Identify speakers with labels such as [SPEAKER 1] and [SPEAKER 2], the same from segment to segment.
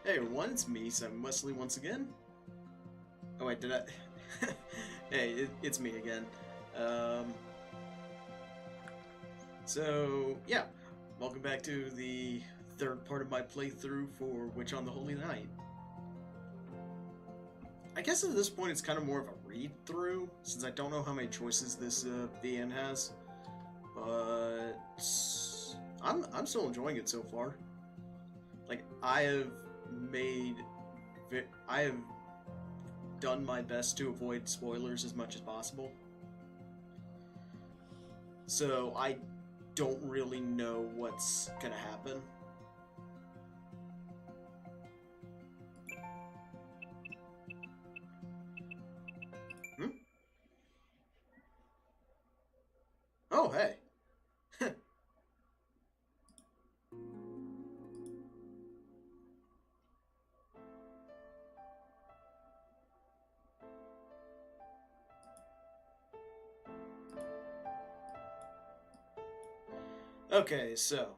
[SPEAKER 1] Hey everyone, it's me, Simon Wesley, once again. Oh wait, did I? Hey, it's me again. Um, yeah, welcome back to the third part of my playthrough for Witch on the Holy Night. I guess at this point it's kind of more of a read-through, since I don't know how many choices this VN has. But I'm still enjoying it so far. Like, I have done my best to avoid spoilers as much as possible. So I don't really know what's gonna happen. Hmm? Oh, hey. Okay, so.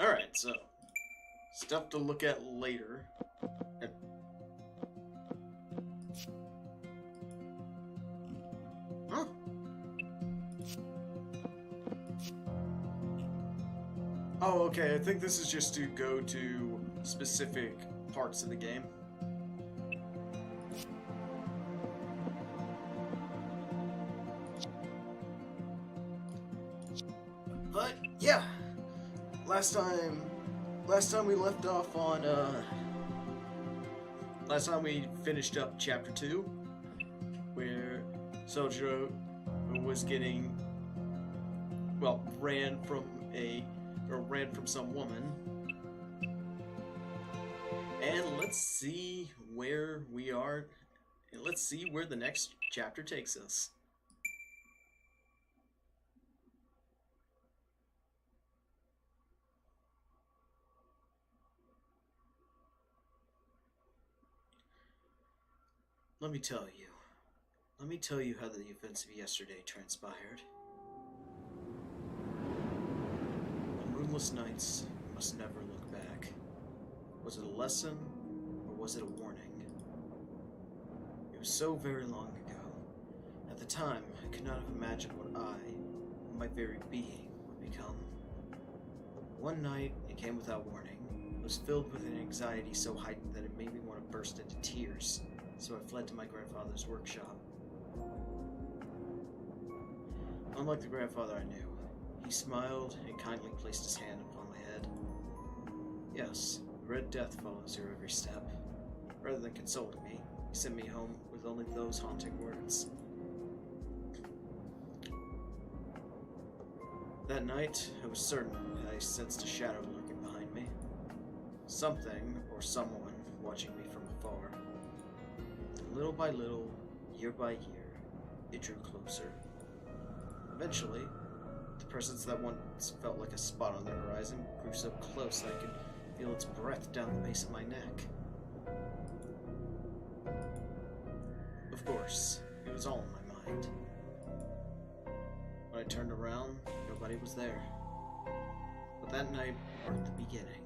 [SPEAKER 1] Alright, so. Stuff to look at later. Huh? Oh, okay, I think this is just to go to specific parts of the game. But, yeah. Last time we left off on, last time we finished up chapter 2, where Sojiro was getting, well, ran from some woman. And let's see where we are, and let's see where the next chapter takes us. Let me tell you how the events of yesterday transpired. On moonless nights, you must never look back. Was it a lesson, or was it a warning? It was so very long ago. At the time, I could not have imagined what my very being, would become. One night, it came without warning. It was filled with an anxiety so heightened that it made me want to burst into tears, so I fled to my grandfather's workshop. Unlike the grandfather I knew, he smiled and kindly placed his hand upon my head. Yes, the Red Death follows your every step. Rather than consoling me, he sent me home with only those haunting words. That night, I was certain that I sensed a shadow lurking behind me. Something, or someone, watching me from afar. Little by little, year by year, it drew closer. Eventually, the presence that once felt like a spot on the horizon grew so close that I could feel its breath down the base of my neck. Of course, it was all in my mind. When I turned around, nobody was there. But that night marked the beginning.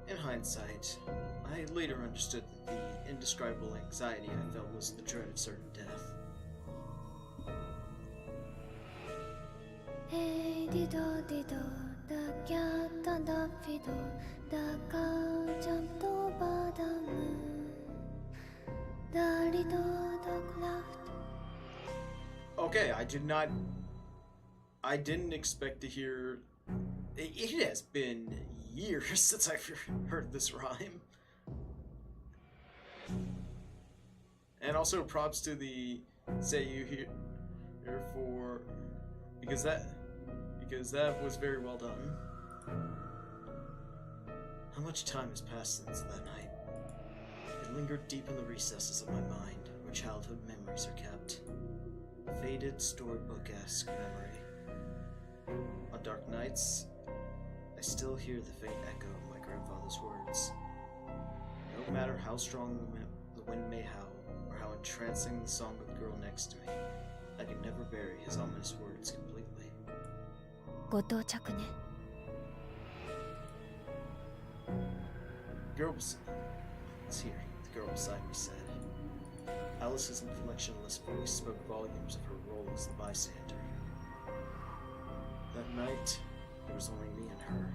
[SPEAKER 1] In hindsight, I later understood that the indescribable anxiety I felt was the dread of certain death.
[SPEAKER 2] Hey dido dido, the cat and the fiddle, the cow jumped over the moon. The little dog laughed.
[SPEAKER 1] Okay, I didn't expect to hear. It has been years since I've heard this rhyme. And also props to the Seiyu here for because that was very well done. How much time has passed since that night? It lingered deep in the recesses of my mind, where childhood memories are kept. A faded storybook-esque memory. On dark nights, I still hear the faint echo of my grandfather's words. No matter how strong the wind may howl, or how entrancing the song of the girl next to me, I could never bury his ominous words completely.
[SPEAKER 2] ご到着ね。
[SPEAKER 1] The girl was here. The girl beside me said. Alice's inflectionless voice spoke volumes of her role as the bystander. That night, there was only me and her.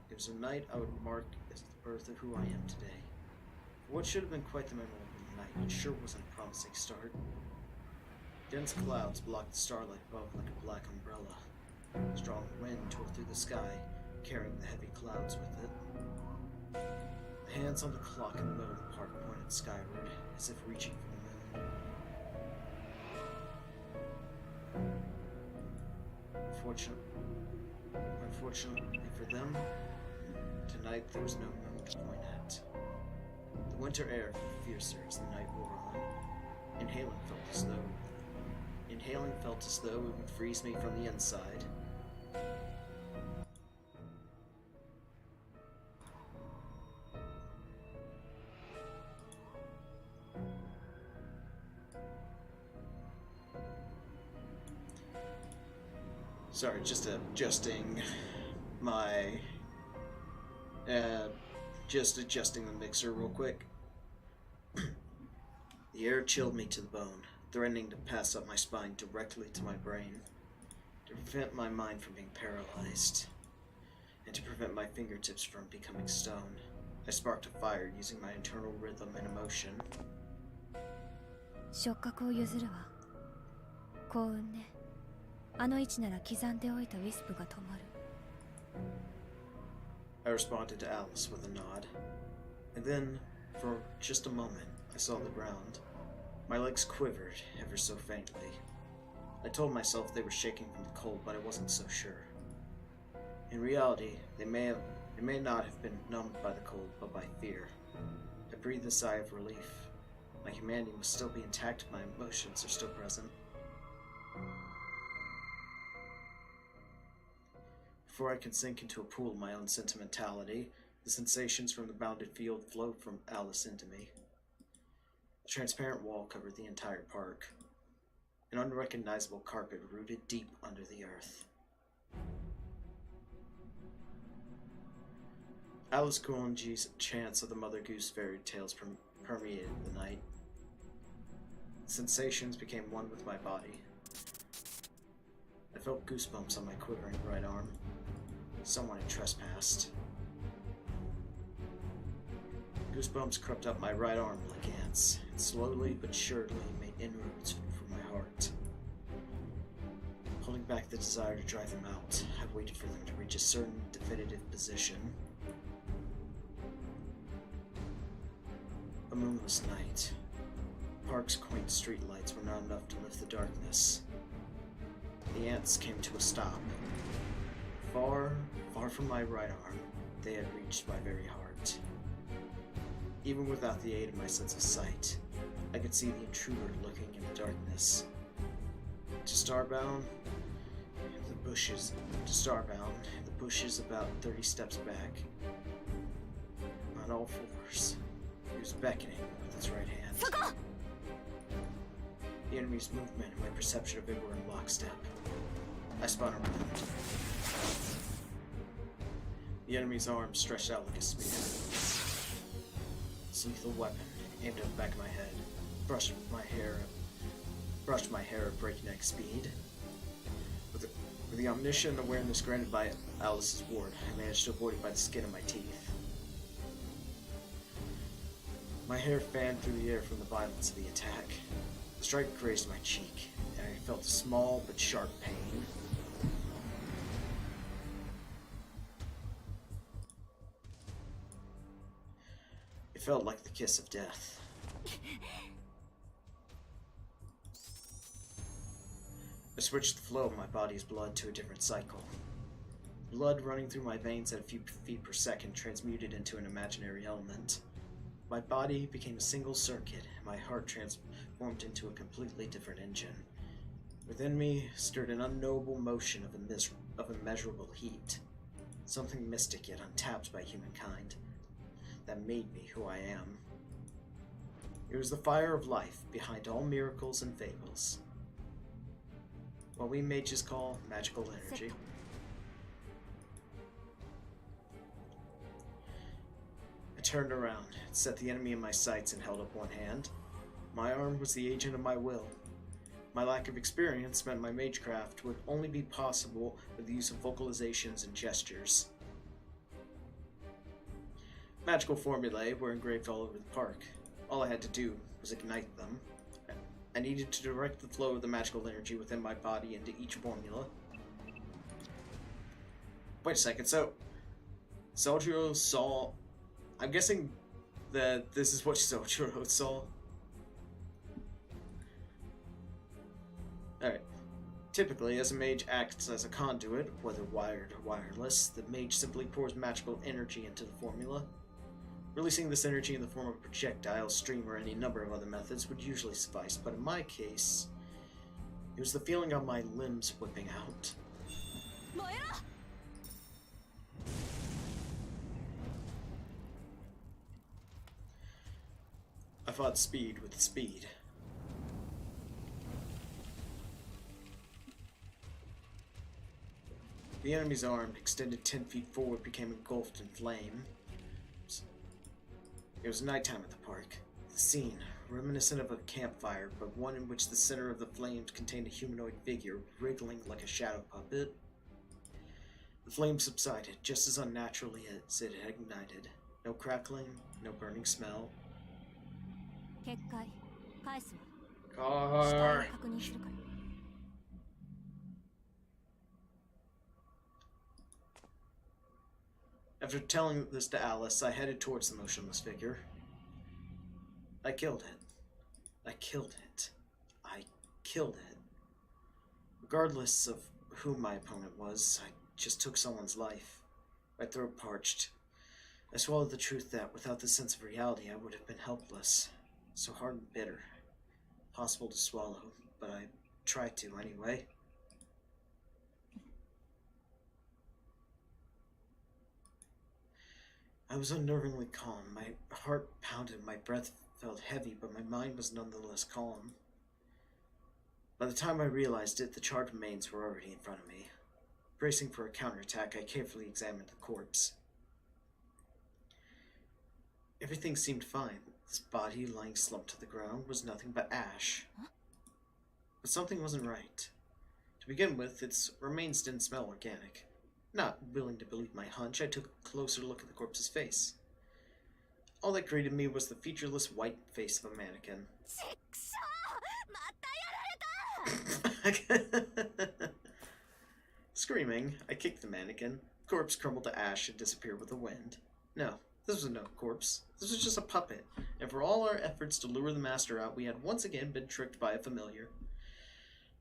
[SPEAKER 1] It was a night I would mark as the birth of who I am today. For what should have been quite the memorable night, it sure wasn't a promising start. Dense clouds blocked the starlight above like a black umbrella. Strong wind tore through the sky, carrying the heavy clouds with it. The hands on the clock in the middle of the park pointed skyward, as if reaching for the moon. Unfortunately for them, tonight there was no moon to point at. The winter air grew fiercer as the night wore on. Inhaling felt as though it would freeze me from the inside. Sorry, just adjusting my... just adjusting the mixer real quick. The air chilled me to the bone, threatening to pass up my spine directly to my brain, to prevent my mind from being paralyzed, and to prevent my fingertips from becoming stone. I sparked a fire using my internal rhythm and emotion.
[SPEAKER 2] 触覚を譲るわ。幸運ね。あの位置なら刻んでおいたウィスプが止まる。
[SPEAKER 1] I responded to Alice with a nod, and then, for just a moment, I saw the ground. My legs quivered ever so faintly. I told myself they were shaking from the cold, but I wasn't so sure. In reality, they may not have been numbed by the cold, but by fear. I breathed a sigh of relief. My humanity must still be intact, my emotions are still present. Before I could sink into a pool of my own sentimentality, the sensations from the bounded field flowed from Alice into me. A transparent wall covered the entire park, an unrecognizable carpet rooted deep under the earth. Alice Kuonji's chants of the Mother Goose fairy tales permeated the night. Sensations became one with my body. I felt goosebumps on my quivering right arm. Someone had trespassed. Goosebumps crept up my right arm like ants, and slowly but surely made inroads for my heart. Holding back the desire to drive them out, I waited for them to reach a certain definitive position. A moonless night. The park's quaint streetlights were not enough to lift the darkness. The ants came to a stop. Far, far from my right arm, they had reached my very heart. Even without the aid of my sense of sight, I could see the intruder looking in the darkness. To starbound, the bushes about 30 steps back. On all fours, he was beckoning with his right hand. The enemy's movement and my perception of it were in lockstep. I spun around. The enemy's arm stretched out like a spear. This lethal weapon, aimed at the back of my head, brushed my hair at breakneck speed. With the omniscient awareness granted by Alice's ward, I managed to avoid it by the skin of my teeth. My hair fanned through the air from the violence of the attack. The strike grazed my cheek, and I felt a small but sharp pain. It felt like the kiss of death. I switched the flow of my body's blood to a different cycle. Blood running through my veins at a few feet per second transmuted into an imaginary element. My body became a single circuit, and my heart transformed into a completely different engine. Within me stirred an unknowable motion of immeasurable heat, something mystic yet untapped by humankind, that made me who I am. It was the fire of life behind all miracles and fables. what we mages call magical energy. I turned around, set the enemy in my sights, and held up one hand. My arm was the agent of my will. My lack of experience meant my magecraft would only be possible with the use of vocalizations and gestures. Magical formulae were engraved all over the park. All I had to do was ignite them. I needed to direct the flow of the magical energy within my body into each formula. Wait a second, so Sojiro saw... I'm guessing that this is what Sojiro saw. Alright. Typically, as a mage acts as a conduit, whether wired or wireless, the mage simply pours magical energy into the formula. Releasing this energy in the form of a projectile, stream, or any number of other methods would usually suffice, but in my case, it was the feeling on my limbs whipping out. I fought speed with speed. The enemy's arm, extended 10 feet forward, became engulfed in flame. It was nighttime at the park. The scene, reminiscent of a campfire, but one in which the center of the flames contained a humanoid figure, wriggling like a shadow puppet. The flames subsided, just as unnaturally as it had ignited. No crackling, no burning smell. Car. After telling this to Alice, I headed towards the motionless figure. I killed it. I killed it. I killed it. Regardless of who my opponent was, I just took someone's life. My throat parched. I swallowed the truth that without the sense of reality, I would have been helpless. So hard and bitter. Possible to swallow, but I tried to anyway. I was unnervingly calm. My heart pounded, my breath felt heavy, but my mind was nonetheless calm. By the time I realized it, the charred remains were already in front of me. Bracing for a counterattack, I carefully examined the corpse. Everything seemed fine. This body, lying slumped to the ground, was nothing but ash. But something wasn't right. To begin with, its remains didn't smell organic. Not willing to believe my hunch, I took a closer look at the corpse's face. All that greeted me was the featureless white face of a mannequin. Screaming, I kicked the mannequin. The corpse crumbled to ash and disappeared with the wind. No, this was no corpse. This was just a puppet, and for all our efforts to lure the master out, we had once again been tricked by a familiar.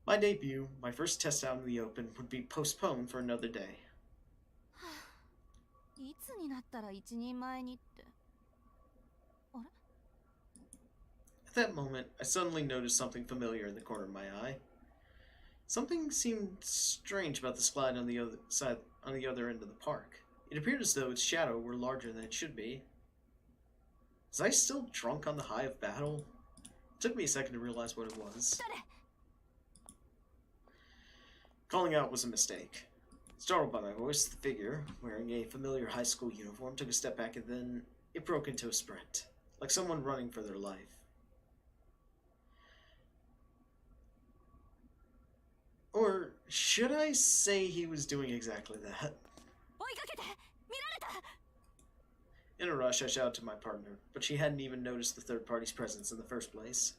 [SPEAKER 1] My debut, my first test out in the open, would be postponed for another day. At that moment, I suddenly noticed something familiar in the corner of my eye. Something seemed strange about the slide on the other end of the park. It appeared as though its shadow were larger than it should be. Was I still drunk on the high of battle? It took me a second to realize what it was. Calling out was a mistake. Startled by my voice, the figure, wearing a familiar high school uniform, took a step back and then it broke into a sprint, like someone running for their life. Or should I say he was doing exactly that? In a rush, I shouted to my partner, but she hadn't even noticed the third party's presence in the first place.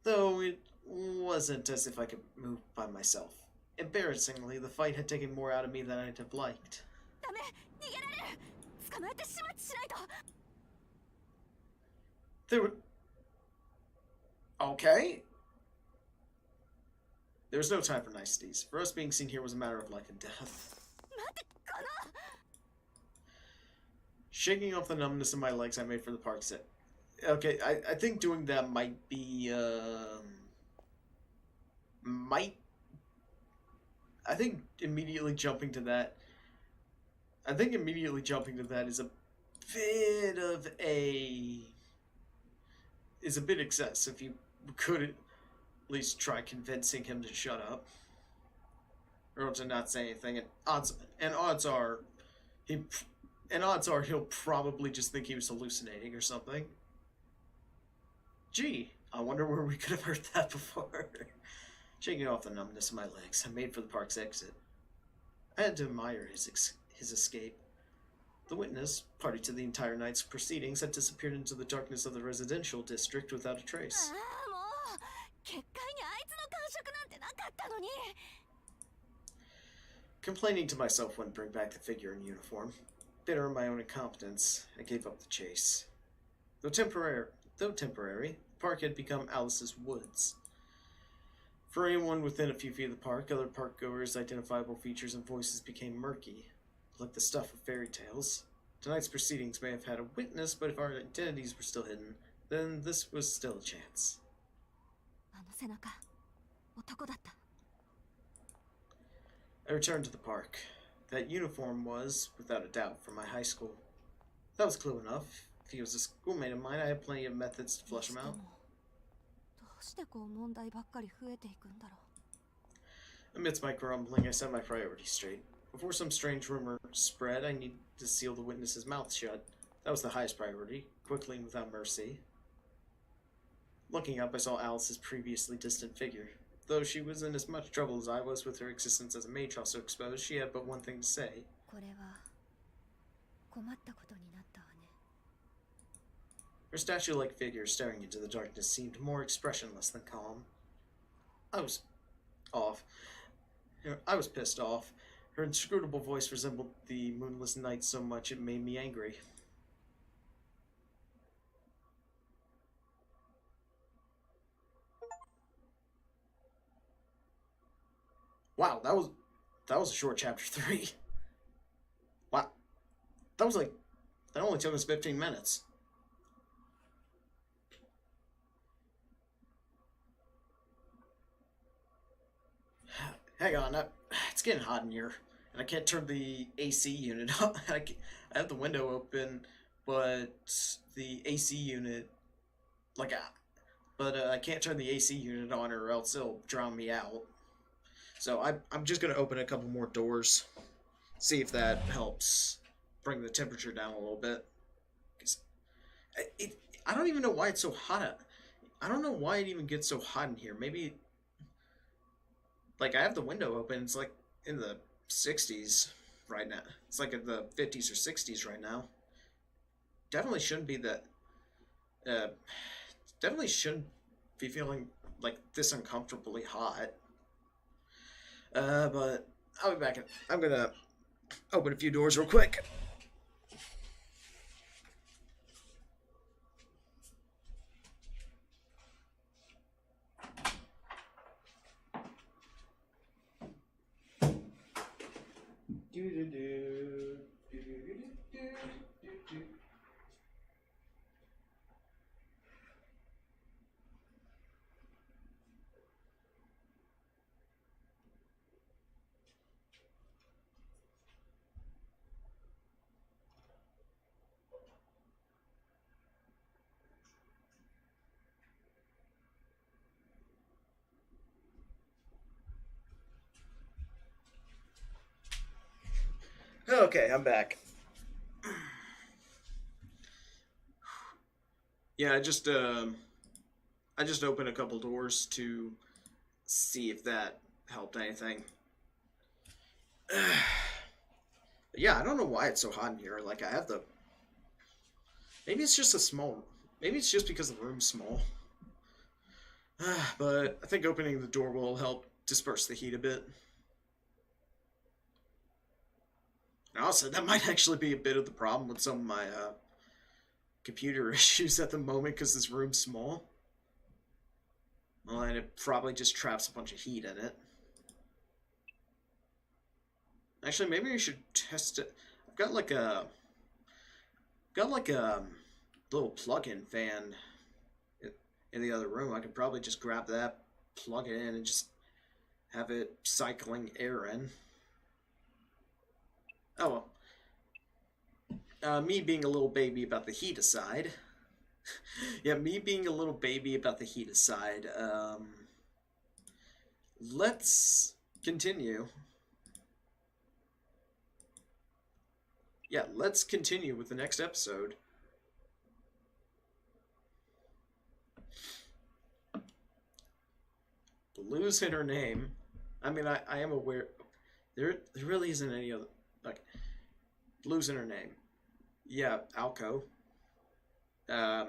[SPEAKER 1] Though it wasn't as if I could move by myself. Embarrassingly, the fight had taken more out of me than I'd have liked. There were... Okay. There was no time for niceties. For us, being seen here was a matter of life and death. Shaking off the numbness in my legs, I made for the park set. Okay, I think doing that might be, I think immediately jumping to that is a bit of a... is a bit excessive. You could... at least try convincing him to shut up. Or to not say anything. Odds are he'll probably just think he was hallucinating or something. Gee, I wonder where we could have heard that before. Shaking off the numbness of my legs, I made for the park's exit. I had to admire his escape. The witness, party to the entire night's proceedings, had disappeared into the darkness of the residential district without a trace. Complaining to myself wouldn't bring back the figure in uniform. Bitter of my own incompetence, I gave up the chase. Though temporary, the park had become Alice's woods. For anyone within a few feet of the park, other park-goers' identifiable features and voices became murky, like the stuff of fairy tales. Tonight's proceedings may have had a witness, but if our identities were still hidden, then this was still a chance. I returned to the park. That uniform was, without a doubt, from my high school. That was clue enough. If he was a schoolmate of mine, I had plenty of methods to flush him out. Amidst my grumbling, I set my priorities straight. Before some strange rumor spread, I needed to seal the witness's mouth shut. That was the highest priority, quickly and without mercy. Looking up, I saw Alice's previously distant figure. Though she was in as much trouble as I was with her existence as a mage also exposed, she had but one thing to say. Her statue-like figure staring into the darkness seemed more expressionless than calm. I was pissed off. Her inscrutable voice resembled the moonless night so much it made me angry. Wow, that was a short chapter 3. Wow. That only took us 15 minutes. Hang on, it's getting hot in here, and I can't turn the AC unit on. I have the window open, but the AC unit, I can't turn the AC unit on, or else it'll drown me out. So I'm just gonna open a couple more doors, see if that helps bring the temperature down a little bit. I don't even know why it's so hot. I don't know why it even gets so hot in here. Maybe. Like, I have the window open, it's like in the 60s right now. It's like in the 50s or 60s right now. Definitely shouldn't be that, definitely shouldn't be feeling like this uncomfortably hot. But I'll be back. I'm gonna open a few doors real quick. Okay, I'm back. Yeah, I just opened a couple doors to see if that helped anything. Yeah, I don't know why it's so hot in here. Like, I have the... Maybe it's just a small... Maybe it's just because the room's small. But I think opening the door will help disperse the heat a bit. And also, that might actually be a bit of the problem with some of my computer issues at the moment, because this room's small. Well, and it probably just traps a bunch of heat in it. Actually, maybe we should test it. I've got like a little plug-in fan in the other room. I could probably just grab that, plug it in, and just have it cycling air in. Oh well. Me being a little baby about the heat aside. Yeah, me being a little baby about the heat aside, let's continue. Yeah, let's continue with the next episode. Blue's in her name. I mean, I am aware. There really isn't any other. Like, Blue's in her name. Yeah, Alco. Um,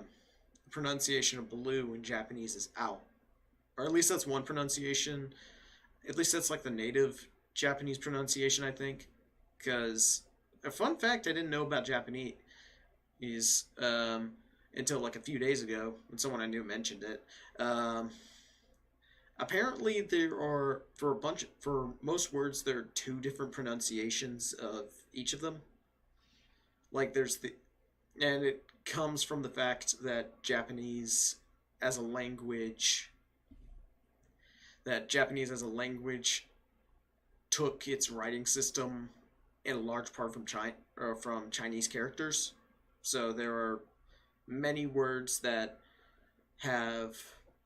[SPEAKER 1] Pronunciation of blue in Japanese is Ao. Or at least that's one pronunciation. At least that's like the native Japanese pronunciation, I think. Because, a fun fact I didn't know about Japanese until like a few days ago when someone I knew mentioned it. Apparently, there are for most words there are two different pronunciations of each of them. Like there's the, and it comes from the fact that as a language, Japanese as a language took its writing system in a large part from from Chinese characters. So there are many words that have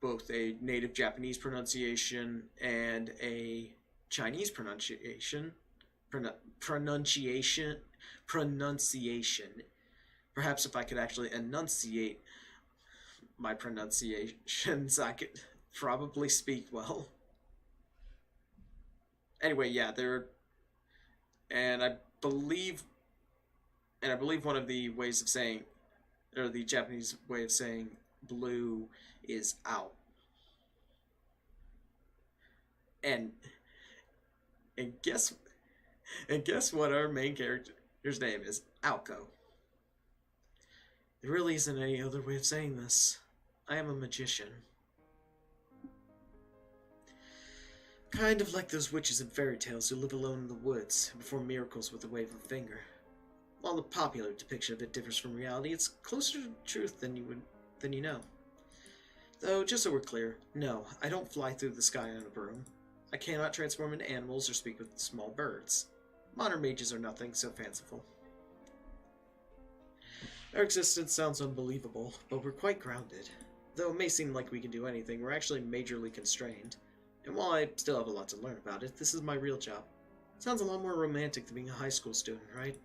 [SPEAKER 1] both a native Japanese pronunciation and a Chinese pronunciation. Pronunciation. Perhaps if I could actually enunciate my pronunciations, I could probably speak well. Anyway, yeah, and I believe, one of the ways of saying, or the Japanese way of saying blue is out. And and guess what our main character's name is? Alco. There really isn't any other way of saying this. I am a magician. Kind of like those witches in fairy tales who live alone in the woods and perform miracles with a wave of a finger. While the popular depiction of it differs from reality, it's closer to truth than you know. Though, just so we're clear, no, I don't fly through the sky on a broom. I cannot transform into animals or speak with small birds. Modern mages are nothing so fanciful. Our existence sounds unbelievable, but we're quite grounded. Though it may seem like we can do anything, we're actually majorly constrained. And while I still have a lot to learn about it, this is my real job. Sounds a lot more romantic than being a high school student, right?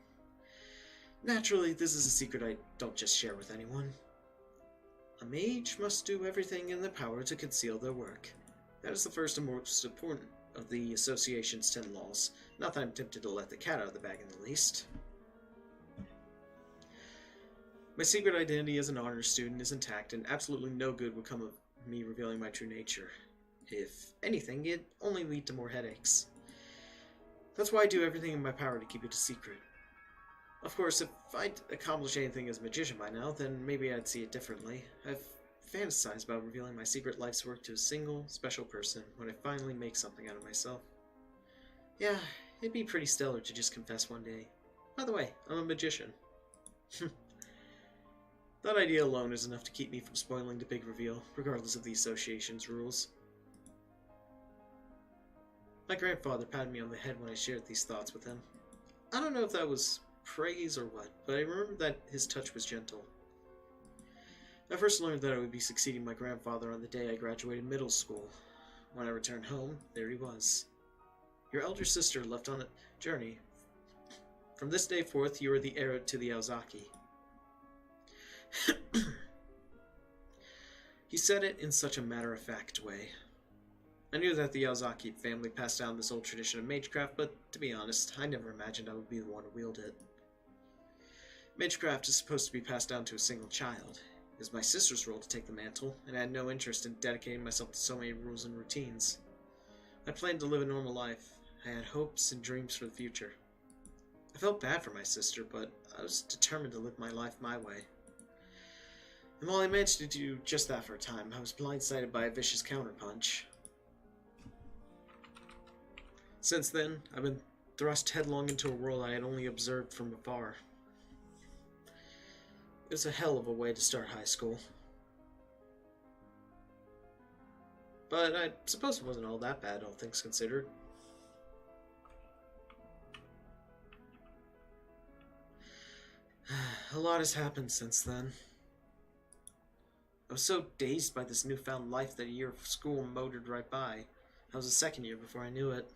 [SPEAKER 1] Naturally, this is a secret I don't just share with anyone. A mage must do everything in their power to conceal their work. That is the first and most important of the Association's 10 laws. Not that I'm tempted to let the cat out of the bag in the least. My secret identity as an honors student is intact, and absolutely no good would come of me revealing my true nature. If anything, it'd only lead to more headaches. That's why I do everything in my power to keep it a secret. Of course, if I'd accomplished anything as a magician by now, then maybe I'd see it differently. I've fantasized about revealing my secret life's work to a single, special person when I finally make something out of myself. Yeah, it'd be pretty stellar to just confess one day. By the way, I'm a magician. That idea alone is enough to keep me from spoiling the big reveal, regardless of the Association's rules. My grandfather patted me on the head when I shared these thoughts with him. I don't know if that was praise or what, but I remember that his touch was gentle. I first learned that I would be succeeding my grandfather on the day I graduated middle school. When I returned home, there he was. Your elder sister left on a journey. From this day forth, you are the heir to the Aozaki. He said it in such a matter-of-fact way. I knew that the Aozaki family passed down this old tradition of magecraft, but to be honest, I never imagined I would be the one to wield it. Magecraft is supposed to be passed down to a single child. It was my sister's role to take the mantle, and I had no interest in dedicating myself to so many rules and routines. I planned to live a normal life. I had hopes and dreams for the future. I felt bad for my sister, but I was determined to live my life my way. And while I managed to do just that for a time, I was blindsided by a vicious counterpunch. Since then, I've been thrust headlong into a world I had only observed from afar. It was a hell of a way to start high school. But I suppose it wasn't all that bad, all things considered. A lot has happened since then. I was so dazed by this newfound life that a year of school motored right by. I was a second year before I knew it.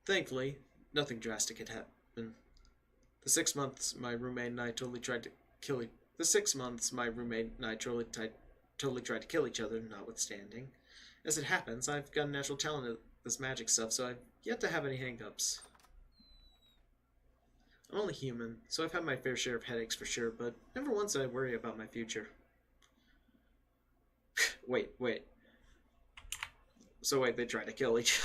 [SPEAKER 1] Thankfully, nothing drastic had happened. The 6 months my roommate and I totally tried to kill each other, notwithstanding. As it happens, I've got a natural talent at this magic stuff, so I've yet to have any hang-ups. I'm only human, so I've had my fair share of headaches for sure, but never once did I worry about my future. Wait. So wait, they try to kill each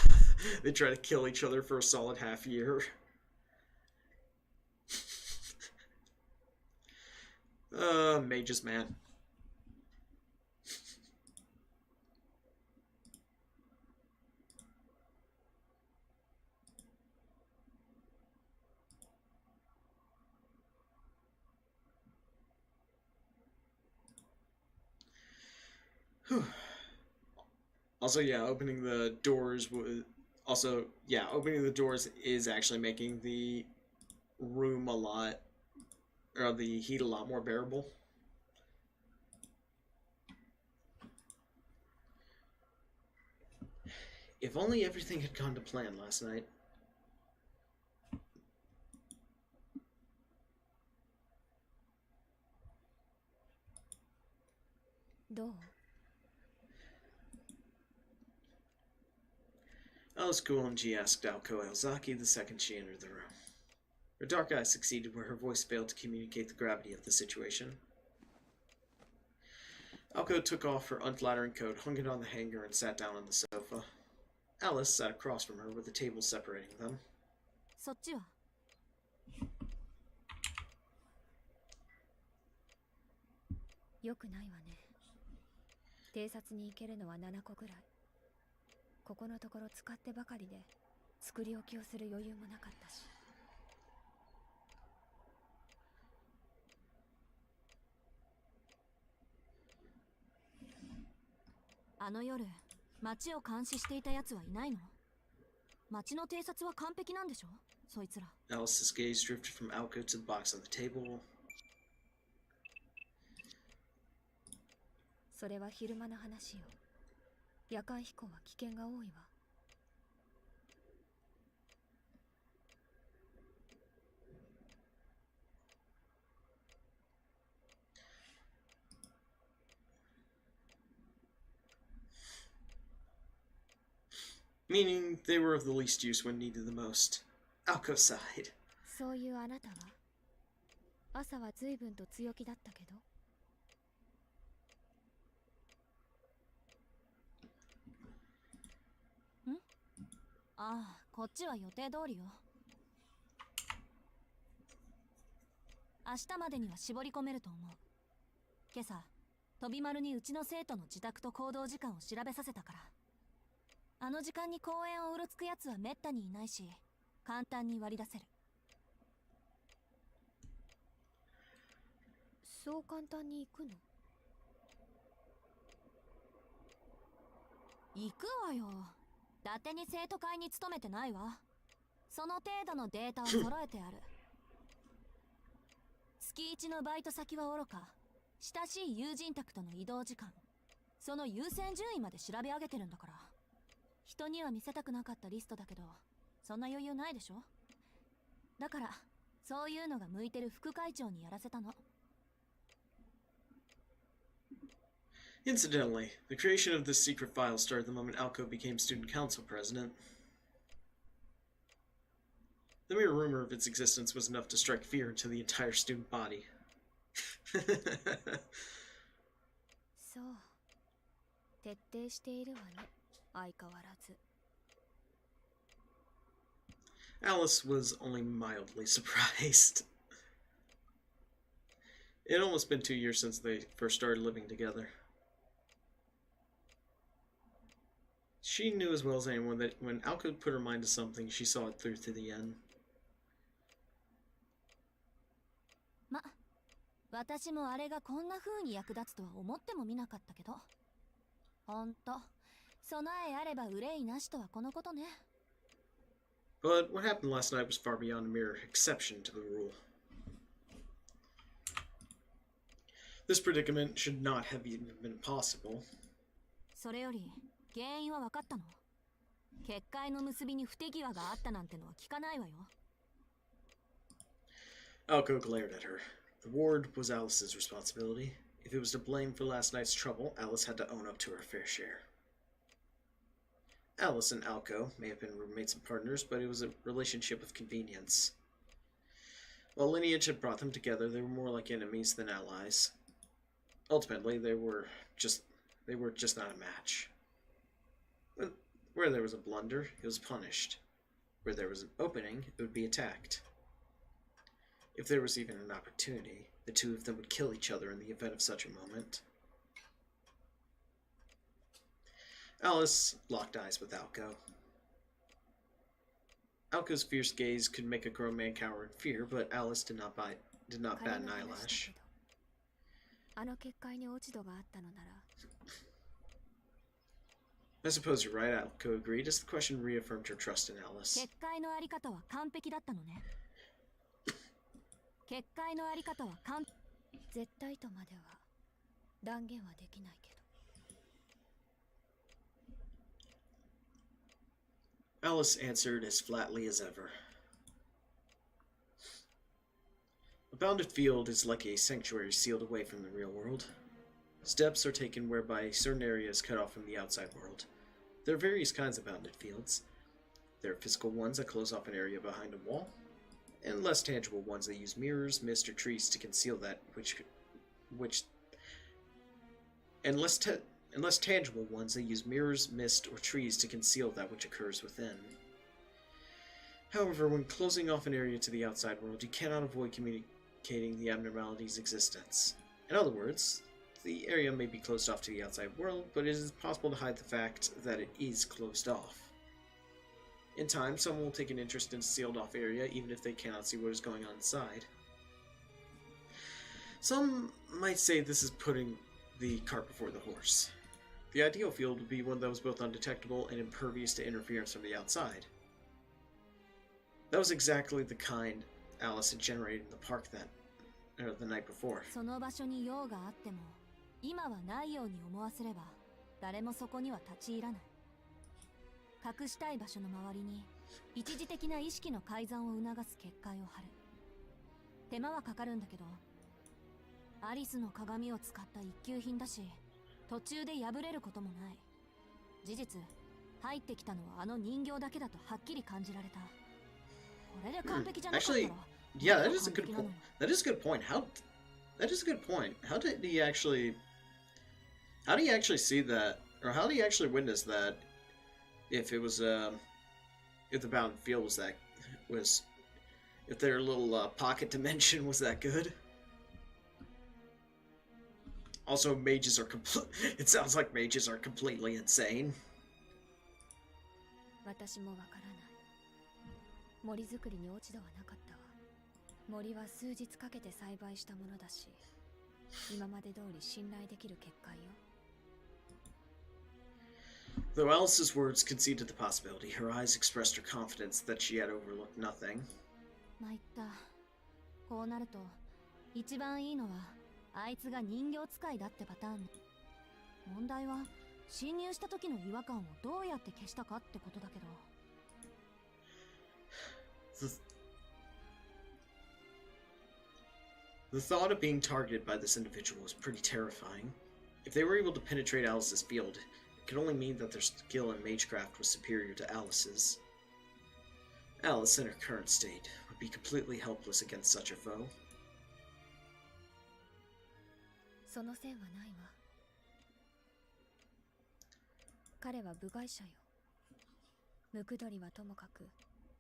[SPEAKER 1] they try to kill each other for a solid half year. Mages, man. Also, yeah, opening the doors is actually making the room the heat a lot more bearable. If only everything had gone to plan last night. Alice Kuonji asked Aoko Elzaki the second she entered the room. Her dark eyes succeeded where her voice failed to communicate the gravity of the situation. Aoko took off her unflattering coat, hung it on the hanger, and sat down on the sofa. Alice sat across from her with a table separating them.
[SPEAKER 3] そっちは
[SPEAKER 2] よくないわね。偵察に行けるのは7個ぐらい。ここのところ使ってばかりで作り置きをする余裕もなかったし。
[SPEAKER 3] あの夜町を監視していた奴はいないの？町の偵察は完璧なんでしょ？そいつら。
[SPEAKER 1] Alice's gaze drifted from Aoko to the box on the table.
[SPEAKER 2] それは昼間の話よ。夜間飛行は危険が多いわ。
[SPEAKER 1] Meaning they were of the least use when needed the most. Aoko sighed.
[SPEAKER 2] そういうあなたは朝は随分と強気だったけど。
[SPEAKER 3] ああ、こっちは予定通りよ。明日までには絞り込めると思う。今朝、飛び丸にうちの生徒の自宅と行動時間を調べさせたから。あの時間に公園をうろつくやつはめったにいないし、簡単に割り出せる。
[SPEAKER 2] そう簡単に行くの？
[SPEAKER 3] 行くわよ。伊達に生徒会に勤めてないわ。その程度のデータを揃えてある。月1のバイト先はおろか、親しい友人宅との移動時間、その優先順位まで調べ上げてるんだから。人には見せたくなかったリストだけど、そんな余裕ないでしょ？だから、そういうのが向いてる副会長にやらせたの。
[SPEAKER 1] Incidentally, the creation of this secret file started the moment Aoko became student council president. The mere rumor of its existence was enough to strike fear into the entire student body.
[SPEAKER 2] そう。徹底しているわね。相変わらず。
[SPEAKER 1] Alice was only mildly surprised. It had almost been 2 years since they first started living together. She knew as well as anyone that when Aoko put her mind to something, she saw it through to the end.
[SPEAKER 3] ま、私もあれがこんな風に役立つとは思ってもみなかったけど。ほんと、備えあれば憂いなしとはこのことね。
[SPEAKER 1] But what happened last night was far beyond a mere exception to the rule. This predicament should not have even been possible.
[SPEAKER 3] それより原因は分かったの？結界の結びに不手際があったなんてのは聞かないわよ。
[SPEAKER 1] Alco glared at her. The ward was Alice's responsibility. If it was to blame for last night's trouble, Alice had to own up to her fair share. Alice and Alco may have been roommates and partners, but it was a relationship of convenience. While lineage had brought them together, they were more like enemies than allies. Ultimately, they were just not a match. Where there was a blunder, it was punished. Where there was an opening, it would be attacked. If there was even an opportunity, the two of them would kill each other in the event of such a moment. Alice locked eyes with Alco. Alco's fierce gaze could make a grown man cower in fear, but Alice did not bat an eyelash. I suppose you're right, Alco agreed, as the question reaffirmed her trust in Alice.
[SPEAKER 3] 結界のあり方は完璧だったのね。結界のあり方は絶対とまでは断言はできないけど。
[SPEAKER 1] Alice answered as flatly as ever. A bounded field is like a sanctuary sealed away from the real world. Steps are taken whereby certain areas cut off from the outside world. There are various kinds of bounded fields. There are physical ones that close off an area behind a wall, and less tangible ones that use mirrors, mist, or trees to conceal that and less tangible ones that use mirrors, mist, or trees to conceal that which occurs within. However, when closing off an area to the outside world, you cannot avoid communicating the abnormality's existence. In other words, the area may be closed off to the outside world, but it is possible to hide the fact that it is closed off. In time, someone will take an interest in a sealed-off area, even if they cannot see what is going on inside. Some might say this is putting the cart before the horse. The ideal field would be one that was both undetectable and impervious to interference from the outside. That was exactly the kind Alice had generated in the park the night before.
[SPEAKER 3] その場所に用があっても、今はないように思わせれば、誰もそこには立ち入らない。隠したい場所の周りに一時的な意識の改ざんを促す結界を張る。手間はかかるんだけど、アリスの鏡を使った一級品だし、途中で破れることもない。事実、入ってきたのはあの人形だけだとはっきり感じられた。これで完璧じゃなかったら。
[SPEAKER 1] Actually, yeah, that is a good point. That is a good point. That is a good point. How do you actually see that, or how do you actually witness that? If it was if the bound field was if their little pocket dimension was that good. Also, mages are it sounds like mages are completely insane.
[SPEAKER 3] 私もわからない。森作りに落ち度はなかったわ。森は数日かけて栽培したものだし、今まで通り信頼できる結界よ。
[SPEAKER 1] Though Alice's words conceded the possibility, her eyes expressed her confidence that she had overlooked nothing.
[SPEAKER 3] 参った。こうなると、一番いいのは、あいつが人形使いだってパターン。問題は、侵入した時の違和感をどうやって消したかってことだけど。
[SPEAKER 1] The thought of being targeted by this individual was pretty terrifying. If they were able to penetrate Alice's field, it could only mean that their skill in magecraft was superior to Alice's. Alice, in her current state, would be completely helpless against such a foe.
[SPEAKER 3] その線はないわ。彼は部外者よ。ムクドリはともかく、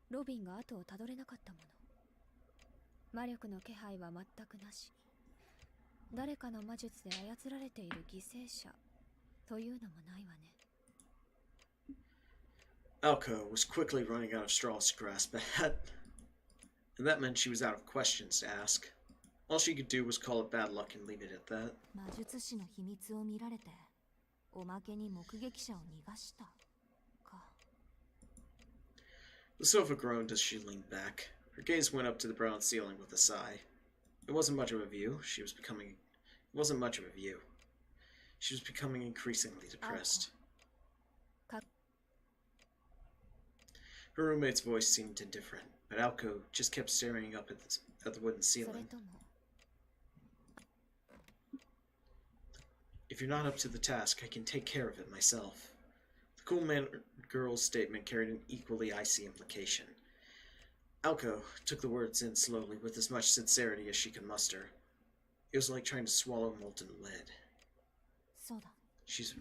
[SPEAKER 3] ロビンが後をたどれなかったもの。魔力の気配は全くなし。誰かの魔術で操られている犠牲者というのもないわね。
[SPEAKER 1] Alco was quickly running out of straws to grasp at, and that meant she was out of questions to ask. All she could do was call it bad luck and leave it at that.
[SPEAKER 3] 魔術師の秘密を見られて、おまけに目撃者を逃がしたか。
[SPEAKER 1] The sofa groaned as she leaned back. Her gaze went up to the brown ceiling with a sigh. It wasn't much of a view. She was becoming... It wasn't much of a view. She was becoming increasingly depressed. Her roommate's voice seemed indifferent, but Alco just kept staring up at the wooden ceiling. If you're not up to the task, I can take care of it myself. The cool-mannered girl's statement carried an equally icy implication. Alco took the words in slowly with as much sincerity as she could muster. It was like trying to swallow molten lead. She's...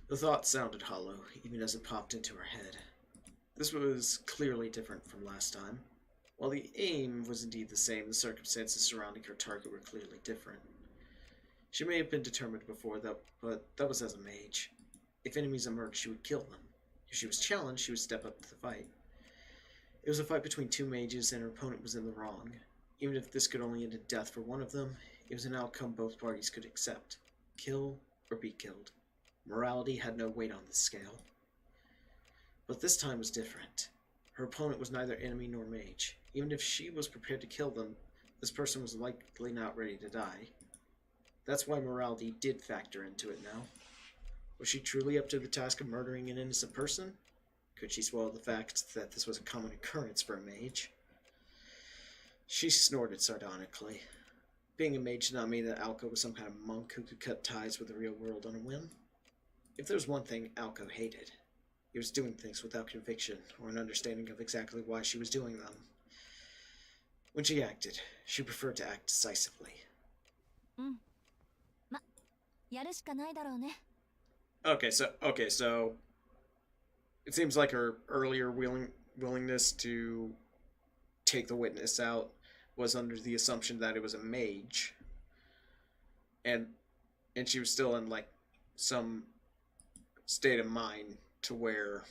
[SPEAKER 1] The thought sounded hollow, even as it popped into her head. This was clearly different from last time. While the aim was indeed the same, the circumstances surrounding her target were clearly different. She may have been determined before, but that was as a mage. If enemies emerged, she would kill them. If she was challenged, she would step up to the fight. It was a fight between two mages, and her opponent was in the wrong. Even if this could only end in death for one of them, it was an outcome both parties could accept. Kill or be killed. Morality had no weight on this scale. But this time was different. Her opponent was neither enemy nor mage. Even if she was prepared to kill them, this person was likely not ready to die. That's why morality did factor into it now. Was she truly up to the task of murdering an innocent person? Could she swallow the fact that this was a common occurrence for a mage? She snorted sardonically. Being a mage did not mean that Alco was some kind of monk who could cut ties with the real world on a whim. If there was one thing Alco hated, it was doing things without conviction or an understanding of exactly why she was doing them. When she acted, she preferred to act decisively. Okay, so it seems like her earlier willingness to take the witness out was under the assumption that it was a mage, and she was still in like some state of mind to where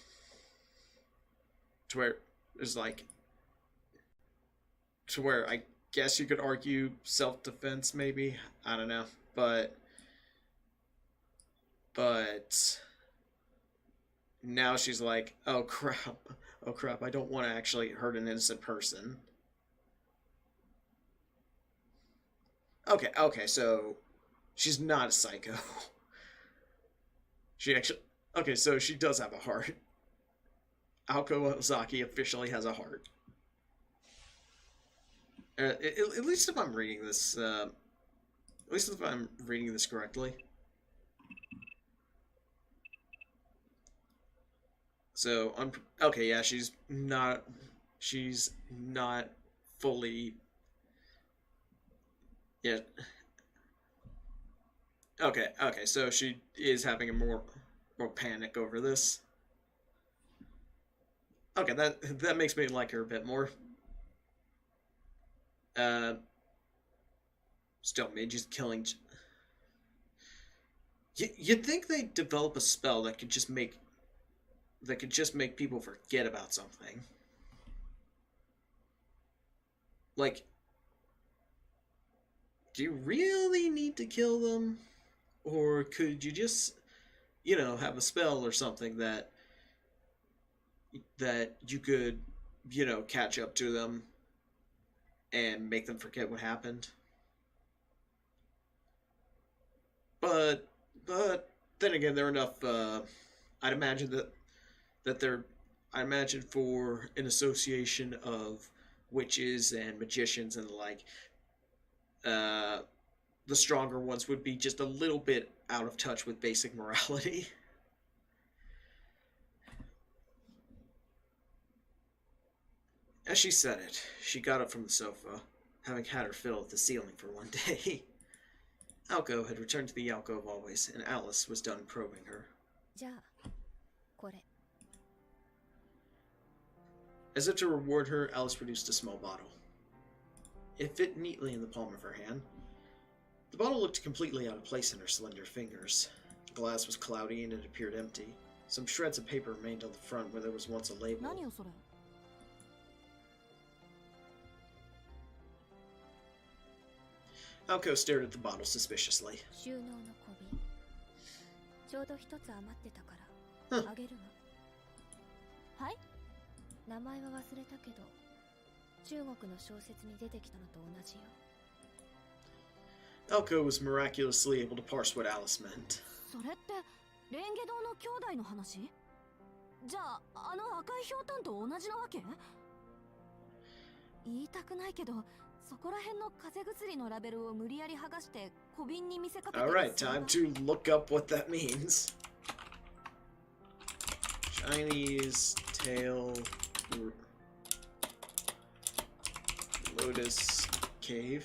[SPEAKER 1] it's like to where I guess you could argue self-defense, maybe, I don't know, but now she's like, oh crap, I don't want to actually hurt an innocent person. Okay, so she's not a psycho. She actually... Okay, so she does have a heart. Alco Ozaki officially has a heart. At least if I'm reading this... at least if I'm reading this correctly. So, okay, yeah, she's not fully... Yeah. Okay, so she is having a more panic over this. Okay, that makes me like her a bit more. Still, mages killing... You'd think they'd develop a spell that could just make people forget about something. Like, do you really need to kill them? Or could you just, have a spell or something that you could, catch up to them and make them forget what happened? But then again, there are enough, I'd imagine for an association of witches and magicians and the like, the stronger ones would be just a little bit out of touch with basic morality. As she said it, she got up from the sofa, having had her fill at the ceiling for one day. Alco had returned to the alcove always, and Alice was done probing her. As if to reward her, Alice produced a small bottle. It fit neatly in the palm of her hand. The bottle looked completely out of place in her slender fingers. The glass was cloudy and it appeared empty. Some shreds of paper remained on the front where there was once a label. Alco stared at the bottle suspiciously. Huh. Elko was miraculously able to parse what Alice meant.
[SPEAKER 3] それってレンゲ堂の兄弟の話？じゃああの赤いひょうたんと同じなわけ？言いたくないけど、そこら辺の風邪薬のラベルを無理やり剥がして小瓶に見せかけてる。
[SPEAKER 1] Alright, time to look up what that means. Chinese tail lotus cave.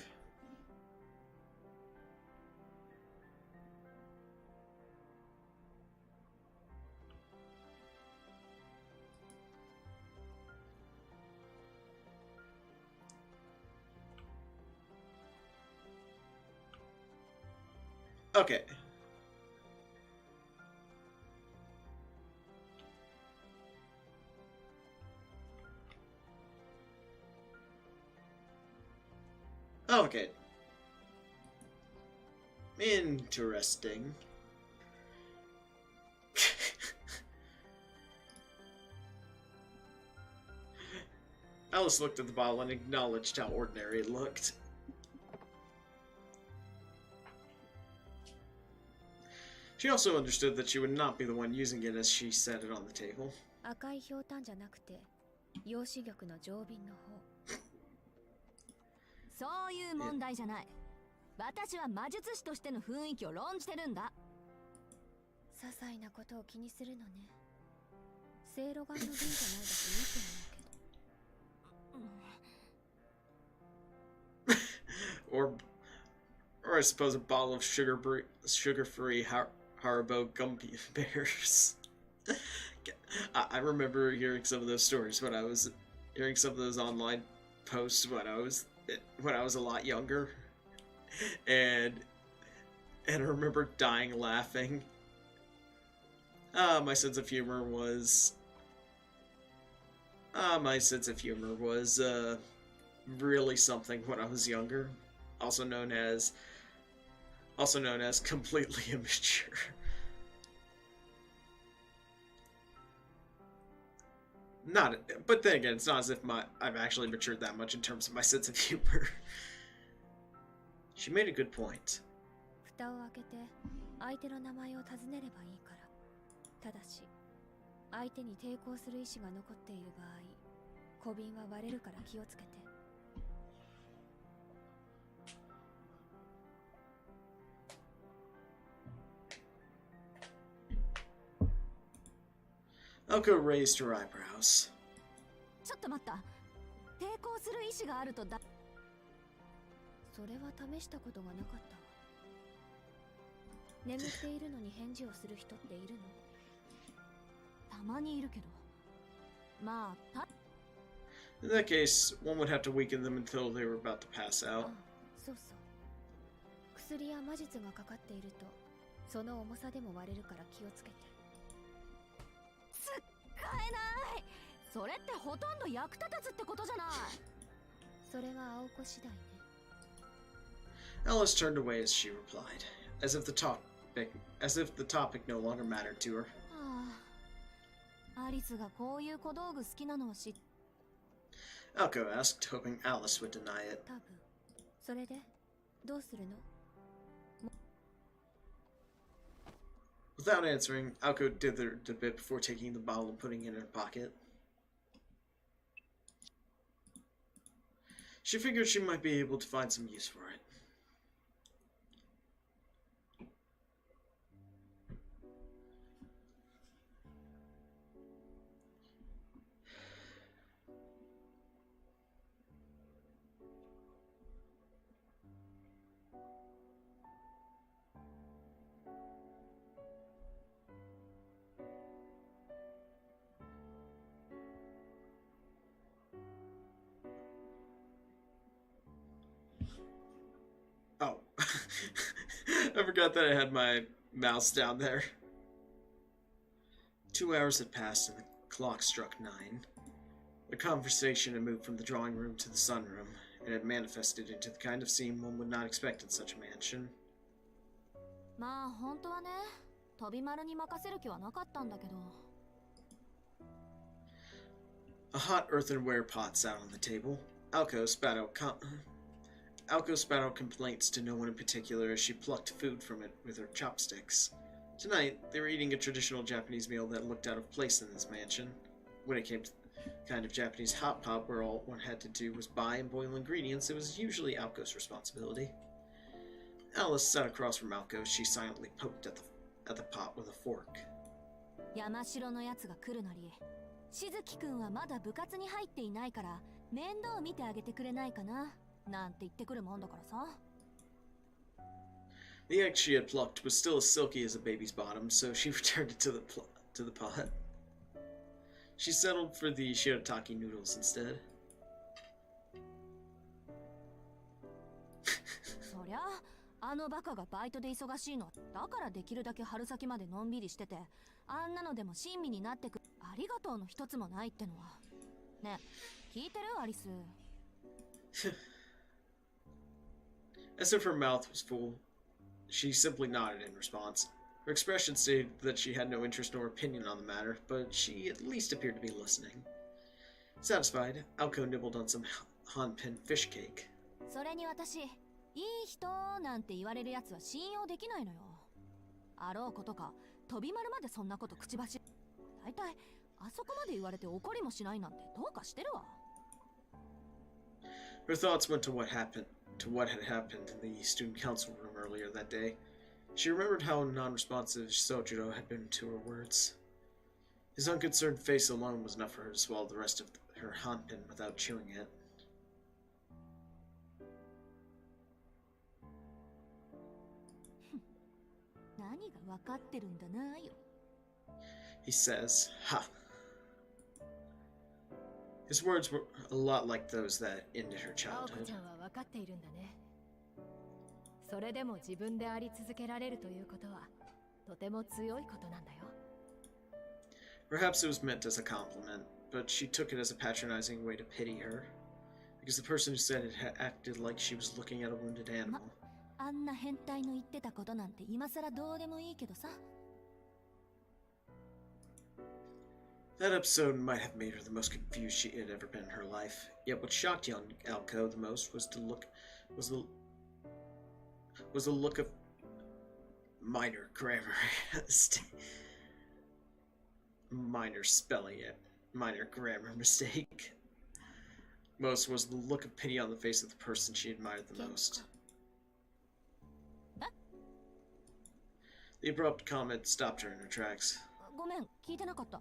[SPEAKER 1] Okay. Okay. Interesting. Alice looked at the bottle and acknowledged how ordinary it looked. She also understood that she would not be the one using it as she set it on the table.
[SPEAKER 2] 赤いひょうたんじゃなくて陽子玉の常瓶の方。
[SPEAKER 3] そういう問題じゃない。私は魔術師としての雰囲気を論じてるんだ。
[SPEAKER 2] 些細なことを気にするのね。せいろがんの瓶じゃないだといいと思うけど。
[SPEAKER 1] or I suppose a bottle of sugar-free Haribo gummy bears. I remember hearing some of those stories when I was hearing some of those online posts when I was a lot younger, and I remember dying laughing. My sense of humor was really something when I was younger. Also known as completely immature. But then again, it's not as if I've actually matured that much in terms of my sense of humor. She made a good point.
[SPEAKER 2] 蓋を開けて相手の名前を尋ねればいいから。ただし、相手に抵抗する意志が残っている場合、小瓶は割れるから気をつけて。
[SPEAKER 1] Elko raised her eyebrows.
[SPEAKER 3] ちょっと待った。抵抗する意志があるとだ。
[SPEAKER 2] それは試したことがなかったわ。眠っているのに返事をする人っているの？
[SPEAKER 3] たまにいるけど。まあ、
[SPEAKER 1] In that case, one would have to weaken them until they were about to pass out.
[SPEAKER 2] そうそう。薬や魔術がかかっていると、その重さでも割れるから気をつけて。
[SPEAKER 3] 使えない。それってほとんど役立たずってことじゃない。
[SPEAKER 2] それは青子次第ね。
[SPEAKER 1] Alice turned away as she replied, as if the topic no longer mattered to her.
[SPEAKER 3] アリスがこういう小道具好きなのを知っ。
[SPEAKER 1] Elko asked, hoping Alice would deny it.
[SPEAKER 2] 多分。それでどうするの
[SPEAKER 1] ？Without answering, Elko dithered a bit before taking the bottle and putting it in her pocket. She figured she might be able to find some use for it. Oh. I forgot that I had my mouse down there. 2 hours had passed and the clock struck 9. The conversation had moved from the drawing room to the sunroom, and had manifested into the kind of scene one would not expect in such a mansion.
[SPEAKER 3] まあ本当はね、飛び丸に任せる気はなかったんだけど。
[SPEAKER 1] A hot earthenware pot sat on the table. Elko Alko spat out complaints to no one in particular as she plucked food from it with her chopsticks. Tonight, they were eating a traditional Japanese meal that looked out of place in this mansion. When it came to kind of Japanese hot pot where all one had to do was buy and boil ingredients, it was usually Alko's responsibility. Alice sat across from Alko as she silently poked at the pot with a fork.
[SPEAKER 3] 山城のやつが来るなり、しずきくんはまだ部活に入っていないから面倒見てあげてくれないかななんて言ってくるもんだからさ。
[SPEAKER 1] The egg she had plucked was still as silky as a baby's bottom, so she returned it to the pot. She settled for the shirataki noodles instead.
[SPEAKER 3] そりゃあのバカがバイトで忙しいのだからできるだけ春先までのんびりしてて、あんなのでも親身になってくありがとうの一つもないってのは。ねえ、聞いてるアリス。
[SPEAKER 1] As if her mouth was full, she simply nodded in response. Her expression stated that she had no interest nor opinion on the matter, but she at least appeared to be listening. Satisfied, Alko nibbled on some hanpin fish cake.
[SPEAKER 3] それに私、いい人なんて言われるやつは信用できないのよ。あろうことか、飛び丸までそんなこと口走る。だいたいあそこまで言われて怒りもしないなんてどうかしてるわ。
[SPEAKER 1] Her thoughts went to what had happened in the student council room earlier that day. She remembered how non-responsive Sojiro had been to her words. His unconcerned face alone was enough for her to swallow the rest of her hanpin without chewing it.
[SPEAKER 3] 何が分かってるんだなよ。
[SPEAKER 1] He says, "Ha." His words were a lot like those that ended her
[SPEAKER 4] 青子
[SPEAKER 1] childhood.
[SPEAKER 4] ちゃんは分かっているんだね。それでも自分であり続けられるということはとても強いことなんだよ。
[SPEAKER 1] Perhaps it was meant as a compliment, but she took it as a patronizing way to pity her, because the person who said it had acted like she was looking at a wounded animal.
[SPEAKER 3] あんな変態の言ってたことなんて今さらどうでもいいけどさ。
[SPEAKER 1] That episode might have made her the most confused she had ever been in her life. Yet what shocked young Alko the most was the look of minor grammar minor grammar mistake. Most was the look of pity on the face of the person she admired the most. The abrupt comment stopped her in her tracks.
[SPEAKER 3] ごめん、聞いてなかった。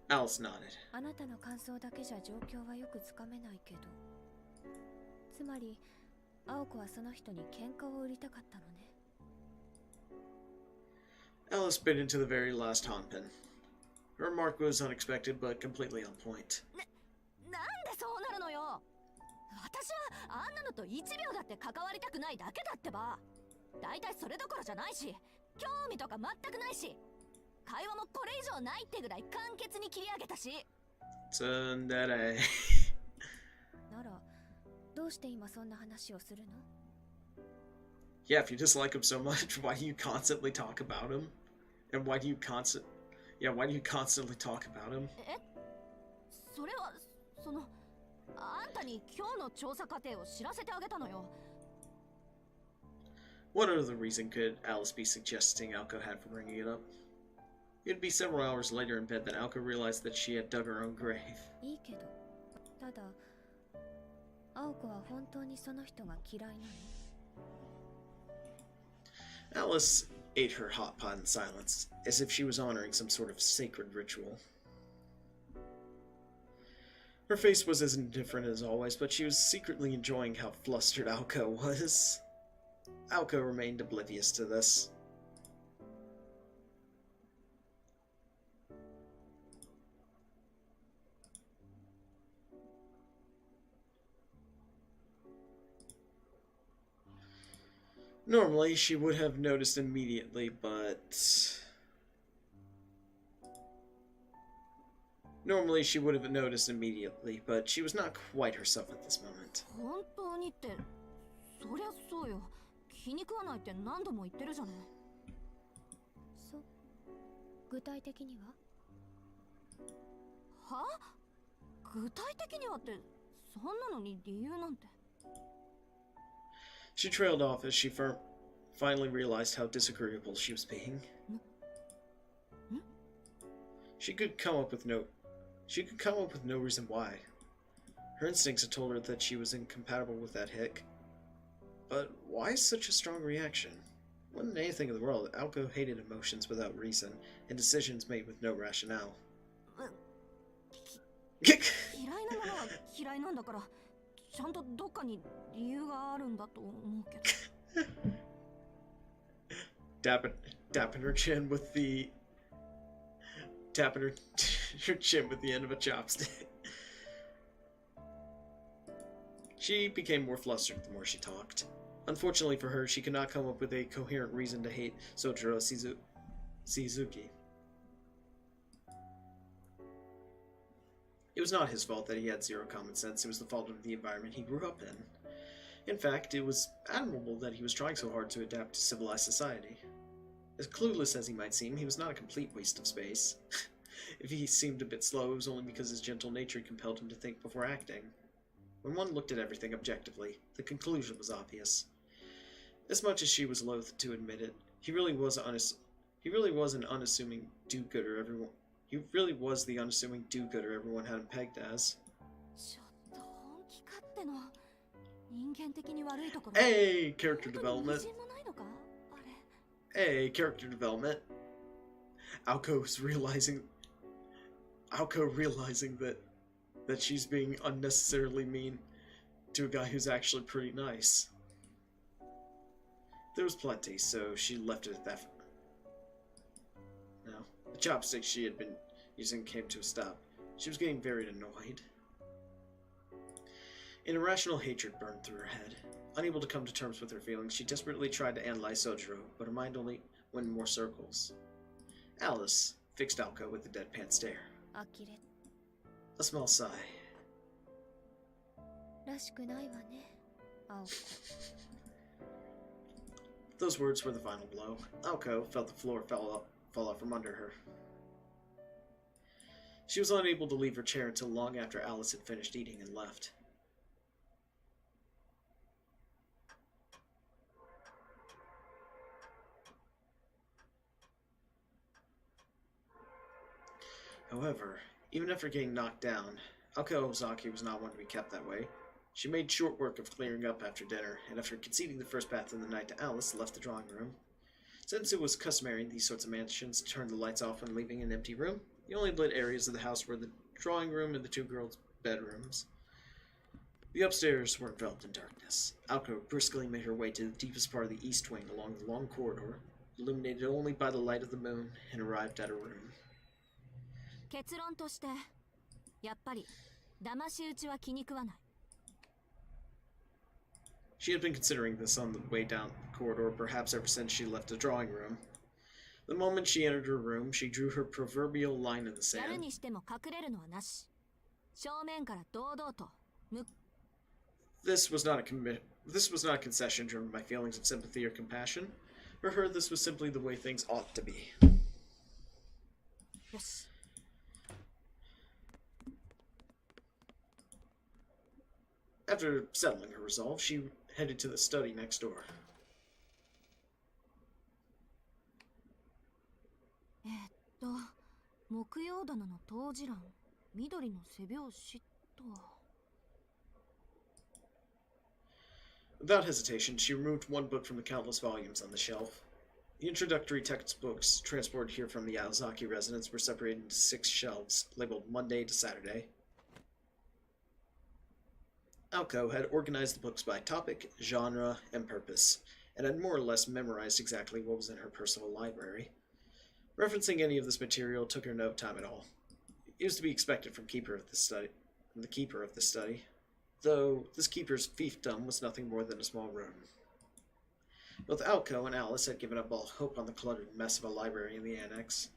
[SPEAKER 1] Alice nodded.
[SPEAKER 2] あなたの感想だけじゃ状況はよくつかめないけど、つまり青子はその人に喧嘩を売りたかったのね。
[SPEAKER 1] Alice bit into the very last hanpin. Her remark was unexpected but completely on point.
[SPEAKER 3] なんでそうなるのよ。私はあんなのと1秒だって関わりたくないだけだってば。だいたいそれどころじゃないし、興味とか全くないし、会話もこれ以上ないってぐらい簡潔に切り上げたし。
[SPEAKER 1] Tsundere.
[SPEAKER 2] ならどうして今そんな話をするの？
[SPEAKER 1] Yeah, if you dislike him so much, why do you constantly talk about him? And why do you constantly talk about him?
[SPEAKER 3] え、それはそのあんたに今日の調査過程を知らせてあげたのよ。
[SPEAKER 1] What other reason could Alice be suggesting Alko had for bringing it up? It'd be several hours later in bed that Alko realized that she had dug her own grave.
[SPEAKER 2] いいけど、ただ青子は本当にその人が嫌いなの？
[SPEAKER 1] Alice ate her hot pot in silence, as if she was honoring some sort of sacred ritual. Her face was as indifferent as always, but she was secretly enjoying how flustered Alko was. Alko remained oblivious to this. Normally, she would have noticed immediately, but... she was not quite herself at this moment.
[SPEAKER 3] 本当にって、そりゃそうよ。気に食わないって何度も言ってるじゃない。
[SPEAKER 2] そう、具体的には？
[SPEAKER 3] は？具体的にはって、そんなのに理由なんて。
[SPEAKER 1] She trailed off as she finally realized how disagreeable she was being. She could come up with no reason why. Her instincts had told her that she was incompatible with that hick. But why such a strong reaction? More than anything in the world, Aoko hated emotions without reason and decisions made with no rationale.
[SPEAKER 3] 嫌いなものは嫌いなんだから、ちゃんとどっかに理由があるんだと思うけど。
[SPEAKER 1] Tapping her chin with the her chin with the end of a chopstick. She became more flustered the more she talked. Unfortunately for her, she could not come up with a coherent reason to hate Sojiro Shizuki. It was not his fault that he had zero common sense. It was the fault of the environment he grew up in. In fact, it was admirable that he was trying so hard to adapt to civilized society. As clueless as he might seem, he was not a complete waste of space. If he seemed a bit slow, it was only because his gentle nature compelled him to think before acting. When one looked at everything objectively, the conclusion was obvious. As much as she was loath to admit it, he really was an unassuming do-gooder everyone. He really was the unassuming do-gooder everyone had him pegged as. Hey, character development. Hey, character development. Aoko realizing that she's being unnecessarily mean to a guy who's actually pretty nice. There was plenty, so she left it at that. No, the chopsticks she had been using came to a stop. She was getting very annoyed. An irrational hatred burned through her head. Unable to come to terms with her feelings, she desperately tried to analyze Sojiro, but her mind only went in more circles. Alice fixed Aoko with a deadpan stare. A small sigh. Those words were the final blow. Aoko felt the floor fall off from under her. She was unable to leave her chair until long after Alice had finished eating and left. However, even after getting knocked down, Aoko Ozaki was not one to be kept that way. She made short work of clearing up after dinner, and after conceding the first bath of the night to Alice, left the drawing room. Since it was customary in these sorts of mansions to turn the lights off when leaving an empty room, the only lit areas of the house were the drawing room and the two girls' bedrooms. The upstairs were enveloped in darkness. Aoko briskly made her way to the deepest part of the east wing along the long corridor, illuminated only by the light of the moon, and arrived at her room.
[SPEAKER 3] 結論として、やっぱり騙し討ちは気に食わない。
[SPEAKER 1] She had been considering this on the way down the corridor, perhaps ever since she left the drawing room. The moment she entered her room, she drew her proverbial line in the sand. やるにしても隠れるのはなし。正面から堂々と。This was not a concession driven by feelings of sympathy or compassion. For her, this was simply the way things ought to be.
[SPEAKER 3] よし。
[SPEAKER 1] After settling her resolve, she headed to the study next door.
[SPEAKER 3] 木曜棚の当時欄、緑の背表紙とは。
[SPEAKER 1] Without hesitation, she removed one book from the countless volumes on the shelf. The introductory textbooks transported here from the Ozaki residence were separated into 6 shelves, labeled Monday to Saturday. Aoko had organized the books by topic, genre, and purpose, and had more or less memorized exactly what was in her personal library. Referencing any of this material took her no time at all. It was to be expected from the keeper of the study, though this keeper's fiefdom was nothing more than a small room. Both Aoko and Alice had given up all hope on the cluttered mess of a library in the annex.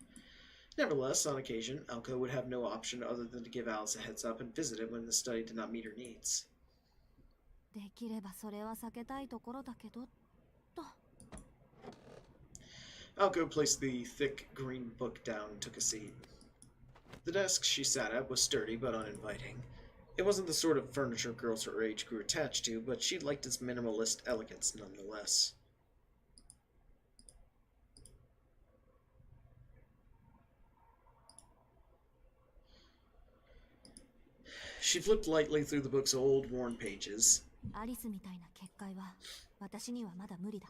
[SPEAKER 1] Nevertheless, on occasion, Aoko would have no option other than to give Alice a heads up and visit it when the study did not meet her needs.
[SPEAKER 3] できればそれは避けたいところだけど、と。
[SPEAKER 1] Aoko placed the thick green book down and took a seat. The desk she sat at was sturdy but uninviting. It wasn't the sort of furniture girls her age grew attached to, but she liked its minimalist elegance nonetheless. She flipped lightly through the book's old, worn pages.
[SPEAKER 3] アリスみたいな結界は私にはまだ無理だ。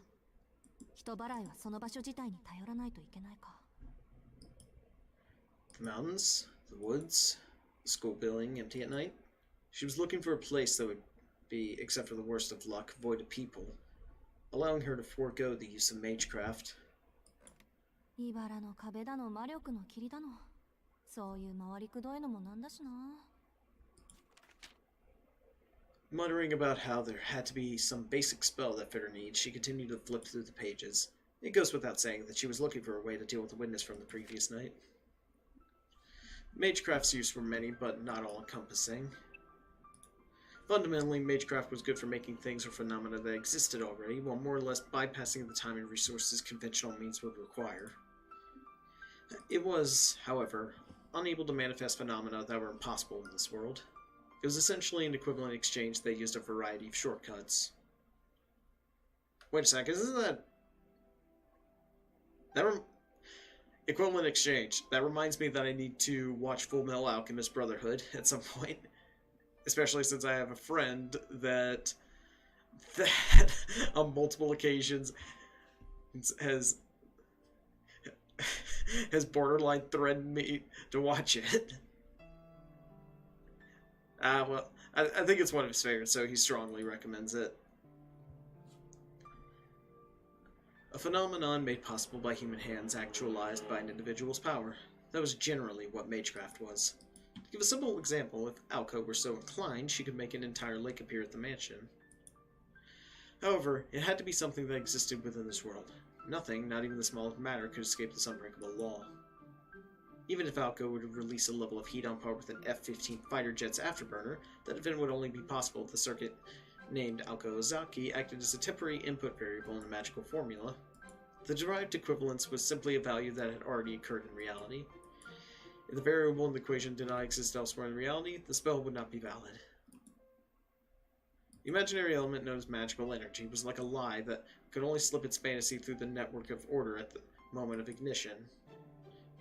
[SPEAKER 3] 人払いはその場所自体に頼らないといけないか。
[SPEAKER 1] The mountains, the woods, the school building empty at night. She was looking for a place that would be, except for the worst of luck, void of people, allowing her to forego the use of magecraft.
[SPEAKER 3] 茨の壁だの魔力の霧だの。そういう回りくどいのもなんだしな。
[SPEAKER 1] Muttering about how there had to be some basic spell that fit her needs, she continued to flip through the pages. It goes without saying that she was looking for a way to deal with the witness from the previous night. Magecraft's use were many, but not all-encompassing. Fundamentally, magecraft was good for making things or phenomena that existed already, while more or less bypassing the time and resources conventional means would require. It was, however, unable to manifest phenomena that were impossible in this world. It was essentially an equivalent exchange that used a variety of shortcuts. Wait a second, isn't that... Equivalent exchange. That reminds me that I need to watch Full Metal Alchemist Brotherhood at some point. Especially since I have a friend that on multiple occasions has borderline threatened me to watch it. Well, I think it's one of his favorites, so he strongly recommends it. A phenomenon made possible by human hands actualized by an individual's power. That was generally what magecraft was. To give a simple example, if Alko were so inclined, she could make an entire lake appear at the mansion. However, it had to be something that existed within this world. Nothing, not even the smallest matter, could escape this unbreakable law. Even if Alko would release a level of heat on par with an F-15 fighter jet's afterburner, that event would only be possible if the circuit named Alko Ozaki acted as a temporary input variable in a magical formula. The derived equivalence was simply a value that had already occurred in reality. If the variable in the equation did not exist elsewhere in reality, the spell would not be valid. The imaginary element known as magical energy was like a lie that could only slip its fantasy through the network of order at the moment of ignition.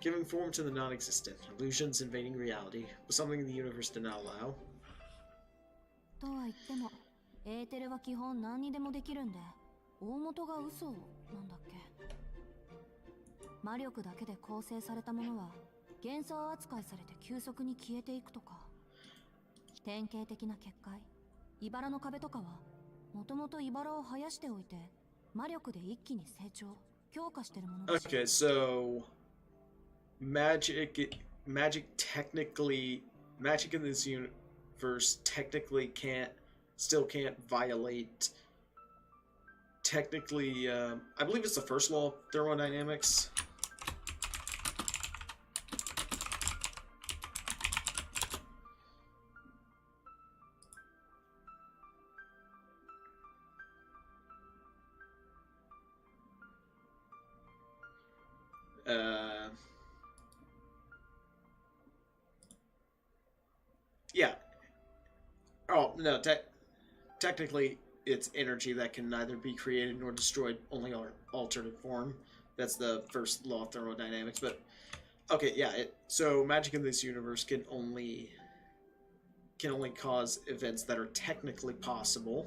[SPEAKER 1] Giving form to the non-existent, illusions invading reality, was something the universe did not allow.
[SPEAKER 3] とは言っても、エーテルは基本何にでもできるんで、大元が嘘なんだっけ。魔力だけで構成されたものは幻想扱いされて急速に消えていくとか。典型的な結界、茨の壁とかは、もともと茨を生やしておいて、魔力で一気に成長、強化してるものだし。
[SPEAKER 1] Okay, so magic in this universe technically still can't violate technically I believe it's the first law of thermodynamics. Yeah. Oh, no, technically, it's energy that can neither be created nor destroyed, only altered in form. That's the first law of thermodynamics, but... Okay, yeah, so magic in this universe can only cause events that are technically possible.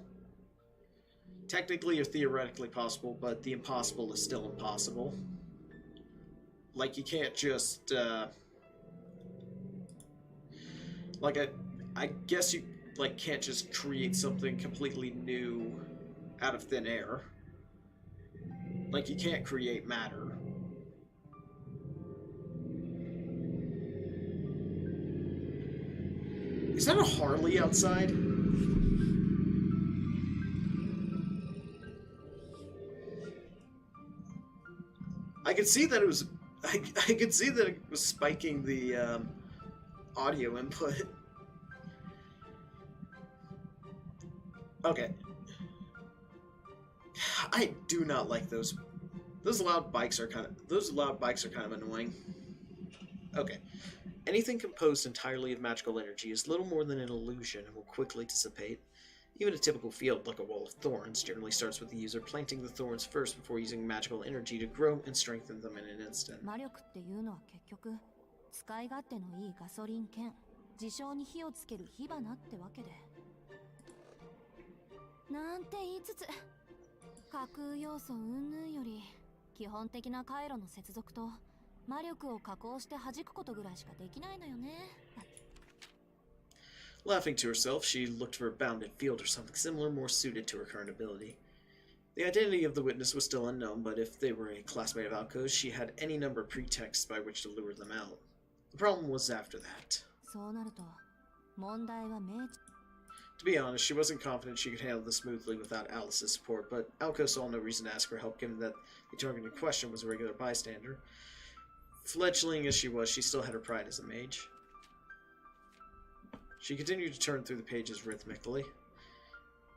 [SPEAKER 1] Technically or theoretically possible, but the impossible is still impossible. Like, you can't just, like, I guess you, like, can't just create something completely new out of thin air. Like, you can't create matter. Is that a Harley outside? I could see that it was... I could see that it was spiking the audio input. Okay. I do not like those. Those loud bikes are kind of annoying. Okay. Anything composed entirely of magical energy is little more than an illusion and will quickly dissipate. Even a typical field like a wall of thorns generally starts with the user planting the thorns first before using magical energy to grow and strengthen them in an instant.
[SPEAKER 3] 魔力っていうのは結局使い勝手のいいガソリン兼事象に火をつける火花ってわけで。なんて言いつつ架空要素云々より基本的な回路の接続と魔力を加工して弾くことぐらいしかできないのよね。
[SPEAKER 1] Laughing to herself, she looked for a bounded field or something similar more suited to her current ability. The identity of the witness was still unknown, but if they were a classmate of Alco's, she had any number of pretexts by which to lure them out. The problem was after that.
[SPEAKER 3] そうなると問題は明治
[SPEAKER 1] To be honest, she wasn't confident she could handle this smoothly without Alice's support, but Alco saw no reason to ask for help given that the target in question was a regular bystander. Fledgling as she was, she still had her pride as a mage. She continued to turn through the pages rhythmically.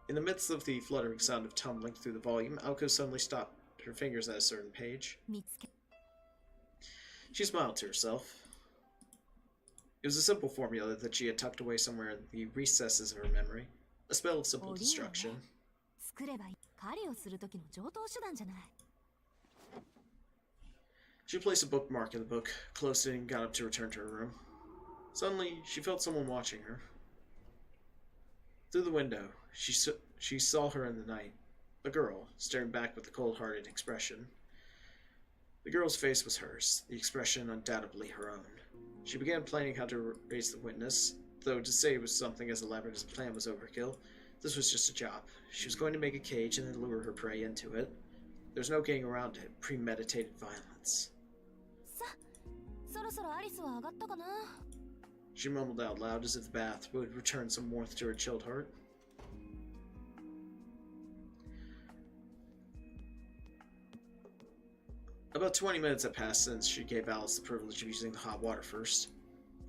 [SPEAKER 1] In the midst of the fluttering sound of tumbling through the volume, Alco suddenly stopped her fingers at a certain page.
[SPEAKER 3] 見つけ
[SPEAKER 1] She smiled to herself. It was a simple formula that she had tucked away somewhere in the recesses of her memory. A spell of simple destruction.
[SPEAKER 3] 作ればいい狩りをする時の常套手段じゃない。
[SPEAKER 1] She placed a bookmark in the book, closed it, and got up to return to her room. Suddenly, she felt someone watching her. Through the window, she saw her in the night. A girl, staring back with a cold-hearted expression. The girl's face was hers, the expression undoubtedly her own. She began planning how to raise the witness, though to say it was something as elaborate as a plan was overkill. This was just a job. She was going to make a cage and then lure her prey into it. There was no getting around it. Premeditated violence.
[SPEAKER 3] さ、そろそろアリスは上がったかな。
[SPEAKER 1] She mumbled out loud as if the bath would return some warmth to her chilled heart. About 20 minutes had passed since she gave Alice the privilege of using the hot water first.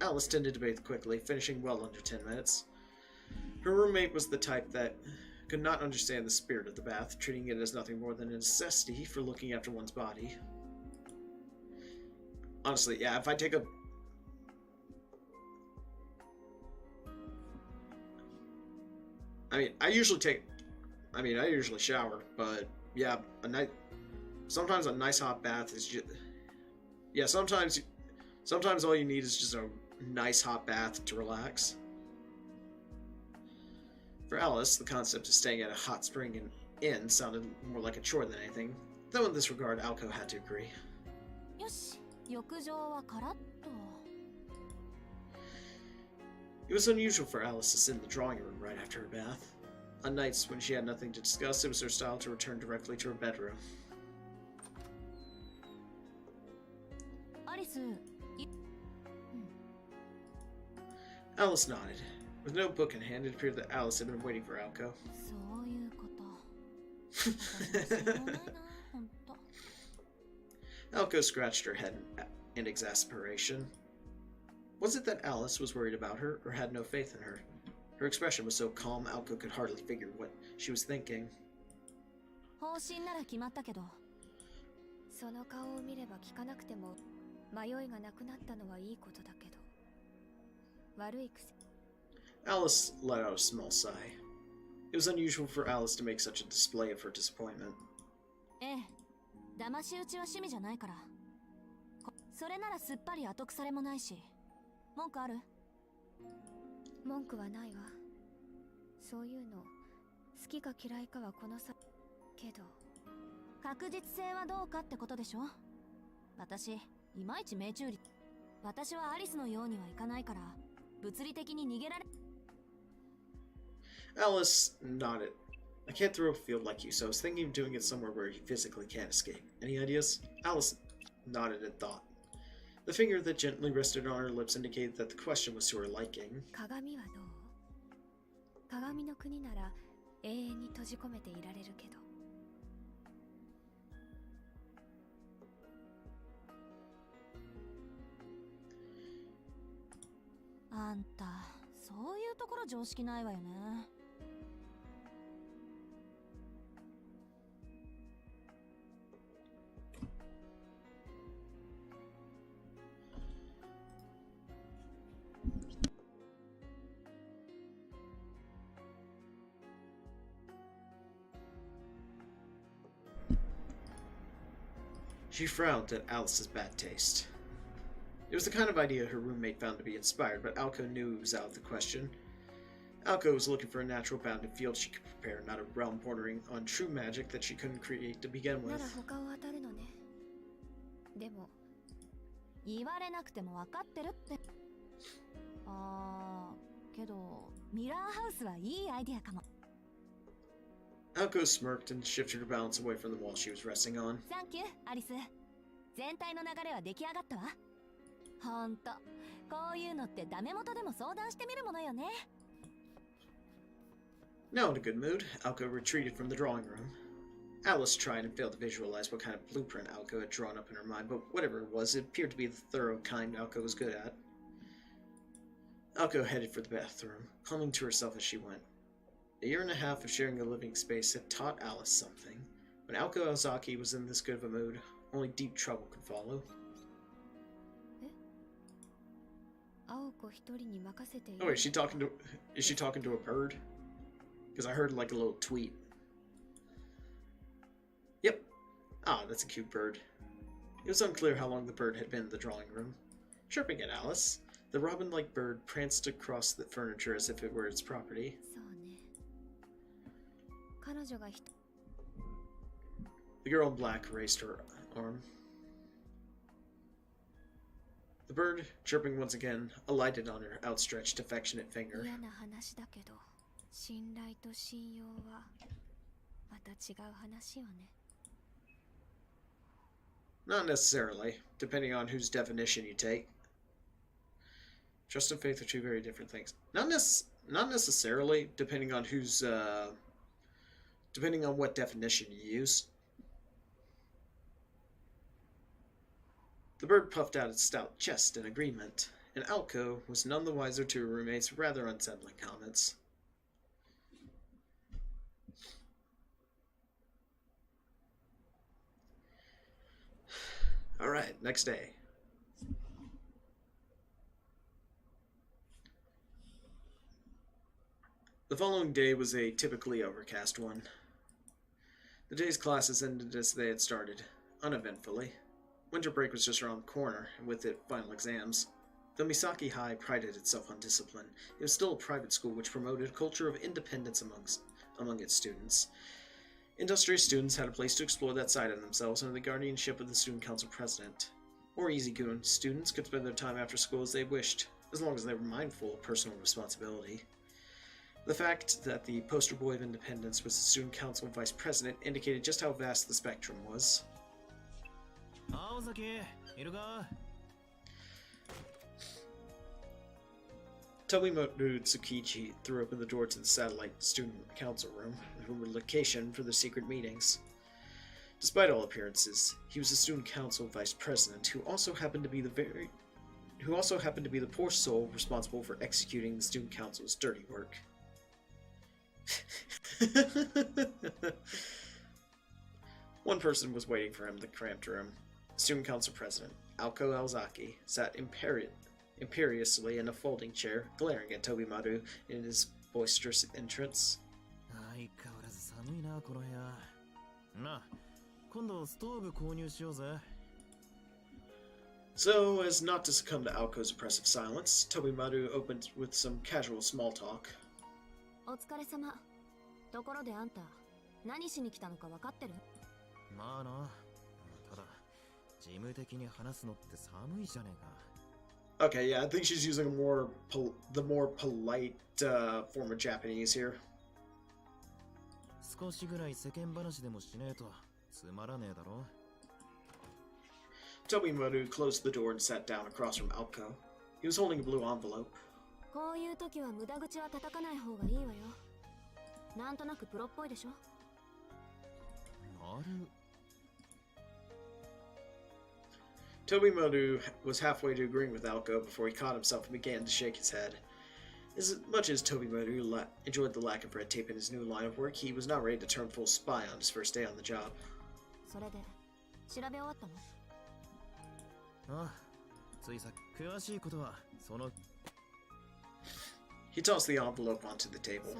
[SPEAKER 1] Alice tended to bathe quickly, finishing well under 10 minutes. Her roommate was the type that could not understand the spirit of the bath, treating it as nothing more than a necessity for looking after one's body. Honestly, yeah, if I take a... I usually shower, but yeah, sometimes a nice hot bath is just... Yeah, sometimes all you need is just a nice hot bath to relax. For Alice, the concept of staying at a hot spring and inn sounded more like a chore than anything, though in this regard, Alco had to agree.
[SPEAKER 3] よし、浴場はカラッと。
[SPEAKER 1] It was unusual for Alice to sit in the drawing room right after her bath. On nights when she had nothing to discuss, it was her style to return directly to her bedroom.
[SPEAKER 3] アリス、い
[SPEAKER 1] Alice nodded. With no book in hand, it appeared that Alice had been waiting for Alco.
[SPEAKER 3] そういうこと。私もしょうがないな、ほんと。
[SPEAKER 1] Alco scratched her head in exasperation. Was it that Alice was worried about her, or had no faith in her? Her expression was so calm, Alco could hardly figure what she was thinking.
[SPEAKER 3] 方針なら決まったけど。
[SPEAKER 2] その顔を見れば聞かなくても迷いがなくなったのはいいことだけど悪い癖
[SPEAKER 1] Alice let out a small sigh. It was unusual for Alice to make such a display of her disappointment.
[SPEAKER 3] ええ、騙し討ちは趣味じゃないから。それならすっぱり後腐れもないし。文句ある？
[SPEAKER 2] 文句はないわ。そういうの好きか嫌いかはこの差けど
[SPEAKER 3] 確実性はどうかってことでしょ。私、いまいち命中率。私はアリスのようにはいかないから、物理的に逃げられ。
[SPEAKER 1] Alice nodded. I can't throw a field like you, so I was thinking of doing it somewhere where you physically can't escape. Any ideas? Alice nodded in thought. The finger that gently rested on her lips indicated that the question was to her liking.
[SPEAKER 2] 鏡はどう？鏡の国なら永遠に閉じ込めていられるけど。
[SPEAKER 3] あんた、そういうところ常識ないわよね。
[SPEAKER 1] She frowned at Alice's bad taste. It was the kind of idea her roommate found to be inspired, but Alco knew it was out of the question. Alco was looking for a natural bounded field she could prepare, not a realm bordering on true magic that she couldn't create to begin
[SPEAKER 2] な
[SPEAKER 1] with.
[SPEAKER 2] ら他を当たるのね。でも
[SPEAKER 3] 言われなくても分かってるって。けどミラーハウスはいいアイディアかも。
[SPEAKER 1] Alco smirked and shifted her balance away from the wall she was resting on.
[SPEAKER 3] サンキュー、アリス。全体の流れは出来上がったわ。ほんと、こういうのってダメ元でも相談してみるものよね。
[SPEAKER 1] Now in a good mood, Alco retreated from the drawing room. Alice tried and failed to visualize what kind of blueprint Alco had drawn up in her mind, but whatever it was, it appeared to be the thorough kind Alco was good at. Alco headed for the bathroom, humming to herself as she went. A year and a half of sharing a living space had taught Alice something. When Alco Ozaki was in this good of a mood, only deep trouble could follow.
[SPEAKER 2] 青子一人に任せていい
[SPEAKER 1] Oh, wait, is she talking to a bird? Because I heard like a little tweet. Yep. Ah, that's a cute bird. It was unclear how long the bird had been in the drawing room. Chirping at Alice, the robin-like bird pranced across the furniture as if it were its property.
[SPEAKER 2] そうね。彼女が
[SPEAKER 1] The girl in black raised her arm. The bird, chirping once again, alighted on her outstretched, affectionate finger.
[SPEAKER 2] 嫌な話だけど、信頼と信用はまた違う話よね。
[SPEAKER 1] Not necessarily, depending on whose definition you take. Trust and faith are two very different things. Not necessarily, depending on depending on what definition you use. The bird puffed out its stout chest in agreement, and Alco was none the wiser to her roommate's rather unsettling comments. Alright, next day. The following day was a typically overcast one. The day's classes ended as they had started, uneventfully. Winter break was just around the corner, and with it, final exams. Though Misaki High prided itself on discipline, it was still a private school which promoted a culture of independence among its students. Industrious students had a place to explore that side of themselves under the guardianship of the student council president. More easygoing students could spend their time after school as they wished, as long as they were mindful of personal responsibility. The fact that the poster boy of independence was the student council vice president indicated just how vast the spectrum was. Tomimoto Tsukichi threw open the door to the satellite student council room, the rumored location for the secret meetings. Despite all appearances, he was the student council vice president, who also happened to be the poor soul responsible for executing the student council's dirty work. One person was waiting for him in the cramped room. Student council president, Alco Ozaki, sat imperiously in a folding chair, glaring at Tobimaru in his boisterous entrance. So, as not to succumb to Alco's oppressive silence, Tobimaru opened with some casual small talk.
[SPEAKER 3] お疲れ様。ところであんた、何しに来たのか分かってる？
[SPEAKER 5] まあな。ただ、事務的に話すのって寒いじゃねえか。
[SPEAKER 1] Okay, yeah, I think she's using the more polite form of Japanese here.
[SPEAKER 5] 少しぐらい世間話でもしねえとつまらねえだろ。
[SPEAKER 1] Tobimaru closed the door and sat down across from Alco. He was holding a blue envelope.
[SPEAKER 3] こういう時は無駄口は叩かない方がいいわよ。なんとなくプロっぽいでしょ。
[SPEAKER 5] なる。
[SPEAKER 1] Tobimaru was halfway to agreeing with Alco before he caught himself and began to shake his head. As much as Tobimaru enjoyed the lack of red tape in his new line of work, he was not ready to turn full spy on his first day on the job.
[SPEAKER 3] それで、調べ終わったの？
[SPEAKER 5] ああ、ついさっき詳しいことはその。
[SPEAKER 1] He tossed the envelope onto the table.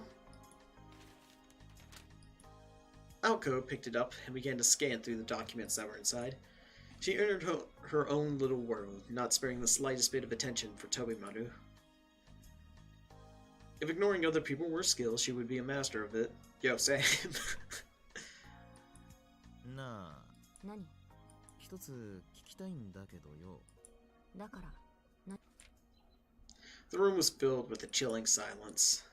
[SPEAKER 1] Alco picked it up and began to scan through the documents that were inside. She entered her own little world, not sparing the slightest bit of attention for Tobimaru. If ignoring other people were a skill, she would be a master of it. Yo, same.
[SPEAKER 5] なあ、
[SPEAKER 3] 何
[SPEAKER 5] 一つ聞きたいんだけどよ。
[SPEAKER 3] だから
[SPEAKER 1] The room was filled with a chilling silence.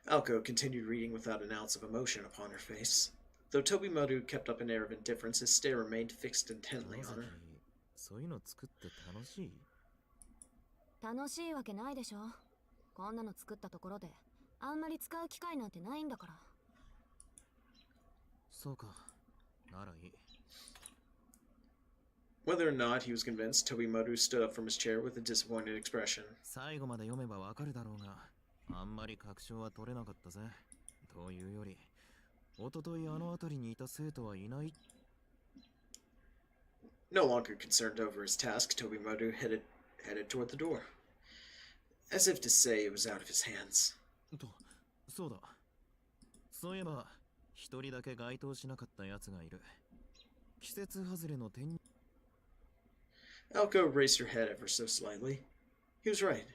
[SPEAKER 1] Alko continued reading without an ounce of emotion upon her face. Though Tobimaru kept up an air of indifference, his stare remained fixed intently on
[SPEAKER 5] 野崎
[SPEAKER 1] her.
[SPEAKER 5] そういうの作って楽しい？
[SPEAKER 3] 楽しいわけないでしょ。こんなの作ったところであんまり使う機会なんてないんだから。
[SPEAKER 5] そうか。ならいい。
[SPEAKER 1] Whether or not he was convinced, Tobimaru stood up from his chair with a disappointed expression.
[SPEAKER 5] 最後まで読めばわかるだろうが、あんまり確証は取れなかったぜ。というより、一昨日あの辺りにいた生徒はいない。
[SPEAKER 1] No longer concerned over his task, Tobimaru headed toward the door, as if to say it was out of his hands.
[SPEAKER 5] と、そうだ。そういえば、一人だけ該当しなかった奴がいる。季節外れの転入。
[SPEAKER 1] Alko raised her head ever so slightly. He was right.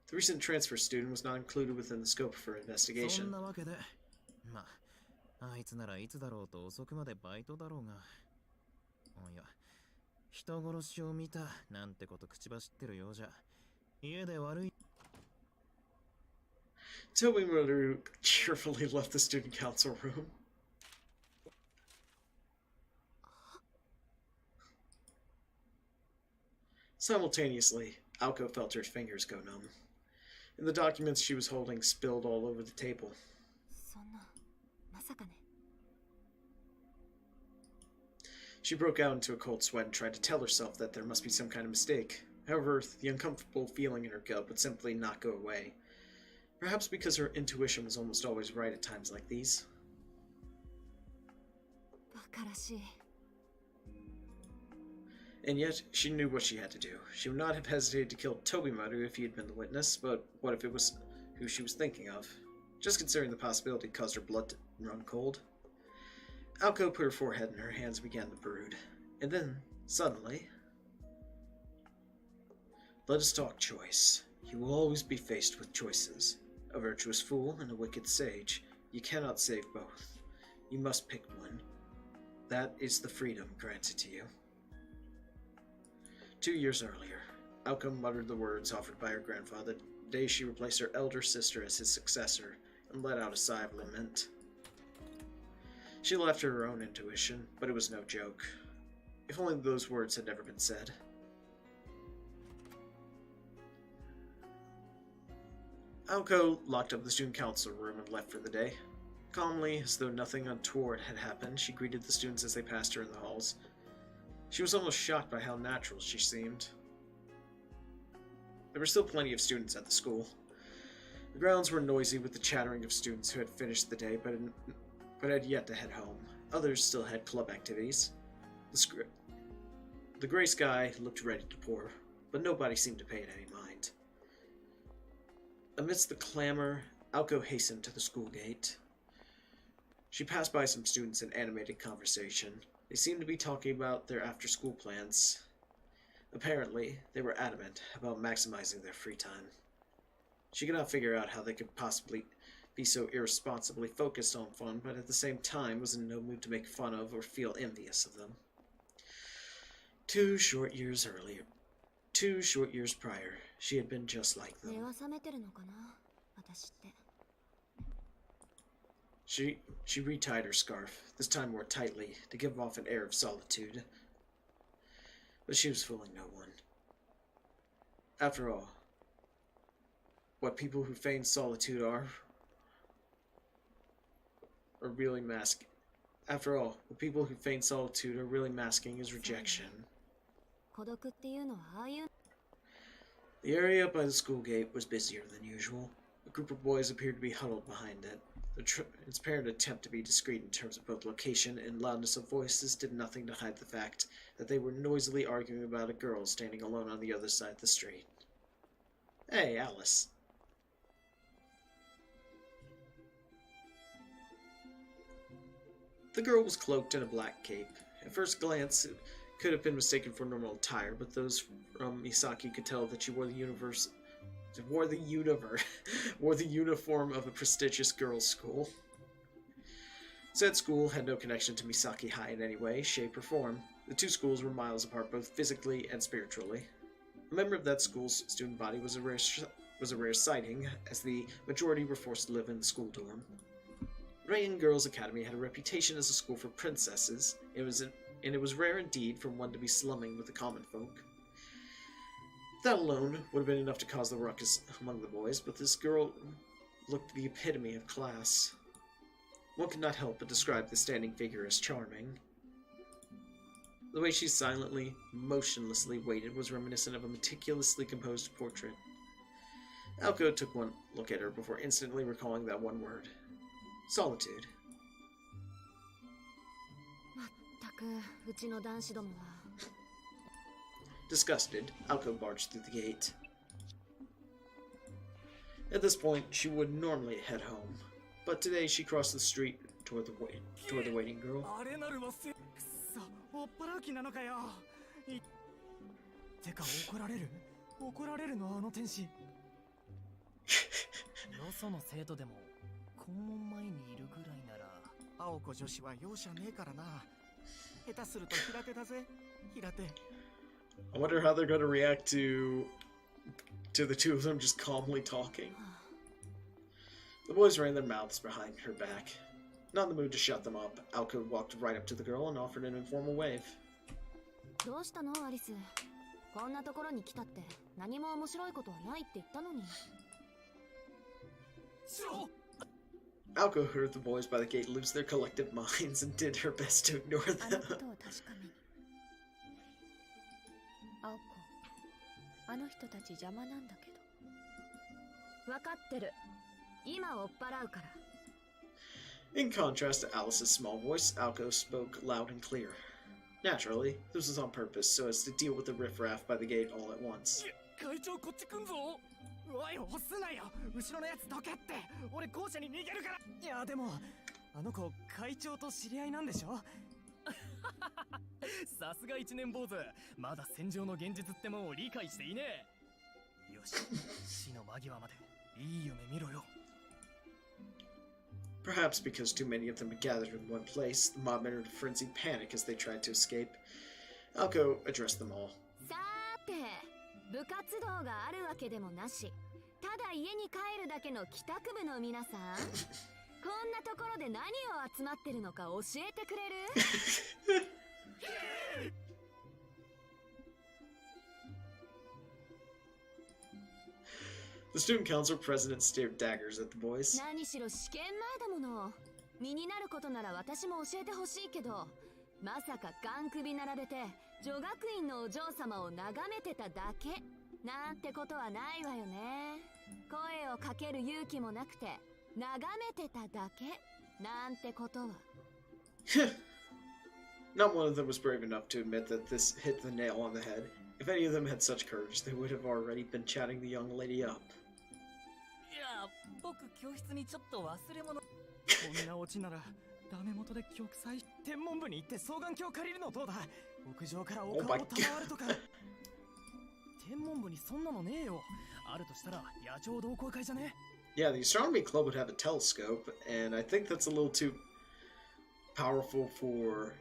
[SPEAKER 1] The recent transfer student was not included within the scope of her
[SPEAKER 5] そん
[SPEAKER 1] investigation.
[SPEAKER 5] なわけで、まあ、あいつならいつだろうと遅くまでバイトだろうが。いや、人殺しを見たなんてこと口走ってるようじゃ、家で悪い。
[SPEAKER 1] Tobimaru cheerfully left the student council room. Simultaneously, Alko felt her fingers go numb, and the documents she was holding spilled all over the table.
[SPEAKER 3] そんなまさかね。
[SPEAKER 1] She broke out into a cold sweat and tried to tell herself that there must be some kind of mistake. However, the uncomfortable feeling in her gut would simply not go away. Perhaps because her intuition was almost always right at times like these.
[SPEAKER 3] バカらしい。
[SPEAKER 1] And yet, she knew what she had to do. She would not have hesitated to kill Tobimaru if he had been the witness, but what if it was who she was thinking of? Just considering the possibility caused her blood to run cold. Alko put her forehead in her hands and began to brood. And then, suddenly... Let us talk choice. You will always be faced with choices. A virtuous fool and a wicked sage. You cannot save both. You must pick one. That is the freedom granted to you. 2 years earlier, Alko muttered the words offered by her grandfather the day she replaced her elder sister as his successor, and let out a sigh of lament. She laughed at her own intuition, but it was no joke. If only those words had never been said. Alko locked up the student council room and left for the day. Calmly, as though nothing untoward had happened, she greeted the students as they passed her in the halls. She was almost shocked by how natural she seemed. There were still plenty of students at the school. The grounds were noisy with the chattering of students who had finished the day but had yet to head home. Others still had club activities. The gray sky looked ready to pour, but nobody seemed to pay it any mind. Amidst the clamor, Alko hastened to the school gate. She passed by some students in animated conversation. They seemed to be talking about their after-school plans. Apparently, they were adamant about maximizing their free time. She could not figure out how they could possibly be so irresponsibly focused on fun, but at the same time was in no mood to make fun of or feel envious of them. 2 short years prior, she had been just like them.
[SPEAKER 3] 目は覚めてるのかな、私って。
[SPEAKER 1] She retied her scarf, this time more tightly, to give off an air of solitude. But she was fooling no one. After all, what people who feign solitude are really masking. After all, what people who feign solitude are really masking is rejection.
[SPEAKER 3] 孤独っていうのはああいう。
[SPEAKER 1] The area by the school gate was busier than usual. A group of boys appeared to be huddled behind it. Its apparent attempt to be discreet in terms of both location and loudness of voices did nothing to hide the fact that they were noisily arguing about a girl standing alone on the other side of the street. Hey, Alice. The girl was cloaked in a black cape. At first glance, it could have been mistaken for normal attire, but those from Misaki could tell that she wore the wore the uniform of a prestigious girls' school. Said school had no connection to Misaki High in any way, shape, or form. The two schools were miles apart both physically and spiritually. A member of that school's student body was a rare sighting, as the majority were forced to live in the school dorm. Rain Girls Academy had a reputation as a school for princesses. It was rare indeed for one to be slumming with the common folk. That alone would have been enough to cause the ruckus among the boys, but this girl looked the epitome of class. One could not help but describe the standing figure as charming. The way she silently, motionlessly waited was reminiscent of a meticulously composed portrait. Alko took one look at her before instantly recalling that one word. Solitude.
[SPEAKER 3] まったくうちの男子どもは
[SPEAKER 1] Disgusted, Alko barged through the gate. At this point, she would normally head home, but today she crossed the street toward the waiting girl.
[SPEAKER 6] あれなるわせくそ追っ払う気なのかよてか怒られるのあの天使よその生徒でも校門前にいるぐらいなら青子女子は容赦ねえからな下手すると平手だぜ平手
[SPEAKER 1] I wonder how they're going to react to the two of them just calmly talking. The boys ran their mouths behind her back. Not in the mood to shut them up, Alko walked right up to the girl and offered an informal wave.
[SPEAKER 3] どうしたのアリスこんなところに来たって何も面白いことはないって言ったのに
[SPEAKER 1] Alko heard the boys by the gate lose their collective minds and did her best to ignore
[SPEAKER 2] あの
[SPEAKER 1] them.
[SPEAKER 2] ことを確かめに青子あの人たち邪魔なんだけど
[SPEAKER 3] 分かってる今追っ払うから
[SPEAKER 1] In contrast to Alice's small voice, Alko spoke loud and clear. Naturally, this was on purpose, so as to deal with the riffraff by the gate all at once.
[SPEAKER 6] 会長こっち来んぞおい押すなよ後ろのやつどけって俺校舎に逃げるからいやでもあの子会長と知り合いなんでしょさすが一年坊主まだ戦場の現実ってもんを理解していねえよし死の間際までいい夢見ろよ
[SPEAKER 1] Perhaps because too many of them had gathered in one place, the mob entered a frenzied panic as they tried to escape. Alko addressed them all.
[SPEAKER 3] さーて部活動があるわけでもなしただ家に帰るだけの帰宅部の皆さんこんなところで何を集まってるのか教えてくれる
[SPEAKER 1] The student council president stared daggers at the boys.
[SPEAKER 3] 何しろ試験前だもの身になることなら私も教えてほしいけどまさかガン首並べて女学院のお嬢様を眺めてただけなんてことはないわよね声をかける勇気もなくて眺めてただけなんてことは
[SPEAKER 1] Not one of them was brave enough to admit that this hit the nail on the head. If any of them had such courage, they would have already been chatting the young lady up.
[SPEAKER 6] いや僕教室にちょっと忘れ物こんなオチならダメ元で玉砕天文部に行って双眼鏡借りるのどうだ屋上から丘を賜るとか天文部にそんなのねえよあるとしたら野鳥同好会じゃね
[SPEAKER 1] Yeah, the astronomy club would have a telescope, and I think that's a little too powerful for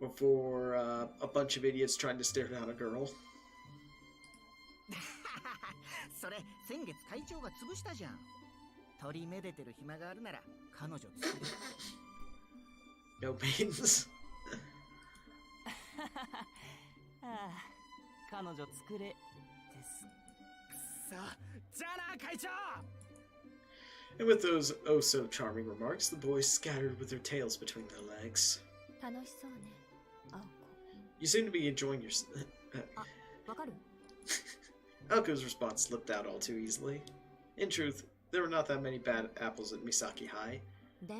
[SPEAKER 1] a bunch of idiots trying to stare down a girl.
[SPEAKER 7] それ先月会長が潰したじゃん鳥めでてる暇があるなら彼女作る
[SPEAKER 1] No maidens.
[SPEAKER 6] ああ彼女作れですくそじゃあな会長
[SPEAKER 1] And with those oh so charming remarks, the boys scattered with their tails between their legs.
[SPEAKER 2] 楽しそうね青子
[SPEAKER 1] You seem to be enjoying your.
[SPEAKER 3] あわかる
[SPEAKER 1] Alko's response slipped out all too easily. In truth, there were not that many bad apples at Misaki High,
[SPEAKER 3] で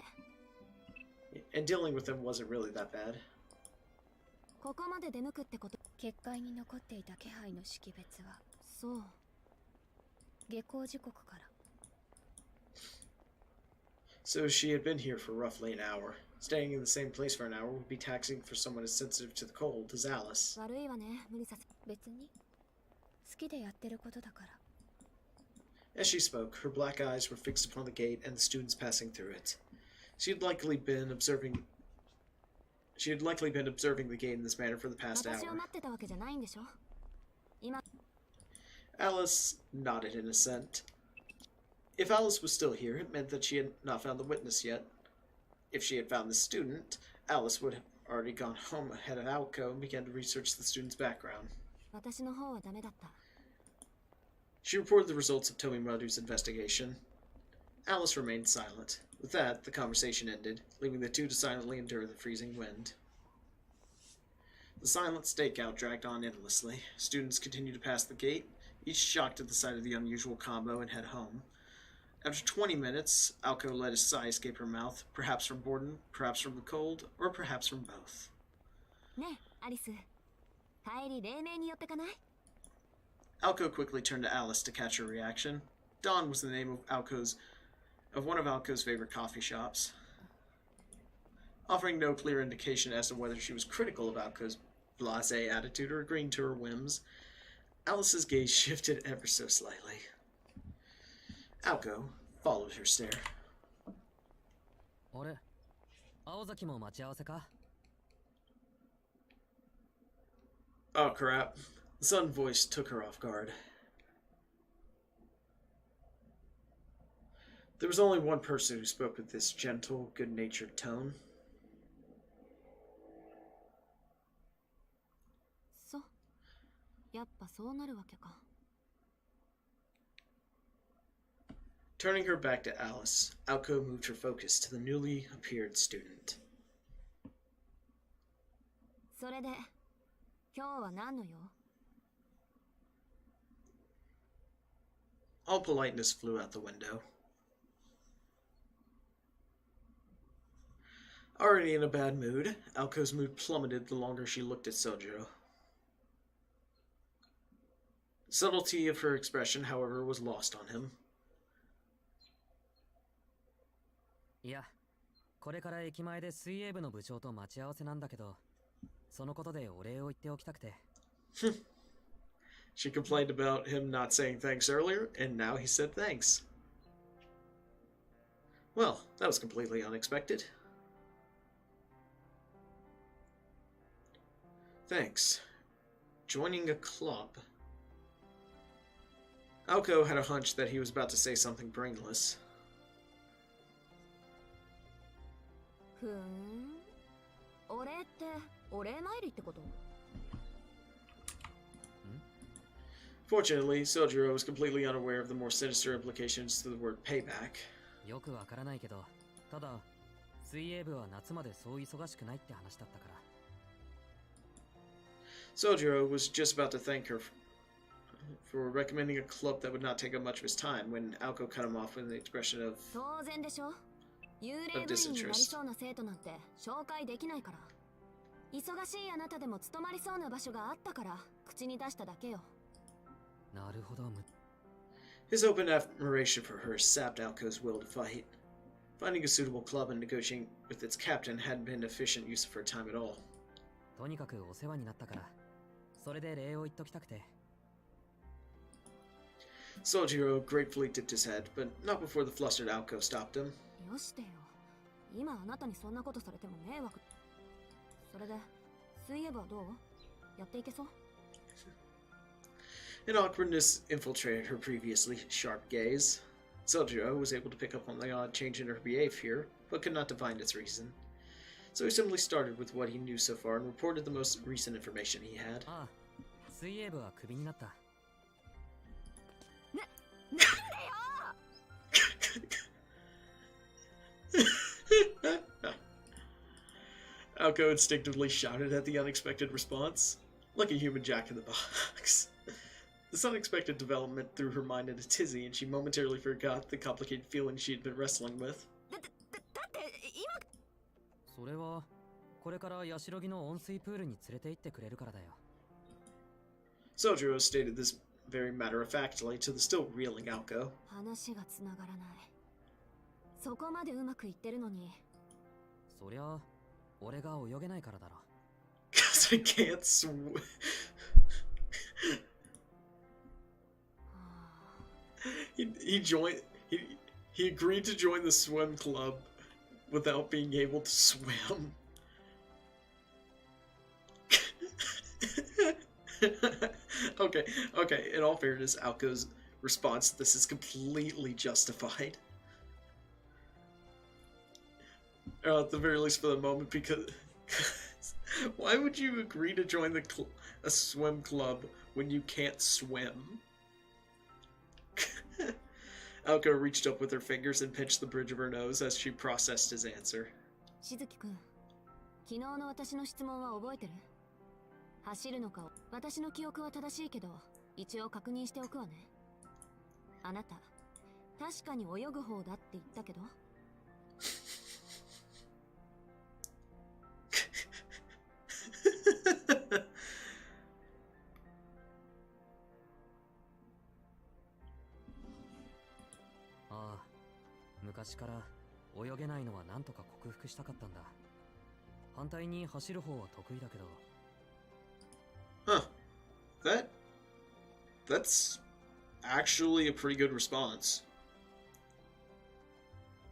[SPEAKER 1] and dealing with them wasn't really that bad.
[SPEAKER 3] ここまで出向くってこと
[SPEAKER 2] 結界に残っていた気配の識別は
[SPEAKER 3] そう
[SPEAKER 2] 下校時刻から
[SPEAKER 1] So she had been here for roughly an hour. Staying in the same place for an hour would be taxing for someone as sensitive to the cold as Alice.
[SPEAKER 3] 悪いわね、無理させ。
[SPEAKER 2] 別に好きでやってることだから。
[SPEAKER 1] As she spoke, her black eyes were fixed upon the gate and the students passing through it. She had likely been observing the gate in this manner for the past
[SPEAKER 3] 私を
[SPEAKER 1] hour.
[SPEAKER 3] 待ってたわけじゃないんでしょ。今、
[SPEAKER 1] Alice nodded in assent. If Alice was still here, it meant that she had not found the witness yet. If she had found the student, Alice would have already gone home ahead of Alco and began to research the student's background.
[SPEAKER 3] 私の方はダメだった。
[SPEAKER 1] She reported the results of Tomimaru's investigation. Alice remained silent. With that, the conversation ended, leaving the two to silently endure the freezing wind. The silent stakeout dragged on endlessly. Students continued to pass the gate, each shocked at the sight of the unusual combo, and head home. After 20 minutes, Alco let a sigh escape her mouth, perhaps from boredom, perhaps from the cold, or perhaps from both.
[SPEAKER 3] ねえ、アリス。帰り黎明に寄ってかない？
[SPEAKER 1] Alco quickly turned to Alice to catch her reaction. Dawn was the name of one of Alco's favorite coffee shops. Offering no clear indication as to whether she was critical of Alco's blasé attitude or agreeing to her whims, Alice's gaze shifted ever so slightly. Alco followed her stare.
[SPEAKER 6] あれ、青崎も待ち合わせか?
[SPEAKER 1] Oh crap. The sudden voice took her off guard. There was only one person who spoke with this gentle, good-natured tone.
[SPEAKER 3] そう。やっぱそうなるわけか。
[SPEAKER 1] Turning her back to Alice, Alco moved her focus to the newly appeared student.
[SPEAKER 3] それで、今日は何の用？
[SPEAKER 1] All politeness flew out the window. Already in a bad mood, Alco's mood plummeted the longer she looked at Sojiro. The subtlety of her expression, however, was lost on him.
[SPEAKER 6] いや、これから駅前で水泳部の部長と待ち合わせなんだけど、そのことでお礼を言っておきたくて。
[SPEAKER 1] She complained about him not saying thanks earlier, and now he said thanks. Well, that was completely unexpected. Thanks. Joining a club. Alco had a hunch that he was about to say something brainless.
[SPEAKER 3] ふーん。お礼ってお礼参りってこと？
[SPEAKER 1] Fortunately, Sojiro was completely unaware of the more sinister implications to the word payback.
[SPEAKER 6] よくわからないけど、ただ水泳部は夏までそう忙しくないって話だったから。
[SPEAKER 1] Sojiro was just about to thank her for recommending a club that would not take up much of his time when Alco cut him off with an expression of
[SPEAKER 3] 当然でしょ。幽霊部員になりそうな生徒なんて紹介できないから。忙しいあなたでも務まりそうな場所があったから口に出しただけよ。
[SPEAKER 6] なるほど。
[SPEAKER 1] His open admiration for her sapped Alco's will to fight. Finding a suitable club and negotiating with its captain hadn't been an efficient use of her time at all.
[SPEAKER 6] とにかくお世話になったから、それで礼を言っときたくて。
[SPEAKER 1] Sojiro gratefully tipped his head, but not before the flustered Alco stopped him.
[SPEAKER 3] よしてよ。今あなたにそんなことされても迷惑。それで、水泳部はどう？やっていけそう？
[SPEAKER 1] An awkwardness infiltrated her previously sharp gaze. Sojiro was able to pick up on the odd change in her behavior, but could not divine its reason. So he simply started with what he knew so far and reported the most recent information he had.
[SPEAKER 6] ああ、水泳部はクビになった。
[SPEAKER 1] Alco instinctively shouted at the unexpected response, like a human jack in the box. This unexpected development threw her mind in a tizzy, and she momentarily forgot the complicated feelings she had been wrestling with.
[SPEAKER 3] だって今。
[SPEAKER 6] それはこれからヤシロギの温水プールに連れて行ってくれるからだよ。
[SPEAKER 1] Sojiro stated this very matter-of-factly to the still reeling Alco.
[SPEAKER 3] 話がつながらない。そこまでうまくいってるのに。
[SPEAKER 6] そりゃ俺が泳げないからだろ。
[SPEAKER 1] Because I can't swim. He joined. He agreed to join the swim club without being able to swim. Okay. In all fairness, Alco's response to this is completely justified. At the very least for the moment, because why would you agree to join a swim club when you can't swim? Alco reached up with her fingers and pinched the bridge of her nose as she processed his answer.
[SPEAKER 3] しずきくん、昨日の私の質問は覚えてる？走るのか、私の記憶は正しいけど、一応確認しておくわね。あなた、確かに泳ぐ方だって言ったけど。
[SPEAKER 6] ああ、昔から泳げないのはなんとか克服したかったんだ。反対に走る方は得意だけど。
[SPEAKER 1] Huh. That's actually a pretty good response.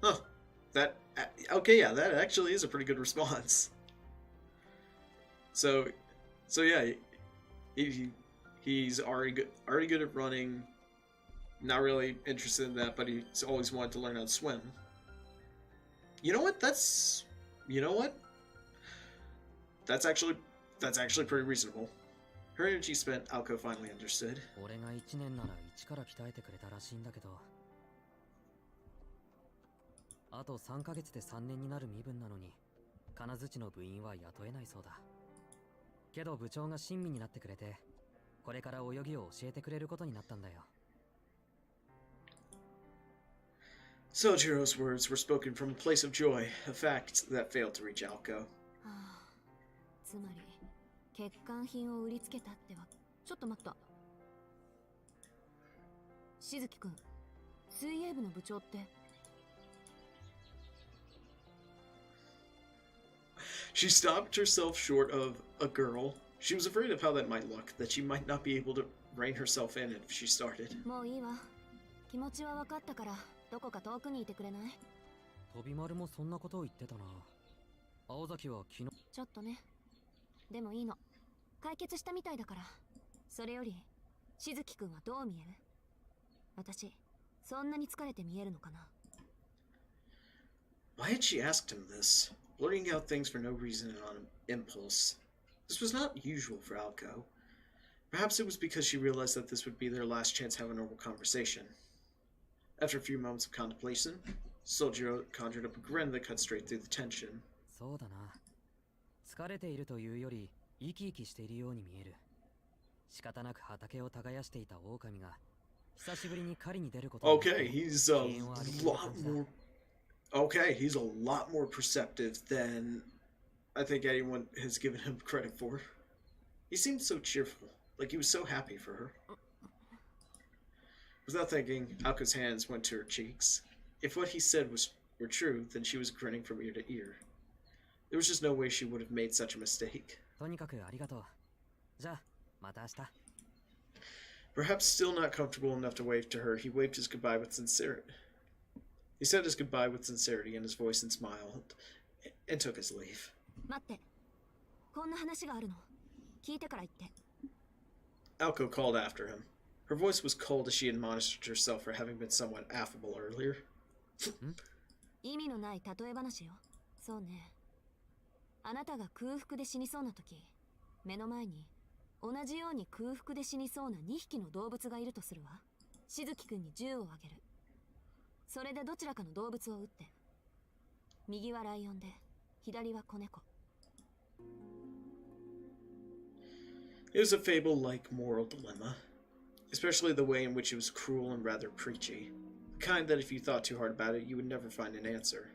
[SPEAKER 1] Huh. Okay, yeah, that actually is a pretty good response. So yeah, he's already good at running. Not really interested in that, but he's always wanted to learn how to swim. You know what? That's actually pretty reasonable. Her energy spent, Alco finally understood.
[SPEAKER 6] 俺が1年なら1から鍛えてくれたらしいんだけど、あと3ヶ月で3年になる身分なのに、金槌の部員は雇えないそうだ。けど部長が親身になってくれて、これから泳ぎを教えてくれることになったんだよ。
[SPEAKER 1] Sojiro's words were spoken from a place of joy, a fact that failed to reach Alco.
[SPEAKER 3] つまり欠陥品を売りつけたってわ。ちょっと待った。しずきくん、水泳部の部長って。
[SPEAKER 1] She stopped herself short of a girl. She was afraid of how that might look, that she might not be able to rein herself in if she started.
[SPEAKER 3] もういいわ。気持ちは分かったから、どこか遠くにいてくれない？
[SPEAKER 6] 飛び丸もそんなことを言ってたな。青崎は昨日。
[SPEAKER 3] ちょっとね。でもいいの。解決したみたいだから。それより、しずきくんはどう見える？私、そんなに疲れて見えるのかな？
[SPEAKER 1] Why had she asked him this? Blurting out things for no reason and on impulse. This was not usual for Alco. Perhaps it was because she realized that this would be their last chance to have a normal conversation. After a few moments of contemplation, Sojiro conjured up a grin that cut straight through the tension.
[SPEAKER 6] そうだな。疲れているというより生き生きしているように見える。仕方なく畑を耕していた狼が久しぶりに狩りに出ることになって。
[SPEAKER 1] Okay, he's a lot more perceptive than I think anyone has given him credit for. He seemed so cheerful, like he was so happy for her. Without thinking, Alco's hands went to her cheeks. If what he said were true, then she was grinning from ear to ear. There was just no way she would have made such a mistake.
[SPEAKER 6] とにかくありがとう。じゃあ、また明日。
[SPEAKER 1] Perhaps still not comfortable enough to wave to her, he waved his goodbye with sincerity. He said his goodbye with sincerity in his voice and smiled, and took his leave.
[SPEAKER 3] 待って。こんな話があるの。聞いてから言って。
[SPEAKER 1] Alco called after him. Her voice was cold as she admonished herself for having been somewhat affable earlier.
[SPEAKER 3] 意味のない例え話よ。そうね。あなたが空腹で死にそうな時、目の前に同じように空腹で死にそうな2匹の動物がいるとするわ。しずきくんに銃をあげる。それでどちらかの動物を撃って。右はライオンで、左は子猫。
[SPEAKER 1] It was a fable-like moral dilemma, especially the way in which it was cruel and rather preachy, the kind that if you thought too hard about it, you would never find an answer.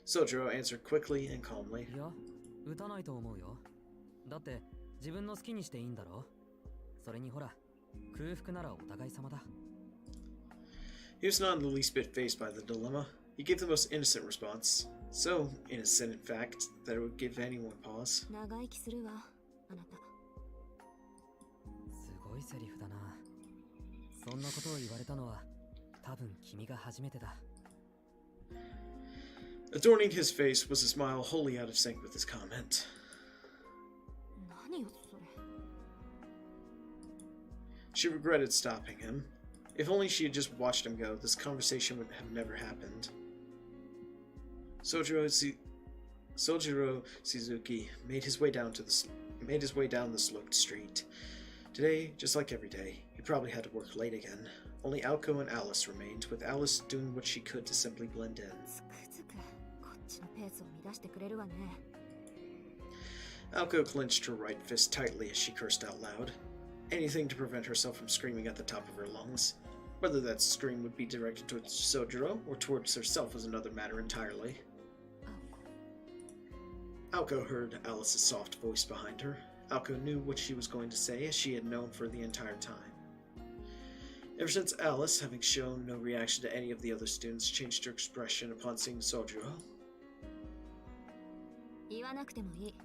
[SPEAKER 1] Sojiro answered quickly and calmly.
[SPEAKER 6] いや、撃たないと思うよ。だって自分の好きにしていいんだろ。それにほら、空腹ならお互い様だ。
[SPEAKER 1] He was not in the least bit fazed by the dilemma. He gave the most innocent response. So innocent, in fact, that it would give anyone pause.
[SPEAKER 3] 長生きするわ、あなた。
[SPEAKER 8] すごいセリフだな。そんなことを言われたのは多分君が初めてだ。
[SPEAKER 1] Adorning his face was a smile wholly out of sync with his comment.
[SPEAKER 3] 何よそれ。
[SPEAKER 1] She regretted stopping him. If only she had just watched him go, this conversation would have never happened. Sojiro Shizuki made his way down the sloped street. Today, just like every day, he probably had to work late again. Only Aoko and Alice remained, with Alice doing what she could to simply blend in.
[SPEAKER 3] つくづくこっちのペースを乱してくれるわね。
[SPEAKER 1] Aoko clenched her right fist tightly as she cursed out loud. Anything to prevent herself from screaming at the top of her lungs. Whether that scream would be directed towards Sojiro or towards herself was another matter entirely. Aoko heard Alice's soft voice behind her. Aoko knew what she was going to say, as she had known for the entire time. Ever since Alice, having shown no reaction to any of the other students, changed her expression upon seeing Sojiro.
[SPEAKER 3] 言わなくてもいい。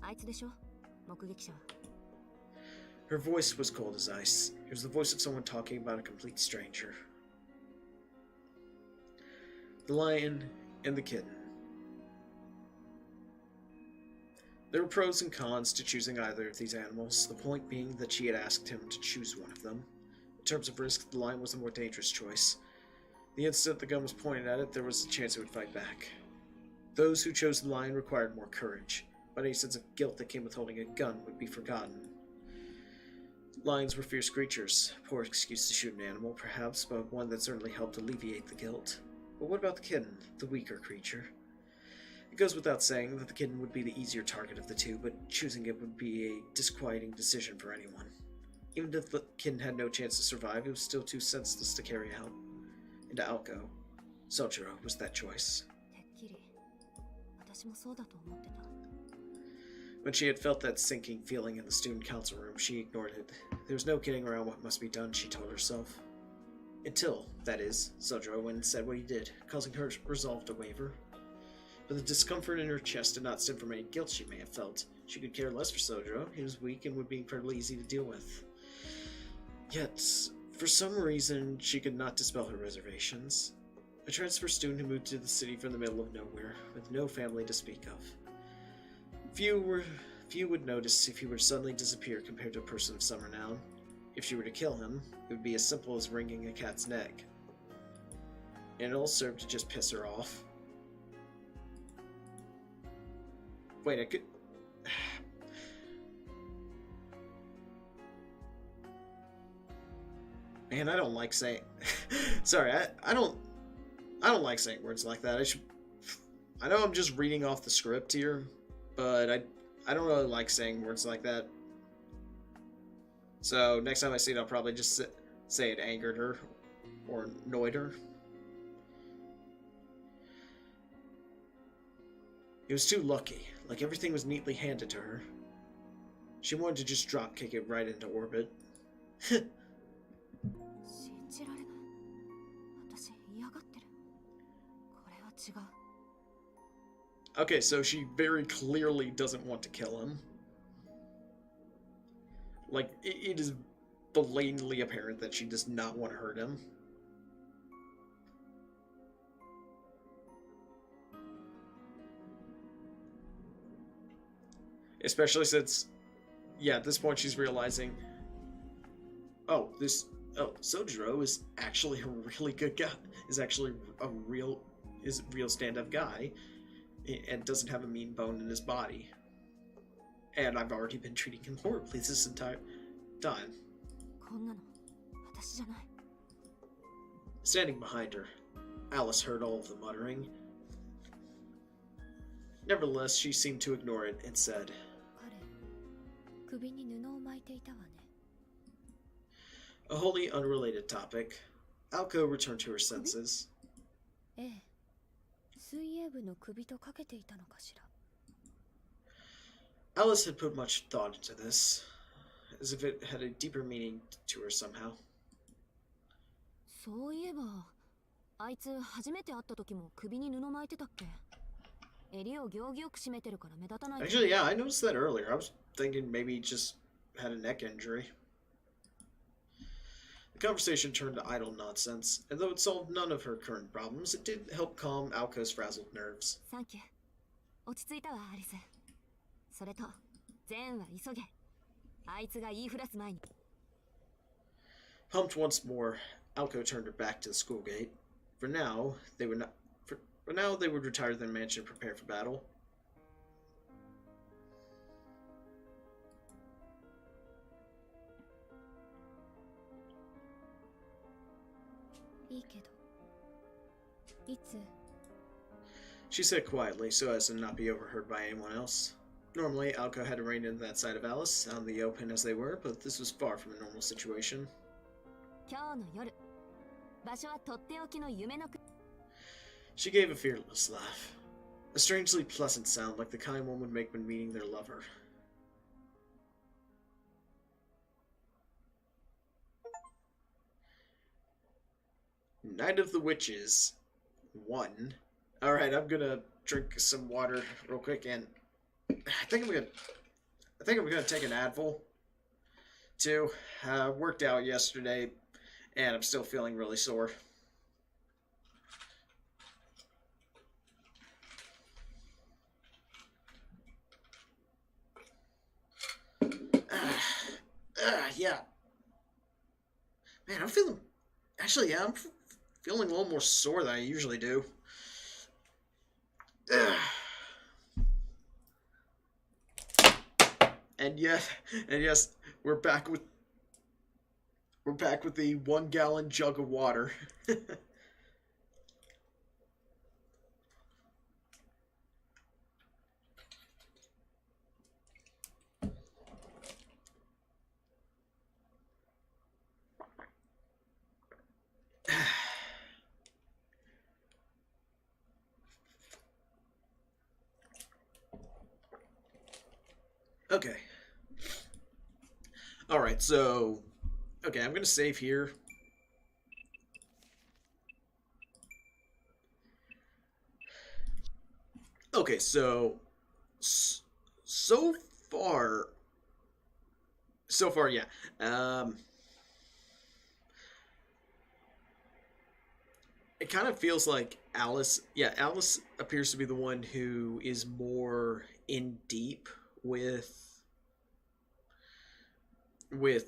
[SPEAKER 3] あいつでしょ、目撃者は。
[SPEAKER 1] Her voice was cold as ice. It was the voice of someone talking about a complete stranger. The lion and the kitten. There were pros and cons to choosing either of these animals, the point being that she had asked him to choose one of them. In terms of risk, the lion was the more dangerous choice. The instant the gun was pointed at it, there was a chance it would fight back. Those who chose the lion required more courage, but any sense of guilt that came with holding a gun would be forgotten. Lions were fierce creatures. Poor excuse to shoot an animal, perhaps, but one that certainly helped alleviate the guilt. But what about the kitten, the weaker creature? It goes without saying that the kitten would be the easier target of the two, but choosing it would be a disquieting decision for anyone. Even if the kitten had no chance to survive, it was still too senseless to carry out. And to Aoko, Sojiro was that choice.
[SPEAKER 3] てっきり私もそうだと思ってた。
[SPEAKER 1] When she had felt that sinking feeling in the student council room, she ignored it. There was no kidding around what must be done, she told herself. Until, that is, Sojiro went and said what he did, causing her resolve to waver. But the discomfort in her chest did not stem from any guilt she may have felt. She could care less for Sojiro. He was weak and would be incredibly easy to deal with. Yet, for some reason, she could not dispel her reservations. A transfer student who moved to the city from the middle of nowhere, with no family to speak of. Few would notice if he were to suddenly disappear compared to a person of some renown. If she were to kill him, it would be as simple as wringing a cat's neck. And it all served to just piss her off. Wait, I could... Man, I don't like saying... Sorry, I don't like saying words like that. I know I'm just reading off the script here, but I don't really like saying words like that. So next time I see it, I'll probably just say it angered her or annoyed her. It was too lucky. Like everything was neatly handed to her. She wanted to just drop kick it right into orbit.
[SPEAKER 3] 信じられない。私嫌がってる。これは違う。
[SPEAKER 1] Okay, so she very clearly doesn't want to kill him. Like, it is blatantly apparent that she does not want to hurt him. Especially since, yeah, at this point she's realizing, Sojiro is actually a really good guy. Is actually a real stand-up guy. And doesn't have a mean bone in his body. And I've already been treating him horribly this entire time.
[SPEAKER 3] こんなの私じゃない。
[SPEAKER 1] Standing behind her, Alice heard all of the muttering. Nevertheless, she seemed to ignore it and said,
[SPEAKER 2] 彼、首に布を巻いていたわね。
[SPEAKER 1] a wholly unrelated topic. Aoko returned to her senses.
[SPEAKER 2] ええ。水泳部の首とかけていたのかしら。
[SPEAKER 1] Alice had put much thought into this, as if it had a deeper meaning to her somehow.
[SPEAKER 3] そういえば、あいつ初めて会った時も首に布巻いてたっけ？襟を行儀よく締めてるから目立たない。
[SPEAKER 1] Actually, yeah, I noticed that earlier. I was thinking maybe he just had a neck injury. The conversation turned to idle nonsense, and though it solved none of her current problems, it did help calm Alco's frazzled nerves.
[SPEAKER 3] サンキュー。落ち着いたわ、アリス。それと、ゼンは急げ。あいつが言いふらす前に。
[SPEAKER 1] Pumped once more, Alco turned her back to the school gate. For now, they would not. For now, they would retire to their mansion and prepare for battle. She said quietly, so as to not be overheard by anyone else. Normally, Alco had to rein into that side of Alice, out in the open as they were, but this was far from a normal situation.
[SPEAKER 3] 今日の夜、場所はとっておきの夢の国。
[SPEAKER 1] She gave a fearless laugh. A strangely pleasant sound like the kind one would make when meeting their lover. Night of the Witches 1. Alright, I'm gonna drink some water real quick, and I think I'm gonna take an Advil too. Worked out yesterday and I'm still feeling really sore. Yeah. Man, I'm feeling... Actually, yeah, I'm feeling a little more sore than I usually do. And yes, we're back with the 1 gallon jug of water. Okay. Alright, so... Okay, I'm gonna save here. Okay, so... So far, yeah. It kind of feels like Alice... Yeah, Alice appears to be the one who is more in deep with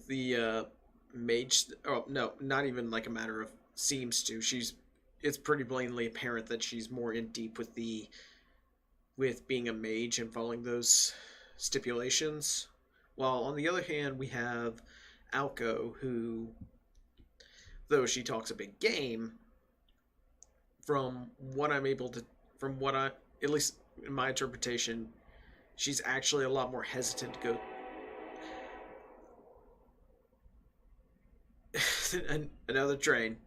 [SPEAKER 1] the mage. Oh no, not even like a matter of seems to. It's pretty blatantly apparent that she's more in deep with being a mage and following those stipulations. While on the other hand, we have Alco, who, though she talks a big game, at least in my interpretation, she's actually a lot more hesitant to go. Another train.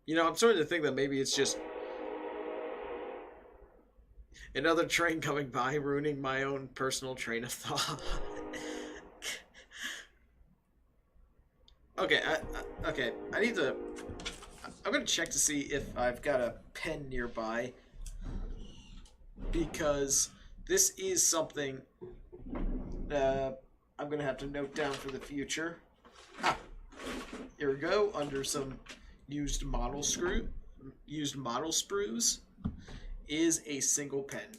[SPEAKER 1] You know, I'm starting to think that maybe it's just another train coming by, ruining my own personal train of thought. Okay, I need to... I'm gonna check to see if I've got a pen nearby, because this is something I'm gonna have to note down for the future. Ah, here we go. Under some used model sprues is a single pen.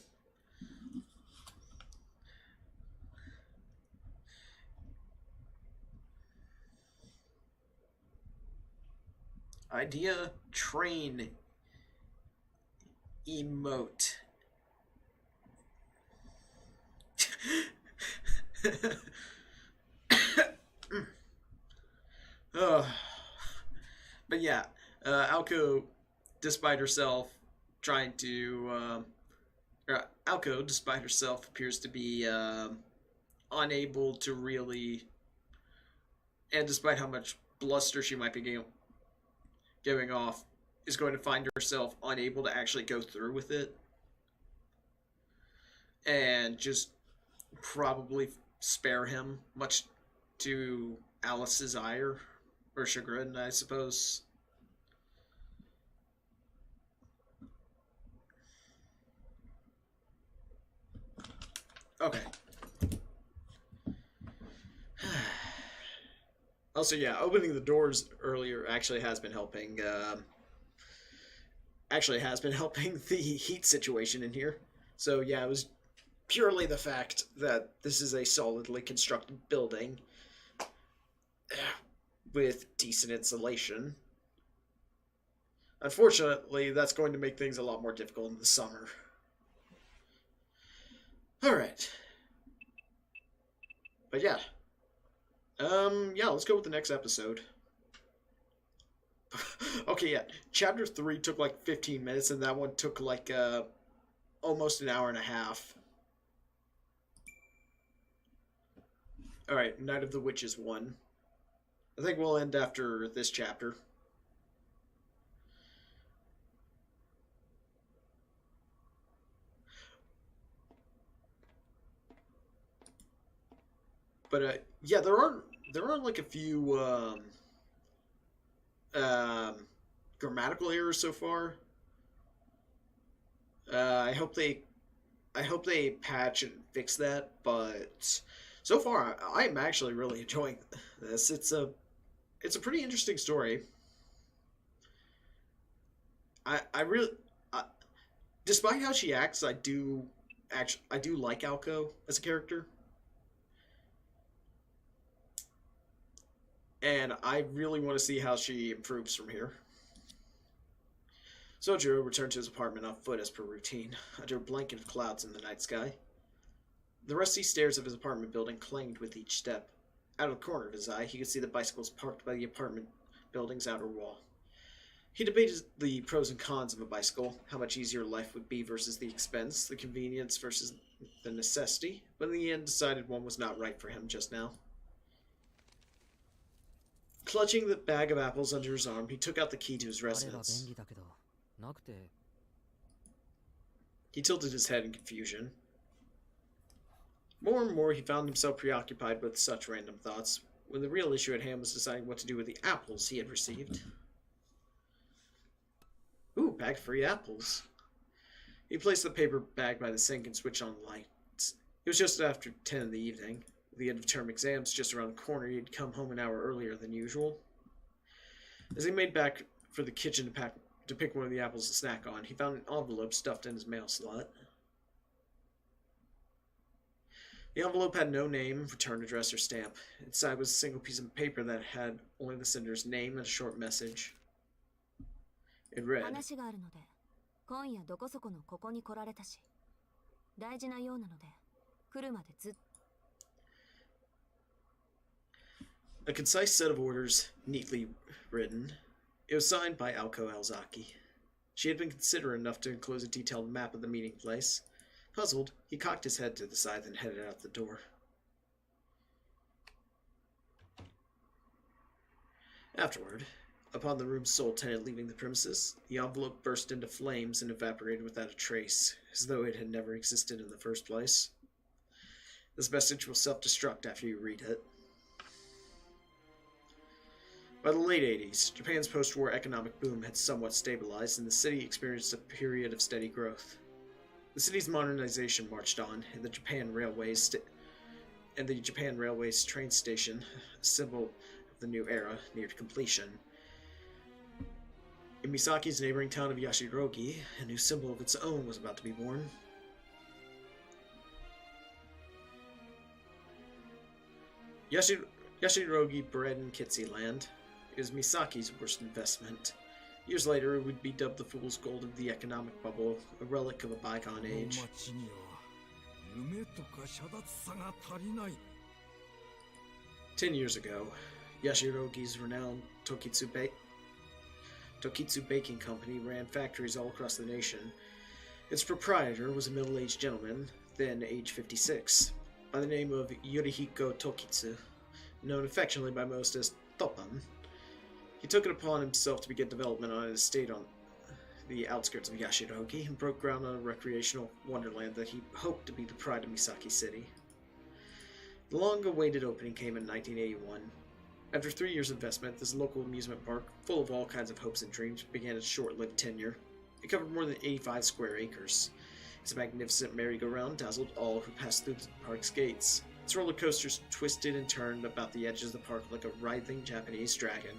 [SPEAKER 1] Idea train emote. But yeah, Alco, despite herself trying to, Alco, despite herself, appears to be unable to really, and despite how much bluster she might be giving off, is going to find herself unable to actually go through with it, and just probably spare him, much to Alice's ire or chagrin, I suppose. Okay. Also, yeah, opening the doors earlier actually has been helping. Actually has been helping the heat situation in here. So yeah, it was purely the fact that this is a solidly constructed building with decent insulation. Unfortunately, that's going to make things a lot more difficult in the summer. Alright. But yeah. Yeah, let's go with the next episode. Okay, yeah. Chapter 3 took like 15 minutes, and that one took like, almost an hour and a half. Alright, Night of the Witches 1. I think we'll end after this chapter. But yeah, there are like a few grammatical errors so far. I hope they patch and fix that. But so far, I'm actually really enjoying this. It's a pretty interesting story. I really, despite how she acts, I do like Alko as a character. And I really want to see how she improves from here. Sojiro returned to his apartment on foot as per routine, under a blanket of clouds in the night sky. The rusty stairs of his apartment building clanged with each step. Out of the corner of his eye, he could see the bicycles parked by the apartment building's outer wall. He debated the pros and cons of a bicycle, how much easier life would be versus the expense, the convenience versus the necessity, but in the end decided one was not right for him just now. Clutching the bag of apples under his arm, he took out the key to his residence. He tilted his head in confusion. More and more, he found himself preoccupied with such random thoughts, when the real issue at hand was deciding what to do with the apples he had received. Ooh, bag of free apples. He placed the paper bag by the sink and switched on the lights. It was just after 10 in the evening. The end of term exams just around the corner, he'd come home an hour earlier than usual. As he made back for the kitchen to pick one of the apples to snack on, he found an envelope stuffed in his mail slot. The envelope had no name, return address, or stamp. Inside was a single piece of paper that had only the sender's name and a short message. It read, a concise set of orders, neatly written. It was signed by Alko Elzaki. She had been considerate enough to enclose a detailed map of the meeting place. Puzzled, he cocked his head to the side and headed out the door. Afterward, upon the room's sole tenant leaving the premises, the envelope burst into flames and evaporated without a trace, as though it had never existed in the first place. This message will self-destruct after you read it. By the late 80s, Japan's post-war economic boom had somewhat stabilized, and the city experienced a period of steady growth. The city's modernization marched on, and the Japan Railways train station, a symbol of the new era, neared completion. In Misaki's neighboring town of Yashirogi, a new symbol of its own was about to be born. Yashirogi bred in Kitsi land. It was Misaki's worst investment. Years later, it would be dubbed the fool's gold of the economic bubble, a relic of a bygone age. 10 years ago, Yashirogi's renowned Tokitsu Baking Company ran factories all across the nation. Its proprietor was a middle-aged gentleman, then age 56, by the name of Yorihiko Tokitsu, known affectionately by most as Toppan. He took it upon himself to begin development on an estate on the outskirts of Yashirogi and broke ground on a recreational wonderland that he hoped to be the pride of Misaki City. The long-awaited opening came in 1981. After 3 years of investment, this local amusement park, full of all kinds of hopes and dreams, began its short-lived tenure. It covered more than 85 square acres. Its magnificent merry-go-round dazzled all who passed through the park's gates. Its roller coasters twisted and turned about the edges of the park like a writhing Japanese dragon.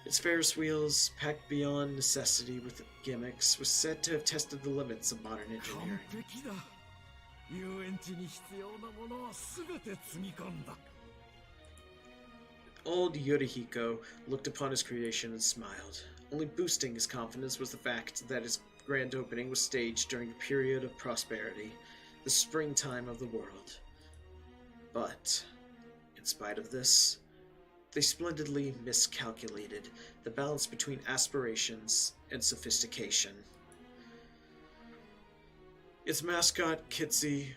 [SPEAKER 1] Its Ferris wheels, packed beyond necessity with gimmicks, was said to have tested the limits of modern engineering. Old Yorihiko looked upon his creation and smiled. Only boosting his confidence was the fact that his grand opening was staged during a period of prosperity, the springtime of the world. But, in spite of this, they splendidly miscalculated the balance between aspirations and sophistication. Its mascot, Kitsy,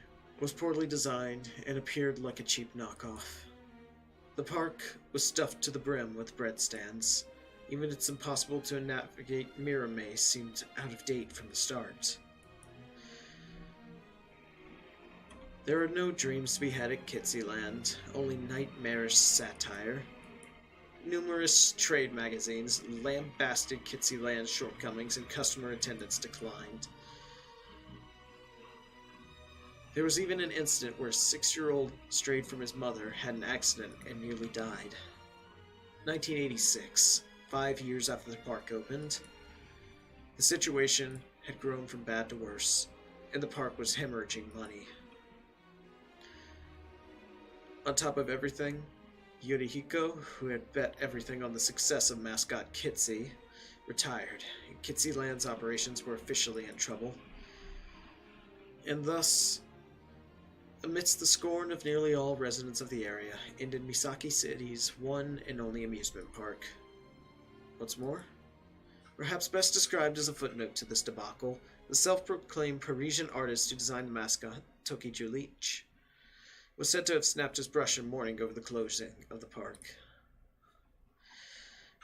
[SPEAKER 1] was poorly designed and appeared like a cheap knockoff. The park was stuffed to the brim with bread stands. Even its impossible to navigate mirror maze seemed out of date from the start. There are no dreams to be had at Kitsyland, only nightmarish satire. Numerous trade magazines lambasted Kitsyland's shortcomings and customer attendance declined. There was even an incident where a 6-year-old strayed from his mother, had an accident, and nearly died. 1986, 5 years after the park opened. The situation had grown from bad to worse, and the park was hemorrhaging money. On top of everything, Yorihiko, who had bet everything on the success of mascot Kitsy, retired, and Kitsyland's operations were officially in trouble. And thus, amidst the scorn of nearly all residents of the area, ended Misaki City's one and only amusement park. What's more, perhaps best described as a footnote to this debacle, the self-proclaimed Parisian artist who designed the mascot, Toki Julich, was said to have snapped his brush in mourning over the closing of the park.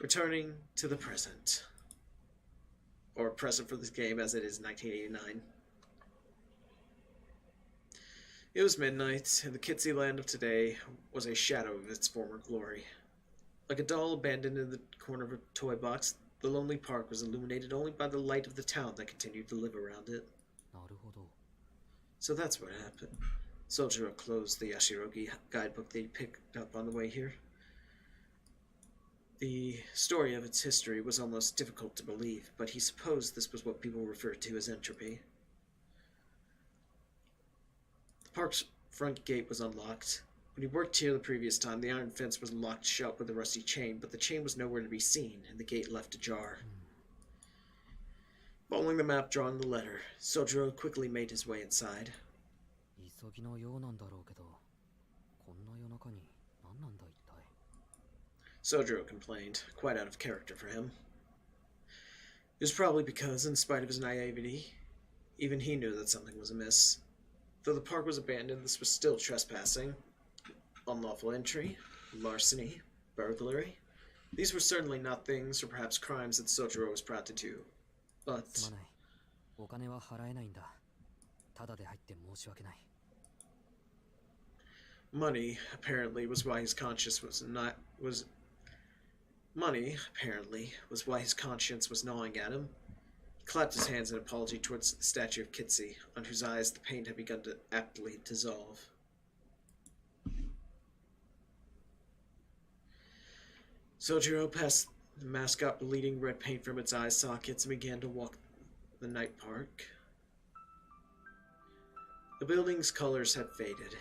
[SPEAKER 1] Returning to the present. Or present for this game as it is 1989. It was midnight, and the Kitsyland of today was a shadow of its former glory. Like a doll abandoned in the corner of a toy box, the lonely park was illuminated only by the light of the town that continued to live around it. So that's what happened. Sojiro closed the Yashirogi guidebook that he picked up on the way here. The story of its history was almost difficult to believe, but he supposed this was what people referred to as entropy. The park's front gate was unlocked. When he worked here the previous time, the iron fence was locked shut with a rusty chain, but the chain was nowhere to be seen, and the gate left ajar. Following the map drawn in the letter, Sojiro quickly made his way inside. Sojiro complained, quite out of character for him. It was probably because, in spite of his naivety, even he knew that something was amiss. Though the park was abandoned, this was still trespassing, unlawful entry, larceny, burglary. These were certainly not things, or perhaps crimes, that Sojiro was proud to do. But money apparently was why his conscience was gnawing at him. He clapped his hands in apology towards the statue of Kitsy, on whose eyes the paint had begun to aptly dissolve. Sojiro passed the mascot bleeding red paint from its eye sockets and began to walk the night park. The building's colors had faded.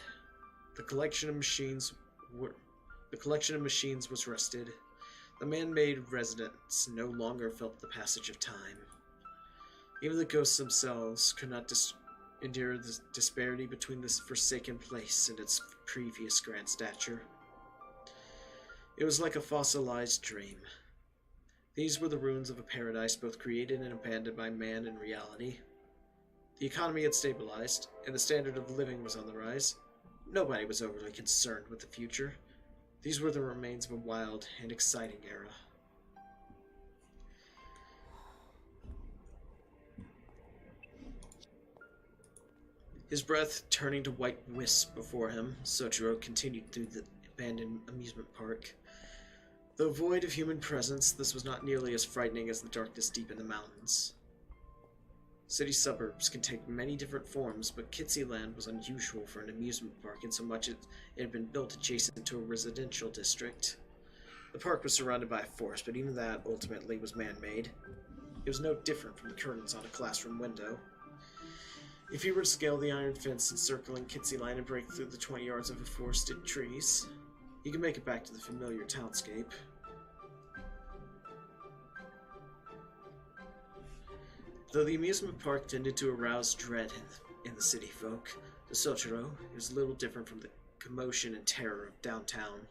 [SPEAKER 1] The collection of machines was rusted. The man-made residents no longer felt the passage of time. Even the ghosts themselves could not endure the disparity between this forsaken place and its previous grand stature. It was like a fossilized dream. These were the ruins of a paradise both created and abandoned by man in reality. The economy had stabilized, and the standard of living was on the rise. Nobody was overly concerned with the future. These were the remains of a wild and exciting era. His breath turning to white wisps before him, Sojiro continued through the abandoned amusement park. Though void of human presence, this was not nearly as frightening as the darkness deep in the mountains. City suburbs can take many different forms, but Kitsyland was unusual for an amusement park in so much it had been built adjacent to a residential district. The park was surrounded by a forest, but even that ultimately was man-made. It was no different from the curtains on a classroom window. If you were to scale the iron fence encircling Kitsyland and break through the 20 yards of forested trees, you could make it back to the familiar townscape. Though the amusement park tended to arouse dread in the city folk, to Soichiro, it was little different from the commotion and terror of downtown.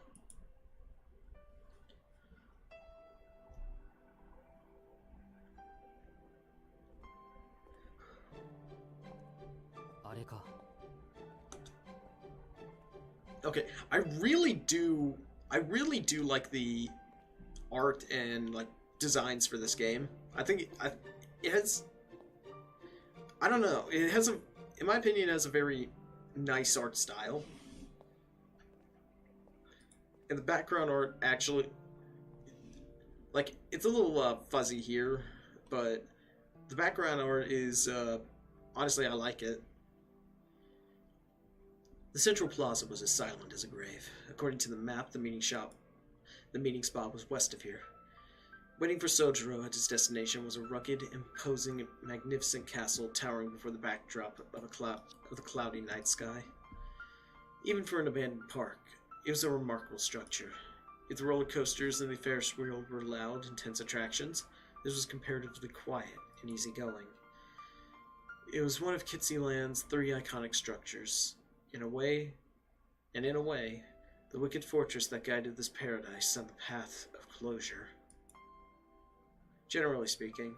[SPEAKER 1] Okay, I really do like the art and like designs for this game. I think it has, I don't know, it has a, in my opinion, it has a very nice art style. And the background art actually, like, it's a little fuzzy here, but the background art is, honestly, I like it. The central plaza was as silent as a grave. According to the map, the meeting spot was west of here. Waiting for Soichiro at his destination was a rugged, imposing, magnificent castle towering before the backdrop of the cloudy night sky. Even for an abandoned park, it was a remarkable structure. If the roller coasters and the Ferris wheel were loud, intense attractions, this was comparatively quiet and easygoing. It was one of Kitsyland's 3 iconic structures. In a way, the wicked fortress that guided this paradise on the path of closure. Generally speaking,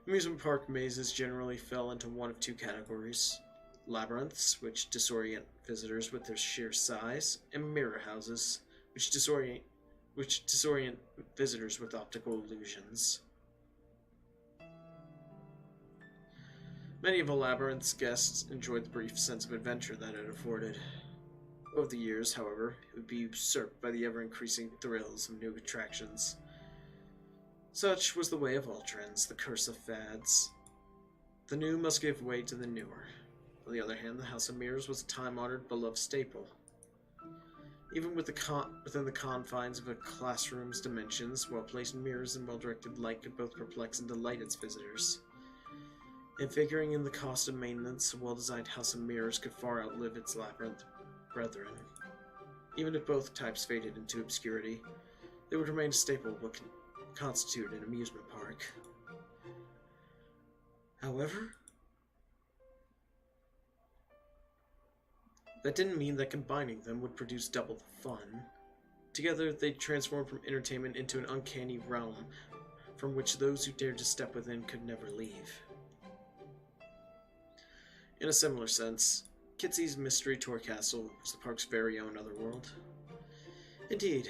[SPEAKER 1] amusement park mazes generally fell into one of 2 categories: labyrinths, which disorient visitors with their sheer size, and mirror houses, which disorient visitors with optical illusions. Many of a labyrinth's guests enjoyed the brief sense of adventure that it afforded. Over the years, however, it would be usurped by the ever-increasing thrills of new attractions. Such was the way of all trends, the curse of fads. The new must give way to the newer. On the other hand, the House of Mirrors was a time-honored, beloved staple. Even within the confines of a classroom's dimensions, well-placed mirrors and well-directed light could both perplex and delight its visitors. And figuring in the cost of maintenance, a well-designed House of Mirrors could far outlive its labyrinth brethren. Even if both types faded into obscurity, they would remain a staple of what can constitute an amusement park. However, that didn't mean that combining them would produce double the fun. Together, they transformed from entertainment into an uncanny realm from which those who dared to step within could never leave. In a similar sense, Kitsy's Mystery Tour Castle was the park's very own otherworld. Indeed,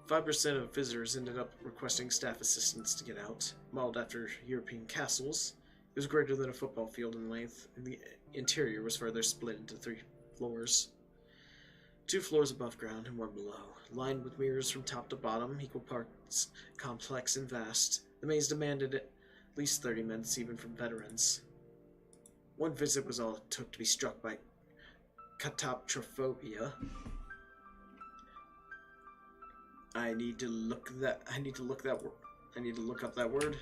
[SPEAKER 1] 5% of visitors ended up requesting staff assistance to get out. Modeled after European castles, it was greater than a football field in length, and the interior was further split into 3 floors. 2 floors above ground and 1 below, lined with mirrors from top to bottom, equal parts complex and vast. The maze demanded at least 30 minutes, even from veterans. One visit was all it took to be struck by cataptrophobia. I need to look up that word.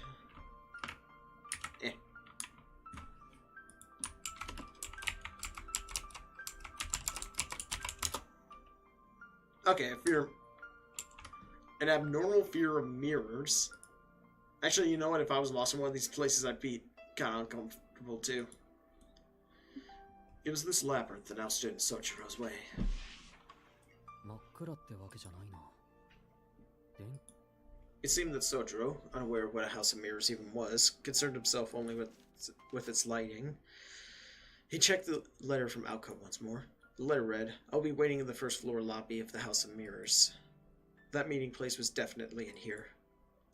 [SPEAKER 1] Okay, an abnormal fear of mirrors. Actually, you know what? If I was lost in one of these places, I'd be kind of uncomfortable too. It was this labyrinth that now stood in Soichiro's way. It seemed that Soichiro, unaware of what a House of Mirrors even was, concerned himself only with its lighting. He checked the letter from Alco once more. The letter read, "I'll be waiting in the first floor lobby of the House of Mirrors." That meeting place was definitely in here.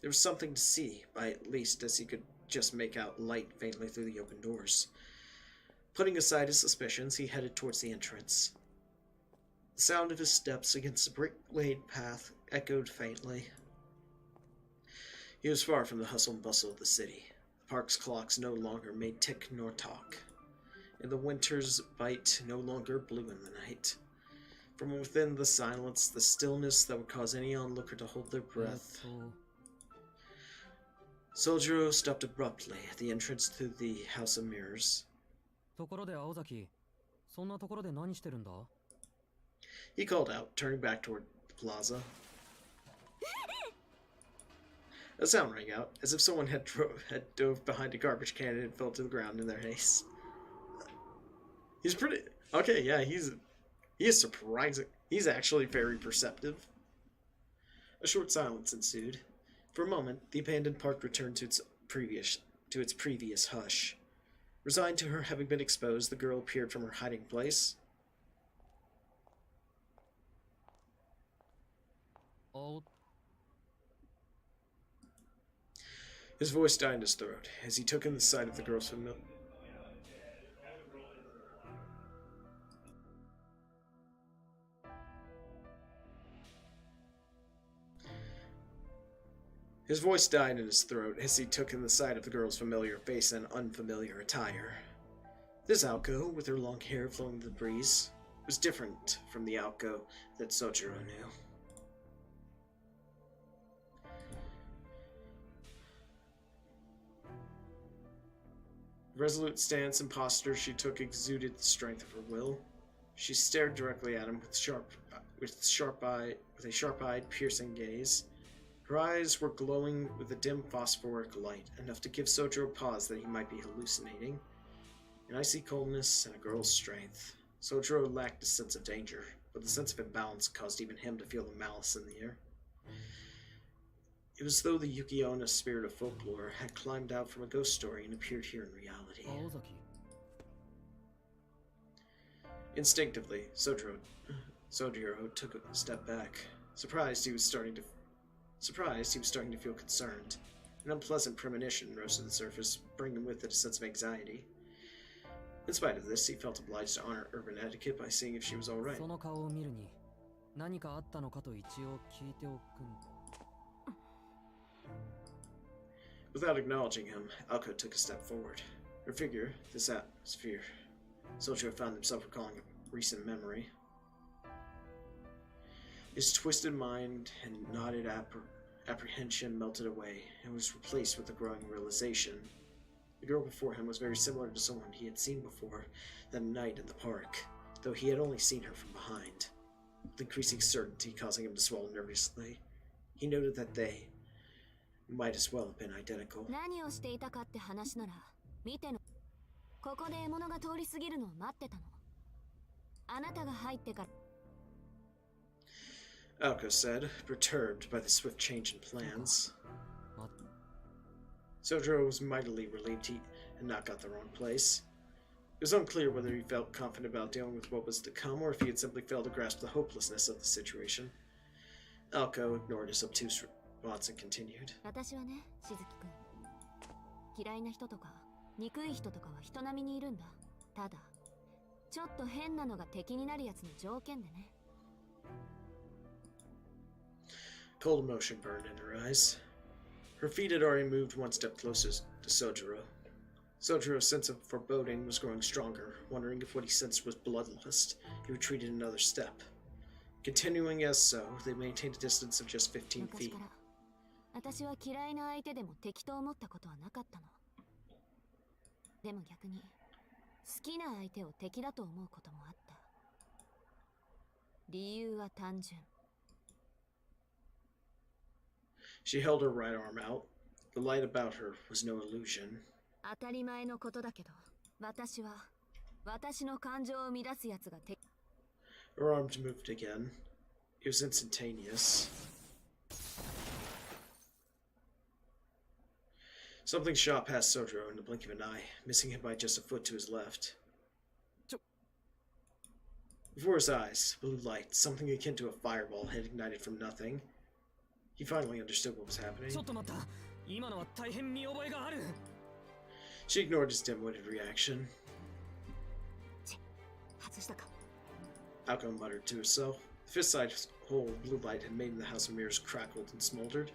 [SPEAKER 1] There was something to see, by at least as he could just make out light faintly through the open doors. Putting aside his suspicions, he headed towards the entrance. The sound of his steps against the brick-laid path echoed faintly. He was far from the hustle and bustle of the city. park's clocks no longer made tick nor talk, and the winter's bite no longer blew in the night. From within the silence, the stillness that would cause any onlooker to hold their breath, Sojiro stopped abruptly at the entrance to the House of Mirrors.
[SPEAKER 8] ところで青崎、そんなところで何してるんだ?
[SPEAKER 1] He called out, turning back toward the plaza. A sound rang out, as if someone had dove behind a garbage can and fell to the ground in their haste. He's pretty... Okay, yeah, he is surprising. He's actually very perceptive. A short silence ensued. For a moment, the abandoned park returned to its previous hush. Resigned to her having been exposed, the girl appeared from her hiding place. His voice died in his throat as he took in the sight of the girl's familiar. His voice died in his throat as he took in the sight of the girl's familiar face and unfamiliar attire. This Aoko, with her long hair flowing in the breeze, was different from the Aoko that Sojiro knew. The resolute stance and posture she took exuded the strength of her will. She stared directly at him with a sharp-eyed, piercing gaze. Her eyes were glowing with a dim phosphoric light, enough to give Sojiro pause that he might be hallucinating. An icy coldness and a girl's strength. Sojiro lacked a sense of danger, but the sense of imbalance caused even him to feel the malice in the air. It was as though the Yuki-onna spirit of folklore had climbed out from a ghost story and appeared here in reality. Instinctively, Sojiro took a step back. Surprised, he was starting to feel concerned. An unpleasant premonition rose to the surface, bringing with it a sense of anxiety. In spite of this, he felt obliged to honor urban etiquette by seeing if she was all right. Without acknowledging him, Aoko took a step forward. Her figure, this atmosphere. Sojiro found himself recalling a recent memory. His twisted mind and knotted apprehension melted away and was replaced with a growing realization. The girl before him was very similar to someone he had seen before that night in the park, though he had only seen her from behind. With increasing certainty causing him to swallow nervously, he noted that they might as well have been identical. Aoko said, perturbed by the swift change in plans. Sojiro was mightily relieved he had not got the wrong place. It was unclear whether he felt confident about dealing with what was to come, or if he had simply failed to grasp the hopelessness of the situation. Aoko ignored his obtuse response and continued. Cold emotion burned in her eyes. Her feet had already moved one step closer to Sojiro. Sojiro's sense of foreboding was growing stronger, wondering if what he sensed was bloodlust. He retreated another step. Continuing as so, they maintained a distance of just 15 feet. She held her right arm out. The light about her was no illusion. Her arms moved again. It was instantaneous. Something shot past Sojiro in the blink of an eye, missing him by just a foot to his left. Before his eyes, blue light, something akin to a fireball, had ignited from nothing. He finally understood what was happening. She ignored his dim-witted reaction. Aoko muttered to herself. The fist-sized hole blue light had made in the House of Mirrors crackled and smoldered.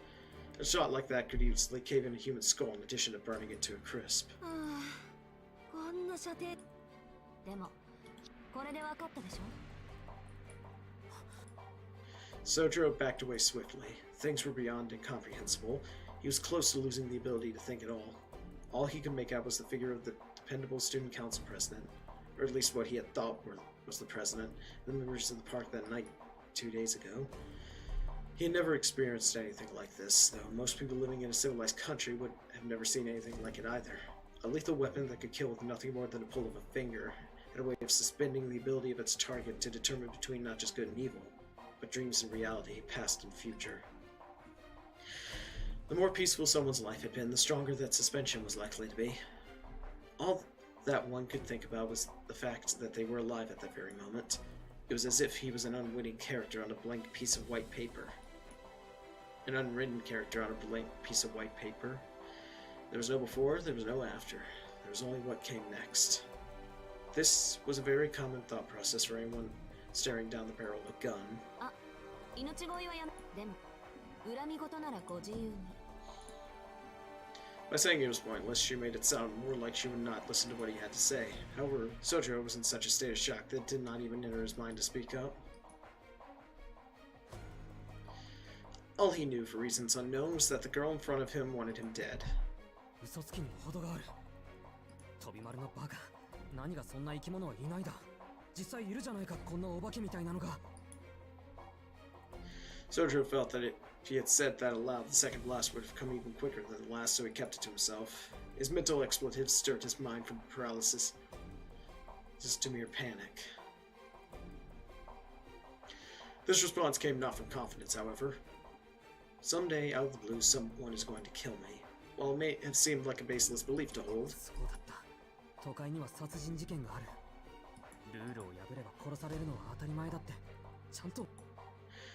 [SPEAKER 1] A shot like that could easily cave in a human skull in addition to burning it to a crisp.
[SPEAKER 3] はあ、こんな射程。でも、これで分かったでしょ?
[SPEAKER 1] Sojiro backed away swiftly. Things were beyond incomprehensible. He was close to losing the ability to think at all. All he could make out was the figure of the dependable student council president, or at least what he had thought was the president, and the members of the park that night 2 days ago. He had never experienced anything like this, though most people living in a civilized country would have never seen anything like it either. A lethal weapon that could kill with nothing more than a pull of a finger, and a way of suspending the ability of its target to determine between not just good and evil, but dreams and reality, past and future. The more peaceful someone's life had been, the stronger that suspension was likely to be. All that one could think about was the fact that they were alive at that very moment. It was as if he was an unwitting character on a blank piece of white paper. An unwritten character on a blank piece of white paper. There was no before, there was no after. There was only what came next. This was a very common thought process for anyone staring down the barrel of a gun.
[SPEAKER 3] 命乞いはやめ。でも、恨み事ならご自由に。
[SPEAKER 1] By saying it was pointless, she made it sound more like she would not listen to what he had to say. However, Sojiro was in such a state of shock that it did not even enter his mind to speak up. All he knew, for reasons unknown, was that the girl in front of him wanted him dead.
[SPEAKER 8] 嘘つきに程がある。飛び丸のバカ。何がそんな生き物はいないだ。実際いるじゃないか、こんなお化けみたいなのが。
[SPEAKER 1] Sojiro felt that if he had said that aloud, the second blast would have come even quicker than the last, so he kept it to himself. His mental expletives stirred his mind from paralysis just to mere panic. This response came not from confidence, however. Someday, out of the blue, someone is going to kill me. While it may have seemed like a baseless belief to hold,
[SPEAKER 8] そうだった。都会には殺人事件がある。ルールを破れば殺されるのは当たり前だって。ちゃんと。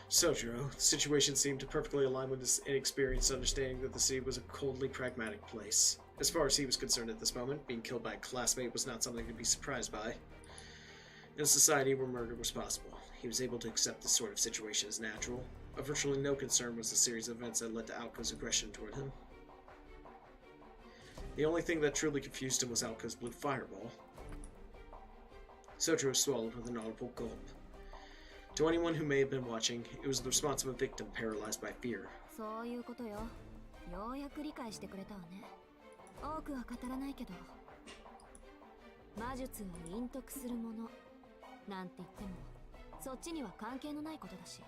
[SPEAKER 1] Sojiro, the situation seemed to perfectly align with his inexperienced understanding that the city was a coldly pragmatic place. As far as he was concerned at this moment, being killed by a classmate was not something to be surprised by. In a society where murder was possible, he was able to accept this sort of situation as natural. Of virtually no concern was the series of events that led to Aoko's aggression toward him. The only thing that truly confused him was Aoko's blue fireball. Sojiro swallowed with an audible gulp. To anyone who may have been watching, it was the response of a victim paralyzed by fear.
[SPEAKER 3] そういうことよ。ようやく理解してくれたわね。多くは語らないけど、魔術は隠匿するものなんて言っても、そっちには関係のないことだし、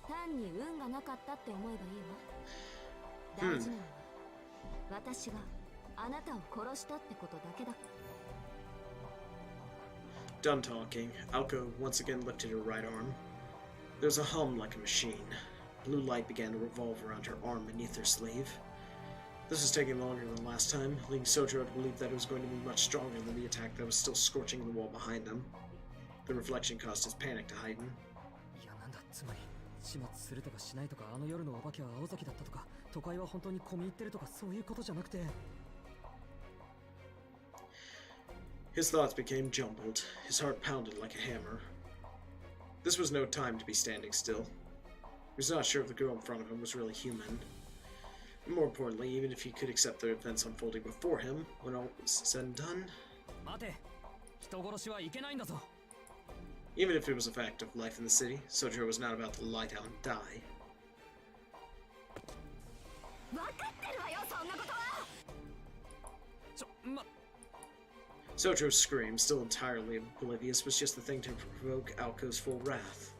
[SPEAKER 3] 単に運がなかったって思えばいいわ。大事なのは、私があなたを殺したってことだけだ。
[SPEAKER 1] Done talking, Aoko once again lifted her right arm. There was a hum like a machine. Blue light began to revolve around her arm beneath her sleeve. This was taking longer than last time, leading Sojiro to believe that it was going to be much stronger than the attack that was still scorching the wall behind them. The reflection caused his panic to heighten.
[SPEAKER 8] いや、なんだ、つまり始末するとかしないとか、あの夜のお化けは青崎だったとか、都会は本当に込み入ってるとか、そういうことじゃなくて。
[SPEAKER 1] His thoughts became jumbled. His heart pounded like a hammer. This was no time to be standing still. He was not sure if the girl in front of him was really human. And more importantly, even if he could accept the events unfolding before him, when all was said and done,
[SPEAKER 8] 待て、人殺しはいけないんだぞ。
[SPEAKER 1] even if it was a fact of life in the city, Sojiro was not about to lie down and die.
[SPEAKER 3] 分かってるわよ、そんなことは。
[SPEAKER 1] Sojiro's scream, still entirely oblivious, was just the thing to provoke Aoko's full wrath.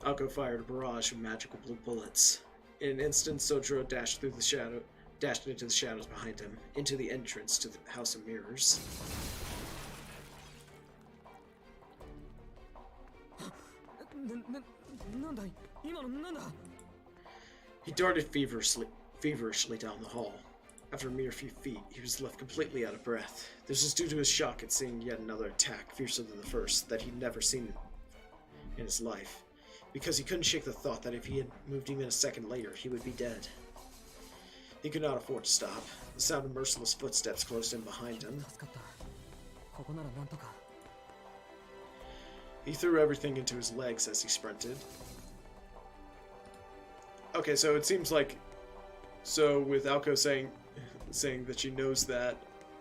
[SPEAKER 1] Aoko fired a barrage of magical blue bullets. In an instant, Sojiro dashed into the shadows behind him, into the entrance to the House of Mirrors. He darted feverishly down the hall. After a mere few feet, he was left completely out of breath. This was due to his shock at seeing yet another attack, fiercer than the first, that he'd never seen in his life, because he couldn't shake the thought that if he had moved even a second later, he would be dead. He could not afford to stop. The sound of merciless footsteps closed in behind him. He threw everything into his legs as he sprinted. Okay, so it seems like... So with Alko saying that she knows that,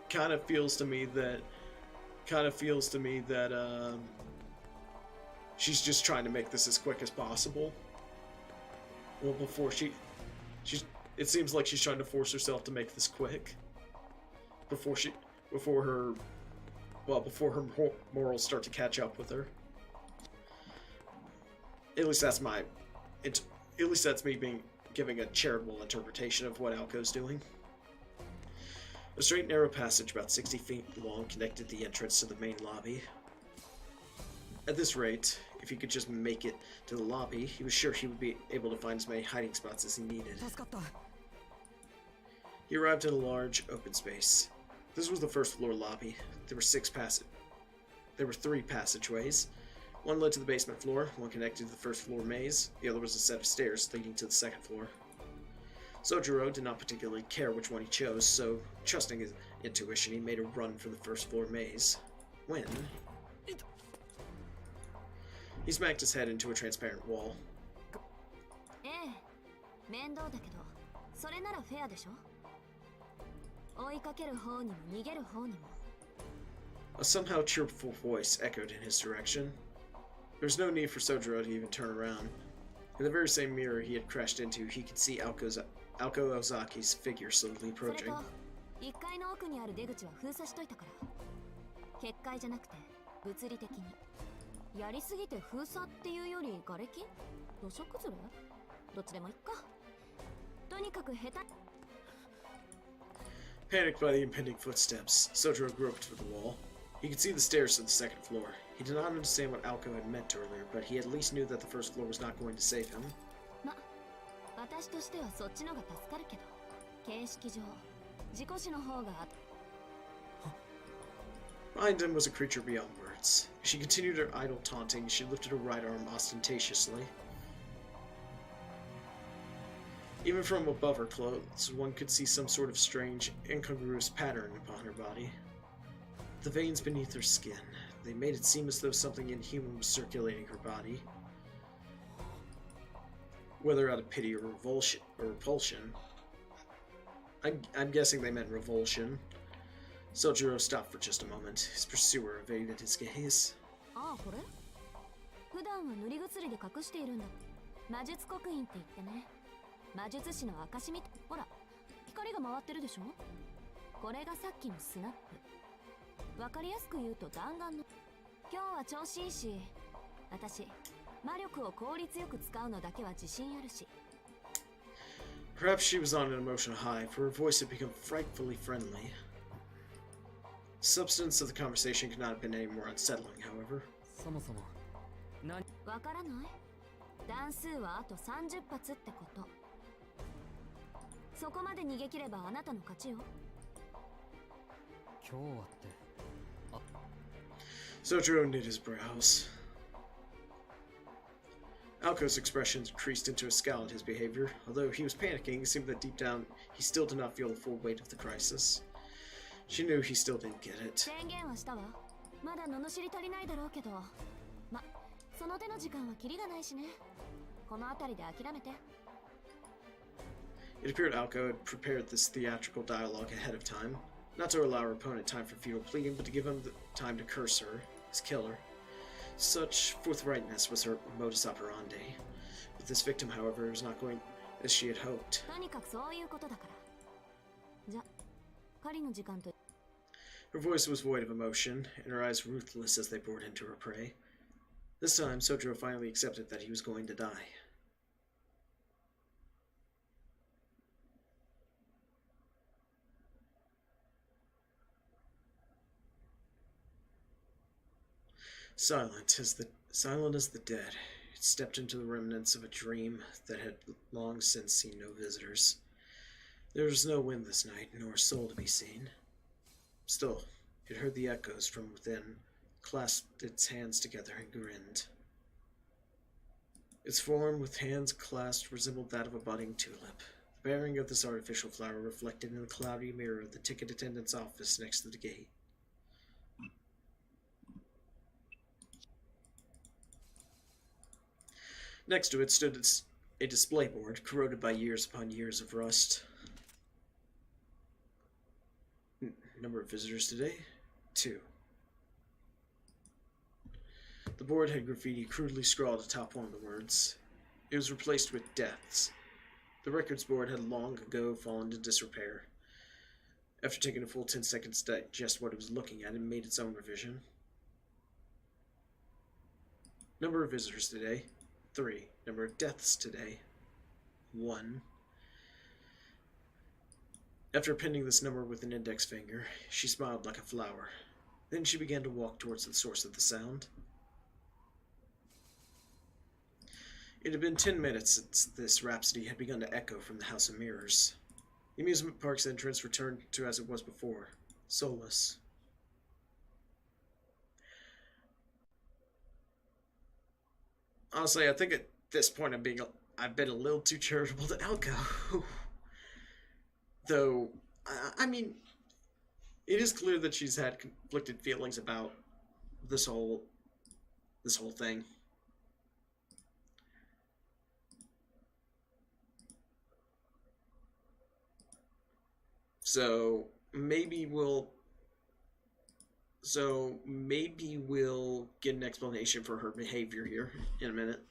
[SPEAKER 1] kind of feels to me that she's just trying to make this as quick as possible. Well, before it seems like she's trying to force herself to make this quick. Before her morals start to catch up with her. At least that's me giving a charitable interpretation of what Alko's doing. A straight, narrow passage about 60 feet long connected the entrance to the main lobby. At this rate, if he could just make it to the lobby, he was sure he would be able to find as many hiding spots as he needed. He arrived at a large, open space. This was the first floor lobby. There were 3 passageways. One led to the basement floor, one connected to the first floor maze, the other was a set of stairs leading to the second floor. Sojiro did not particularly care which one he chose, so, trusting his intuition, he made a run for the first floor maze. When he smacked his head into a transparent wall. A somehow cheerful voice echoed in his direction. There was no need for Sojiro to even turn around. In the very same mirror he had crashed into, he could see Alko Ozaki's figure slowly approaching. Panicked by the impending footsteps, Sojiro groped for the wall. He could see the stairs to the second floor. He did not understand what Alko had meant earlier, but he at least knew that the first floor was not going to save him. Behind him was a creature beyond words. As she continued her idle taunting, she lifted her right arm ostentatiously. Even from above her clothes, one could see some sort of strange, incongruous pattern upon her body. The veins beneath her skin, they made it seem as though something inhuman was circulating her body. Whether out of pity or repulsion. I'm guessing they meant revulsion. Sojiro stopped for just a moment. His pursuer evaded his gaze. Perhaps she was on an emotional high, for her voice had become frightfully friendly. The substance of the conversation could not have been any more unsettling, however. Sojiro knit his brows. Alko's expression creased into a scowl at his behavior. Although he was panicking, it seemed that deep down he still did not feel the full weight of the crisis. She knew he still didn't get it. It appeared Alko had prepared this theatrical dialogue ahead of time, not to allow her opponent time for futile pleading, but to give him the time to curse her, his killer. Such forthrightness was her modus operandi. With this victim, however, it was not going as she had hoped. Her voice was void of emotion, and her eyes ruthless as they bored into her prey. This time, Sojiro finally accepted that he was going to die. Silent as the dead, it stepped into the remnants of a dream that had long since seen no visitors. There was no wind this night, nor a soul to be seen. Still, it heard the echoes from within, clasped its hands together and grinned. Its form, with hands clasped, resembled that of a budding tulip. The bearing of this artificial flower reflected in the cloudy mirror of the ticket attendant's office next to the gate. Next to it stood a display board, corroded by years upon years of rust. Number of visitors today? 2. The board had graffiti crudely scrawled atop one of the words. It was replaced with deaths. The records board had long ago fallen into disrepair. After taking a full 10 seconds to digest what it was looking at, it made its own revision. Number of visitors today? 3. Number of deaths today? 1. After appending this number with an index finger, she smiled like a flower. Then she began to walk towards the source of the sound. It had been 10 minutes since this rhapsody had begun to echo from the House of Mirrors. The amusement park's entrance returned to as it was before, soulless. Honestly, I think at this point I've been a little too charitable to Alko. Though, I mean, it is clear that she's had conflicted feelings about this whole thing. So maybe we'll get an explanation for her behavior here in a minute.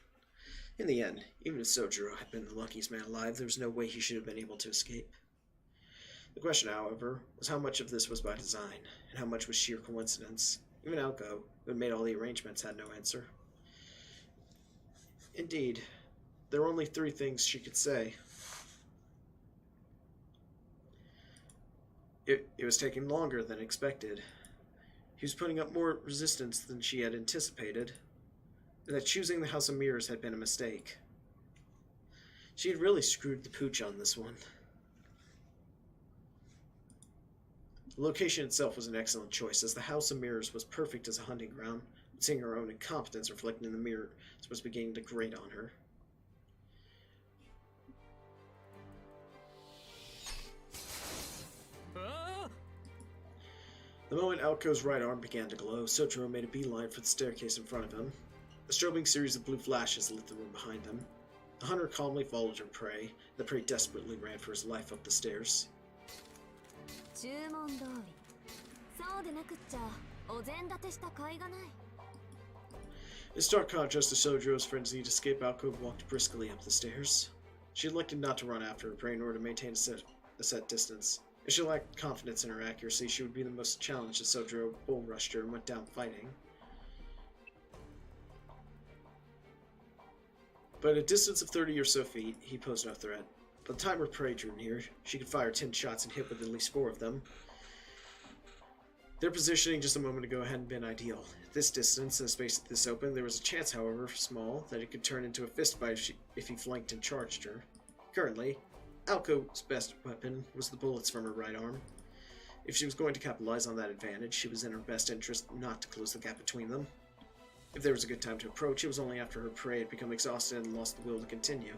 [SPEAKER 1] In the end, even if Sojiro had been the luckiest man alive, there was no way he should have been able to escape. The question, however, was how much of this was by design, and how much was sheer coincidence. Even Alko, who had made all the arrangements, had no answer. Indeed, there were only 3 things she could say. It was taking longer than expected. He was putting up more resistance than she had anticipated, and that choosing the House of Mirrors had been a mistake. She had really screwed the pooch on this one. The location itself was an excellent choice, as the House of Mirrors was perfect as a hunting ground, but seeing her own incompetence reflected in the mirror was beginning to grate on her. The moment Alko's right arm began to glow, Sojiro made a beeline for the staircase in front of him. A strobing series of blue flashes lit the room behind him. The hunter calmly followed her prey. The prey desperately ran for his life up the stairs. In stark contrast to Sojiro's frenzied escape, Alko walked briskly up the stairs. She elected not to run after her prey in order to maintain a set distance. If she lacked confidence in her accuracy, she would be the most challenged as Sojiro bull rushed her and went down fighting. But at a distance of 30 or so feet, he posed no threat. By the time her prey drew near, she could fire 10 shots and hit with at least 4 of them. Their positioning just a moment ago hadn't been ideal. At this distance, and a space this open, there was a chance, however small, that it could turn into a fistfight if he flanked and charged her. Currently, Alko's best weapon was the bullets from her right arm. If she was going to capitalize on that advantage, it was in her best interest not to close the gap between them. If there was a good time to approach, it was only after her prey had become exhausted and lost the will to continue.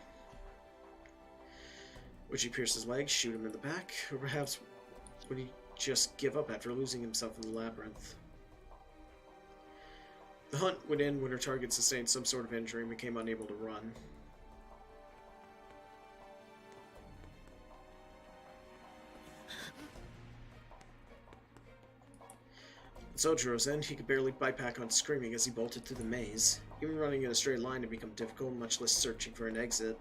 [SPEAKER 1] Would she pierce his legs, shoot him in the back, or perhaps would he just give up after losing himself in the labyrinth? The hunt would end when her target sustained some sort of injury and became unable to run. At Sojiro's end, he could barely bite back on screaming as he bolted through the maze. Even running in a straight line had become difficult, much less searching for an exit.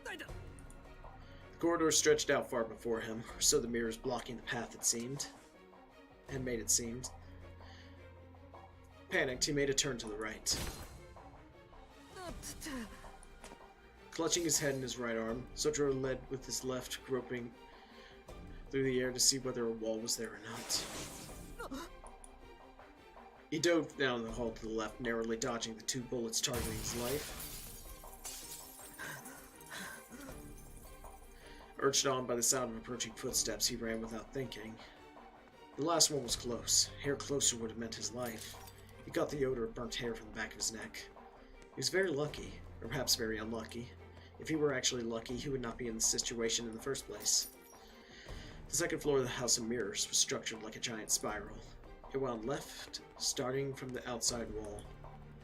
[SPEAKER 1] The corridor stretched out far before him, or so the mirrors blocking the path it seemed. And made it seem. Panicked, he made a turn to the right. Clutching his head in his right arm, Sojiro led with his left, groping through the air to see whether a wall was there or not. He dove down the hall to the left, narrowly dodging the 2 bullets targeting his life. Urged on by the sound of approaching footsteps, he ran without thinking. The last one was close. Hair closer would have meant his life. He got the odor of burnt hair from the back of his neck. He was very lucky, or perhaps very unlucky. If he were actually lucky, he would not be in this situation in the first place. The second floor of the House of Mirrors was structured like a giant spiral. It wound left, starting from the outside wall.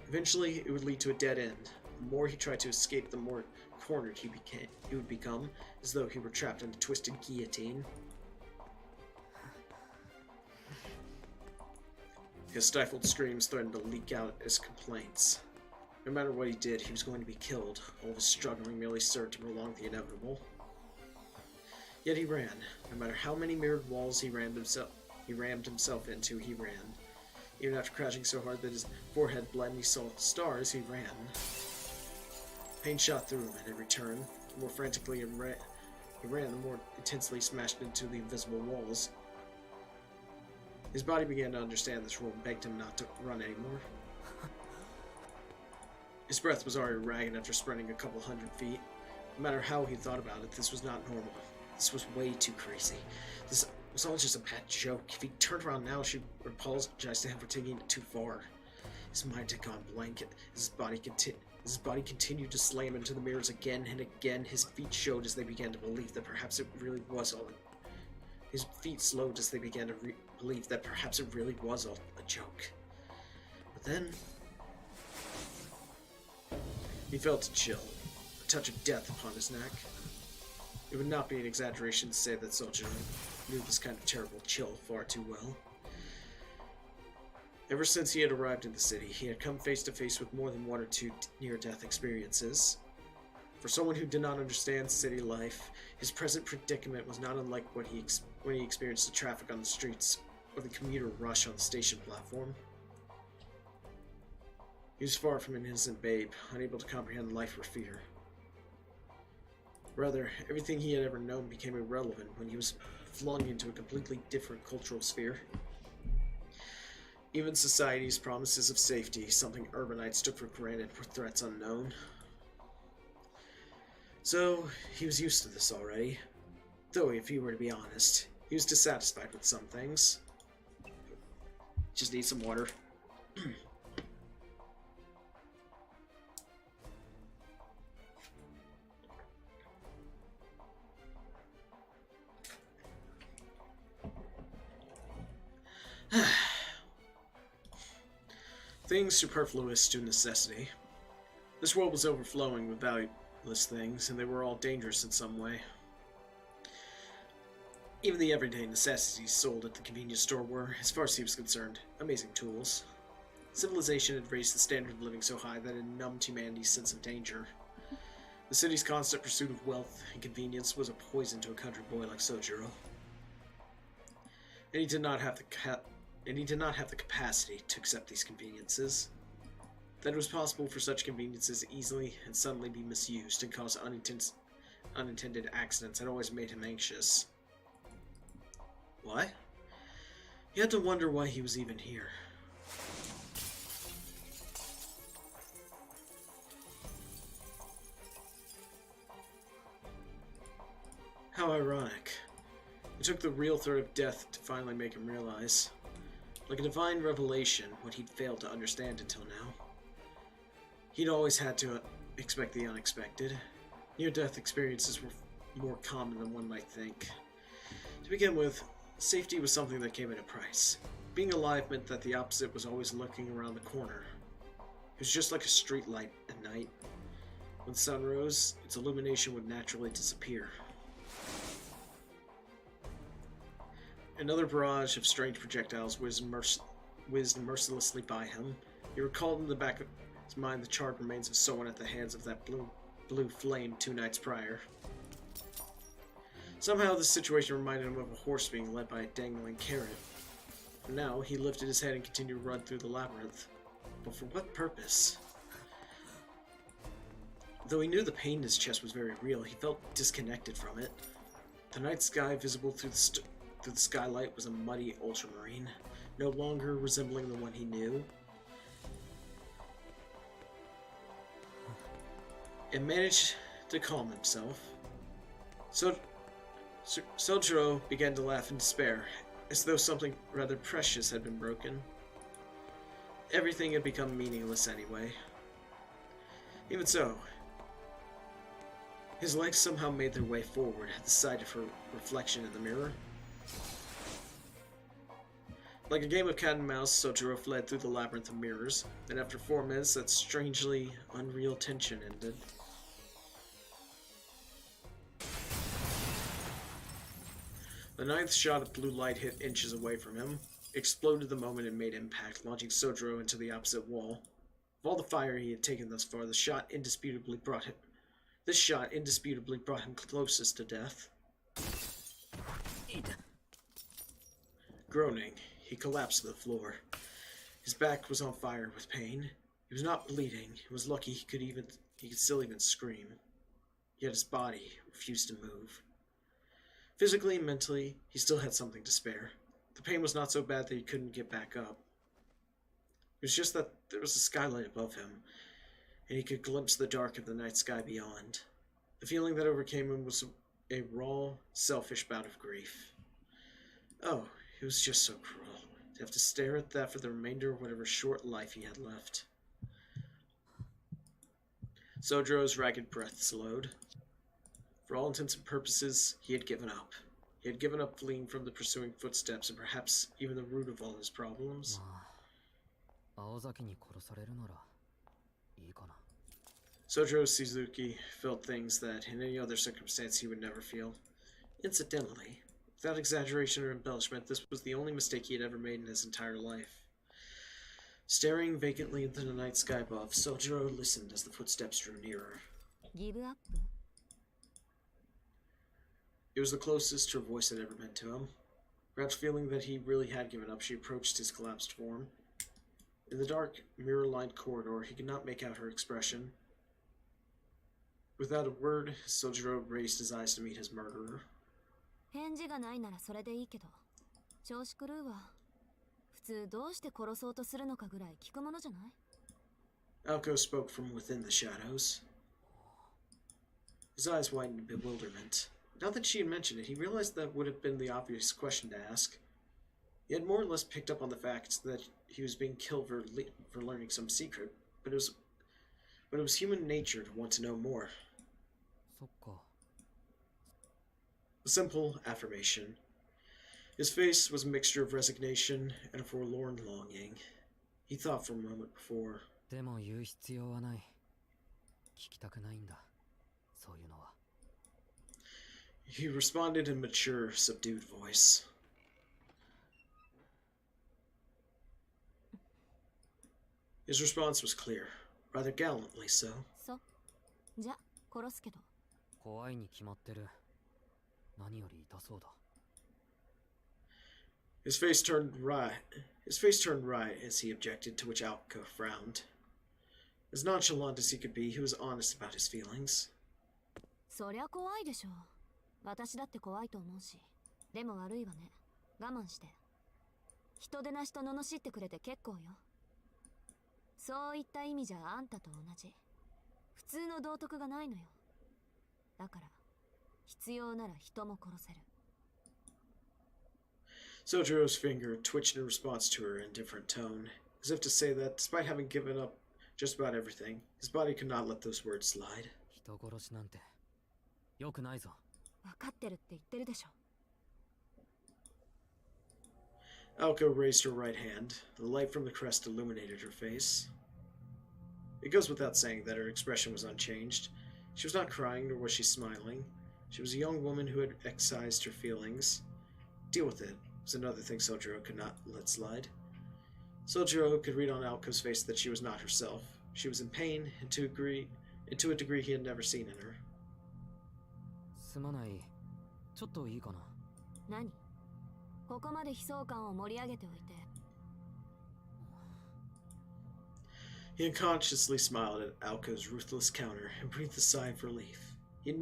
[SPEAKER 1] Eventually, it would lead to a dead end, The more he tried to escape, the more cornered he would become, as though he were trapped in a twisted guillotine. His stifled screams threatened to leak out as complaints. No matter what he did, he was going to be killed. All of his struggling merely served to prolong the inevitable. Yet he ran. No matter how many mirrored walls he rammed himself into, he ran. Even after crashing so hard that his forehead bled and he saw stars, he ran. Pain shot through him at every turn. The more frantically he ran, the more intensely he smashed into the invisible walls. His body began to understand this rule and begged him not to run anymore. His breath was already ragged after sprinting a couple hundred feet. No matter how he thought about it, this was not normal. This was way too crazy. This was all just a bad joke. If he turned around now, she would apologize to him for taking it too far. His mind had gone blank. His body continued to slam into the mirrors again and again. His feet showed as they began to believe that perhaps it really was all. His feet slowed as they began to believe that perhaps it really was all a joke. But then he felt a chill, a touch of death upon his neck. It would not be an exaggeration to say that Sojiro knew this kind of terrible chill far too well. Ever since he had arrived in the city, he had come face to face with more than one or two near-death experiences. For someone who did not understand city life, his present predicament was not unlike when he experienced the traffic on the streets or the commuter rush on the station platform. He was far from an innocent babe, unable to comprehend life or fear. Rather, everything he had ever known became irrelevant when he was flung into a completely different cultural sphere. Even society's promises of safety, something urbanites took for granted, were threats unknown. So, he was used to this already. Though, if he were to be honest, he was dissatisfied with some things. Just need some water. Things superfluous to necessity. This world was overflowing with valueless things, and they were all dangerous in some way. Even the everyday necessities sold at the convenience store were, as far as he was concerned, amazing tools. Civilization had raised the standard of living so high that it numbed humanity's sense of danger. The city's constant pursuit of wealth and convenience was a poison to a country boy like Sojiro. And he did not have the capacity to accept these conveniences. That it was possible for such conveniences to easily and suddenly be misused and cause unintended accidents had always made him anxious. Why? He had to wonder why he was even here. How ironic. It took the real threat of death to finally make him realize. Like a divine revelation, what he'd failed to understand until now. He'd always had to expect the unexpected. Near-death experiences were more common than one might think. To begin with, safety was something that came at a price. Being alive meant that the opposite was always lurking around the corner. It was just like a street light at night. When the sun rose, its illumination would naturally disappear. Another barrage of strange projectiles whizzed mercilessly by him. He recalled in the back of his mind the charred remains of someone at the hands of that blue flame 2 nights prior. Somehow this situation reminded him of a horse being led by a dangling carrot. For now, he lifted his head and continued to run through the labyrinth. But for what purpose? Though he knew the pain in his chest was very real, he felt disconnected from it. The night sky visible through the skylight was a muddy ultramarine, no longer resembling the one he knew. And managed to calm himself. Sojiro began to laugh in despair, as though something rather precious had been broken. Everything had become meaningless anyway. Even so, his legs somehow made their way forward at the sight of her reflection in the mirror. Like a game of cat and mouse, Sojiro fled through the labyrinth of mirrors, and after 4 minutes, that strangely unreal tension ended. The 9th shot of blue light hit inches away from him, exploded the moment it made impact, launching Sojiro into the opposite wall. Of all the fire he had taken thus far, this shot indisputably brought him closest to death. Groaning, he collapsed to the floor. His back was on fire with pain. He was not bleeding. He was lucky he could still even scream. Yet his body refused to move. Physically and mentally, he still had something to spare. The pain was not so bad that he couldn't get back up. It was just that there was a skylight above him, and he could glimpse the dark of the night sky beyond. The feeling that overcame him was a raw, selfish bout of grief. Oh, it was just so cruel to have to stare at that for the remainder of whatever short life he had left. Sojiro's ragged breath slowed. For all intents and purposes, he had given up. He had given up fleeing from the pursuing footsteps and perhaps even the root of all his problems. Sojiro Shizuki felt things that in any other circumstance he would never feel. Incidentally, without exaggeration or embellishment, this was the only mistake he had ever made in his entire life. Staring vacantly into the night sky above, Sojiro listened as the footsteps drew nearer.
[SPEAKER 3] Give up?
[SPEAKER 1] It was the closest her voice had ever been to him. Perhaps feeling that he really had given up, she approached his collapsed form. In the dark, mirror-lined corridor, he could not make out her expression. Without a word, Sojiro raised his eyes to meet his murderer.
[SPEAKER 3] 返事がないならそれでいいけど、調子狂うわ。普通どうして殺そうとするのかぐらい聞くものじゃない？
[SPEAKER 1] Alko spoke from within the shadows. His eyes widened in bewilderment. Now that she had mentioned it, he realized that would have been the obvious question to ask. He had more or less picked up on the fact that he was being killed for learning some secret, but it was human nature to want to know more. A simple affirmation. His face was a mixture of resignation and a forlorn longing. He thought for a moment before. He responded in a mature, subdued voice. His response was clear, rather gallantly so.
[SPEAKER 3] そう。じゃ、殺すけど。
[SPEAKER 8] 怖いに決まってる。何より痛そうだ。
[SPEAKER 1] His face turned right as he objected, to which Alko frowned. As nonchalant as he could be, he was honest about his feelings.
[SPEAKER 3] そりゃ怖いでしょ。私だって怖いと思うし。でも悪いわね。我慢して。人でなしと罵ってくれて結構よ。そういった意味じゃあんたと同じ。普通の道徳がないのよ。だから、必要なら人も殺せる。
[SPEAKER 1] Sojiro's finger twitched in response to her indifferent tone, as if to say that, despite having given up just about everything, his body could not let those words slide.
[SPEAKER 8] 人殺しなんて良くないぞ。
[SPEAKER 3] 分かってるって言ってるでしょ。
[SPEAKER 1] Alko raised her right hand. The light from the crest illuminated her face. It goes without saying that her expression was unchanged. She was not crying, nor was she smiling. She was a young woman who had excised her feelings. Deal with it was another thing Sojiro could not let slide. Sojiro could read on Alko's face that she was not herself. She was in pain, and to a degree he had never seen in her.
[SPEAKER 8] すまない。ちょっといいかな。
[SPEAKER 3] 何？ここまで悲壮感を盛り上げておいて。
[SPEAKER 1] He unconsciously smiled at Alko's ruthless counter and breathed a sigh of relief. He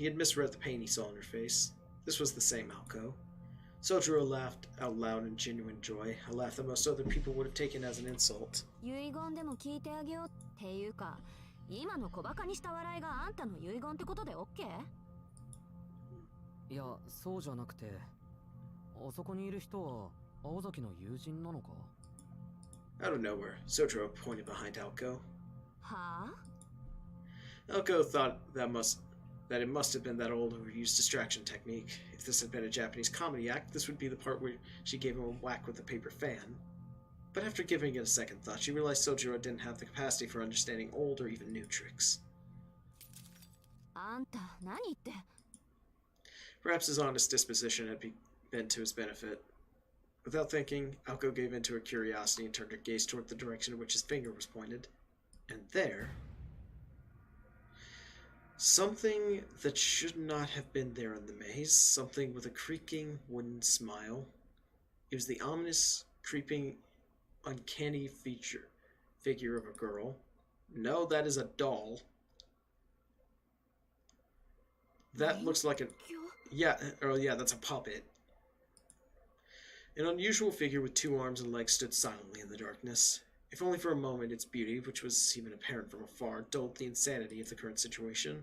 [SPEAKER 1] had misread the pain he saw in her face. This was the same Alko. Sojiro laughed out loud in genuine joy, a laugh that most other people would have taken as an insult.
[SPEAKER 3] 遺言でも聞いてあげようっていうか、今の小馬鹿にした笑いがあんたの遺言ってことで OK？
[SPEAKER 8] いや、そうじゃなくて、あそこにいる人は青崎の友人なのか?
[SPEAKER 1] Out of nowhere, Sojiro pointed behind Alko.
[SPEAKER 3] はあ?
[SPEAKER 1] Alko thought that that it must have been that old who used distraction technique. If this had been a Japanese comedy act, this would be the part where she gave him a whack with a paper fan. But after giving it a second thought, she realized Sojiro didn't have the capacity for understanding old or even new tricks.
[SPEAKER 3] あんた何言って。
[SPEAKER 1] Perhaps his honest disposition had been to his benefit. Without thinking, Aoko gave in to her curiosity and turned her gaze toward the direction in which his finger was pointed. And there... something that should not have been there in the maze. Something with a creaking wooden smile. It was the ominous, creeping, uncanny figure of a girl. No, that is a doll. That looks like yeah, that's a puppet. An unusual figure with 2 arms and legs stood silently in the darkness. If only for a moment, its beauty, which was even apparent from afar, dulled the insanity of the current situation.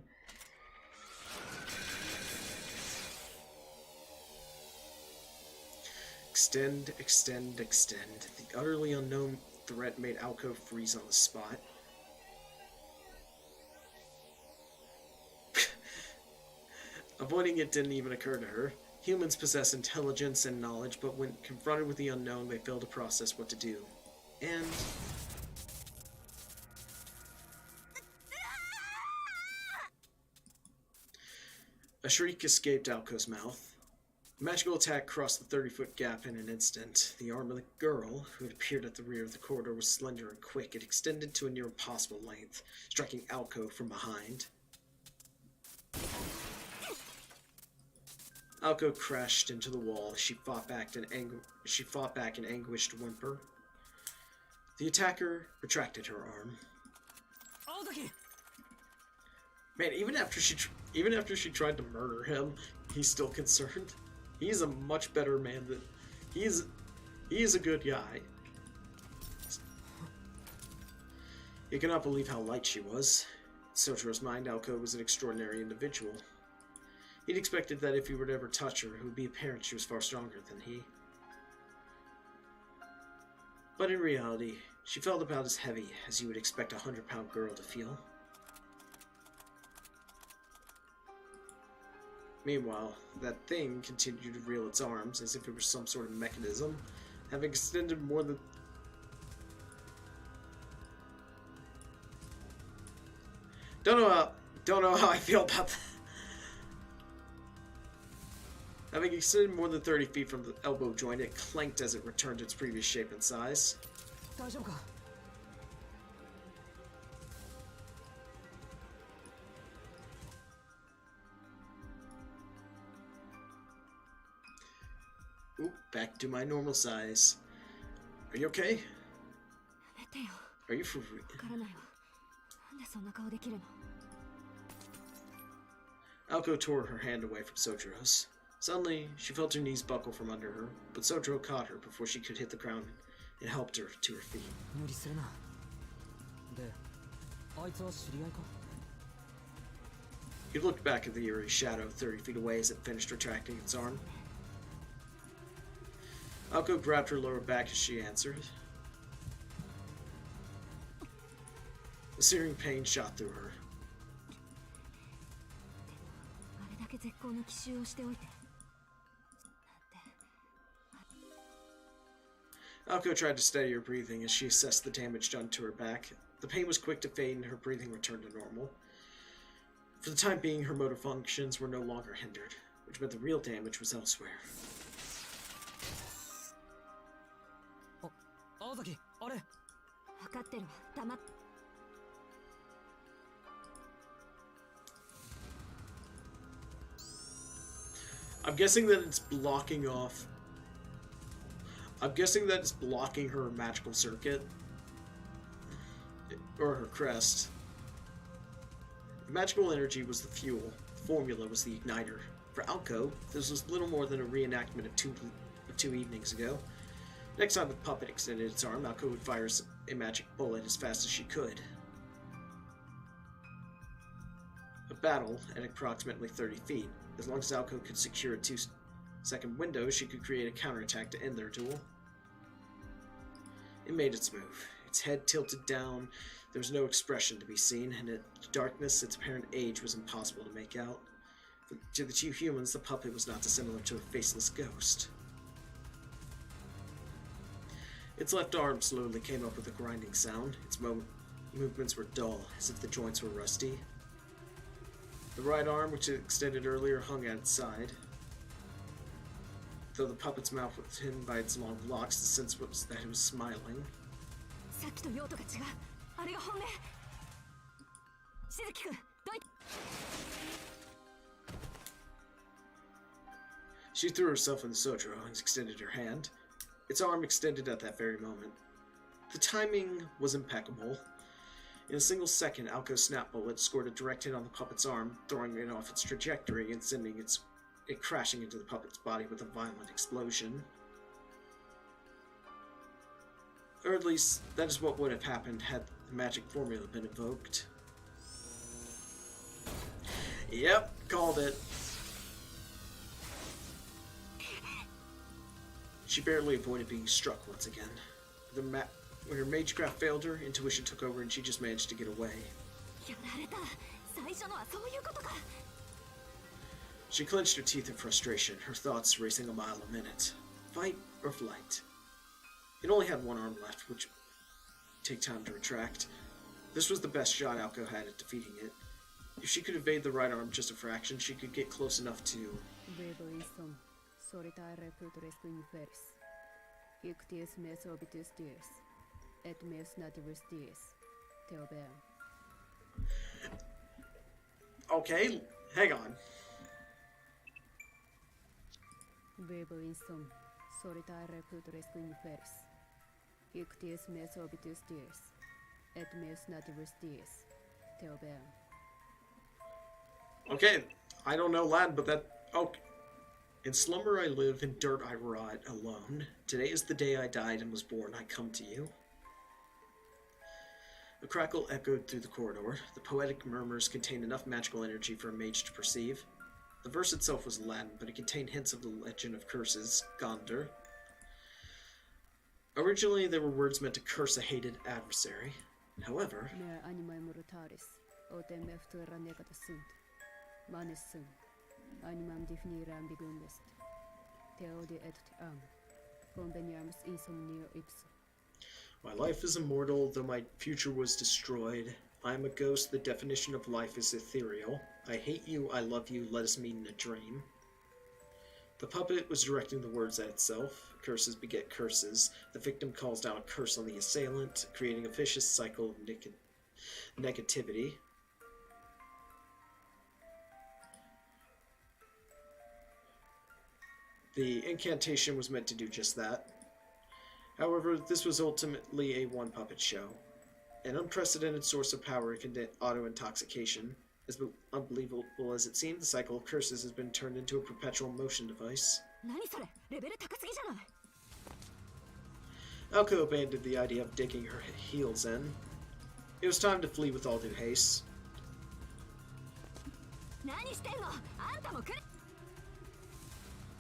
[SPEAKER 1] Extend, extend, extend. The utterly unknown threat made Aoko freeze on the spot. Avoiding it didn't even occur to her. Humans possess intelligence and knowledge, but when confronted with the unknown, they fail to process what to do. And... a shriek escaped Aoko's mouth. A magical attack crossed the 30-foot gap in an instant. The arm of the girl, who had appeared at the rear of the corridor, was slender and quick. It extended to a near impossible length, striking Aoko from behind. Aoko crashed into the wall as she fought back in anguished whimper. The attacker retracted her arm. Man, even after she tried to murder him, he's still concerned. He's a much better man than he is a good guy. He could not believe how light she was. In Sojiro's mind, Aoko was an extraordinary individual. He'd expected that if he were to ever touch her, it would be apparent she was far stronger than he. But in reality, she felt about as heavy as you would expect a 100-pound girl to feel. Meanwhile, that thing continued to reel its arms as if it were some sort of mechanism, having extended more than... Don't know how I feel about that. Having extended more than 30 feet from the elbow joint, it clanked as it returned to its previous shape and size. Oop, back to my normal size. Are you okay? Are you for real? Aoko tore her hand away from Sojiro's. Suddenly, she felt her knees buckle from under her, but Sojiro caught her before she could hit the ground and helped her to her feet. He looked back at the eerie shadow 30 feet away as it finished retracting its arm. Aoko grabbed her lower back as she answered. A searing pain shot through her. Aoko tried to steady her breathing as she assessed the damage done to her back. The pain was quick to fade and her breathing returned to normal. For the time being, her motor functions were no longer hindered, which meant the real damage was elsewhere. I'm guessing that it's blocking off... I'm guessing that it's blocking her magical circuit. Or her crest. The magical energy was the fuel. The formula was the igniter. For Aoko, this was little more than a reenactment of two evenings ago. Next time the puppet extended its arm, Aoko would fire a magic bullet as fast as she could. A battle at approximately 30 feet. As long as Aoko could secure a 2-second window, she could create a counterattack to end their duel. It made its move. Its head tilted down, There was no expression to be seen, and in the darkness, its apparent age was impossible to make out. To the two humans, the puppet was not dissimilar to a faceless ghost. Its left arm slowly came up with a grinding sound. Its movements were dull, as if the joints were rusty. The right arm, which it extended earlier, hung at its side. Though the puppet's mouth was hidden by its long locks, the sense was that it was smiling. She threw herself in the Sojiro and extended her hand. Its arm extended at that very moment. The timing was impeccable. In a single second, Alco's snap bullet scored a direct hit on the puppet's arm, throwing it off its trajectory and sending it crashing into the puppet's body with a violent explosion. Or at least, that is what would have happened had the magic formula been invoked. Yep, called it. She barely avoided being struck once again. When her magecraft failed her, intuition took over and she just managed to get away. She clenched her teeth in frustration, her thoughts racing a mile a minute. Fight or flight? It only had one arm left, which would take time to retract. This was the best shot Alco had at defeating it. If she could evade the right arm just a fraction, she could get close enough to... Okay, hang on. Okay, I don't know Latin, but that... Okay. In slumber I live, in dirt I rot alone. Today is the day I died and was born, I come to you. A crackle echoed through the corridor. The poetic murmurs contained enough magical energy for a mage to perceive. The verse itself was Latin, but it contained hints of the legend of curses, Gondor. Originally, there were words meant to curse a hated adversary. However... My life is immortal, though my future was destroyed. I am a ghost, the definition of life is ethereal. I hate you, I love you, let us meet in a dream. The puppet was directing the words at itself. Curses beget curses. The victim calls down a curse on the assailant, creating a vicious cycle of negativity. The incantation was meant to do just that. However, this was ultimately a one-puppet show. An unprecedented source of power can auto-intoxication. As unbelievable as it seemed, the cycle of curses has been turned into a perpetual motion device. Alco abandoned the idea of digging her heels in. It was time to flee with all due haste.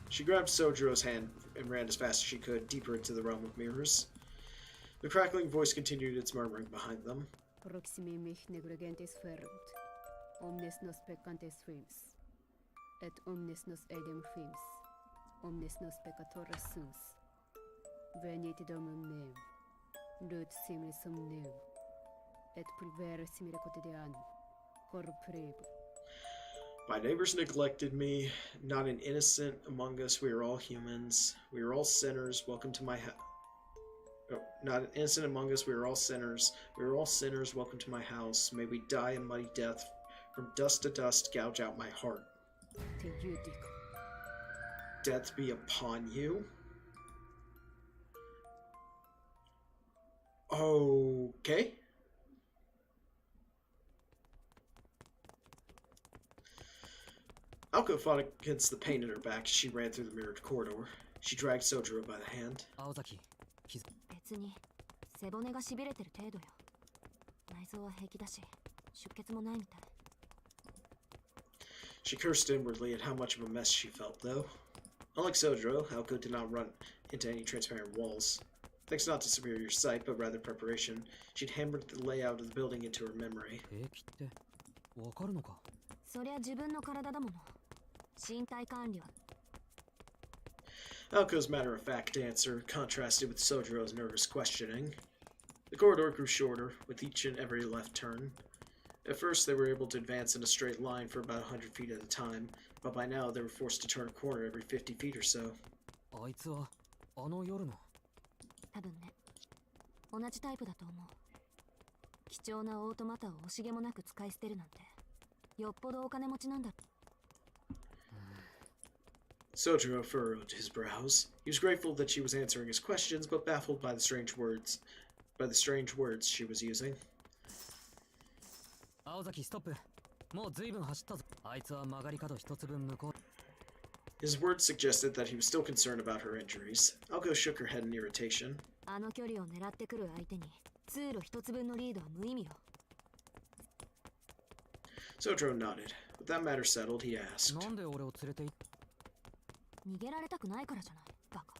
[SPEAKER 1] She grabbed Sojiro's hand and ran as fast as she could, deeper into the realm of mirrors. The crackling voice continued its murmuring behind them.
[SPEAKER 9] Omnes nos peccantes fuimus, et omnes nos eidem fuimus, omnes nos peccatoris sumus. Venit domum meum, lut simile sum neum, et pulvere simile quotidianum, corruprebo.
[SPEAKER 1] My neighbors neglected me, not an innocent among us, we are all humans, we are all sinners, welcome to my house. Oh, not an innocent among us, we are all sinners, welcome to my house, may we die a muddy death, from dust to dust, gouge out my heart. Death be upon you. Okay. Alco fought against the pain in her back as she ran through the mirrored corridor. She dragged Sojiro by the hand. She cursed inwardly at how much of a mess she felt, though. Unlike Sojiro, Alco did not run into any transparent walls. Thanks not to superior sight, but rather preparation, she'd hammered the layout of the building into her memory.
[SPEAKER 8] 兵器ってわかるのか？
[SPEAKER 3] そりゃ自分の体だもの。身体管理は
[SPEAKER 1] Alco's matter-of-fact answer contrasted with Sojiro's nervous questioning. The corridor grew shorter, with each and every left turn. At first, they were able to advance in a straight line for about 100 feet at a time, but by now they were forced to turn a corner every 50 feet or so.
[SPEAKER 8] あいつはあの夜の。
[SPEAKER 3] 多分ね。同じタイプだと思う。貴重なオートマタを惜しげもなく使い捨てるなんて、よっぽどお金持ちなんだ。
[SPEAKER 1] Sojiro furrowed his brows. He was grateful that she was answering his questions, but baffled by the strange words she was using.
[SPEAKER 8] 青崎ストップ。もう随分走ったぞ。あいつは曲がり角一つ分向こう。
[SPEAKER 1] His words suggested that he was still concerned about her injuries. Alco shook her head in irritation.
[SPEAKER 3] あの距離を狙ってくる相手に通路一つ分のリードは無意味よ。
[SPEAKER 1] Sojiro nodded. With that matter settled, he asked.
[SPEAKER 8] なんで俺を連れて行っ
[SPEAKER 3] 逃げられたくないからじゃない、バカ。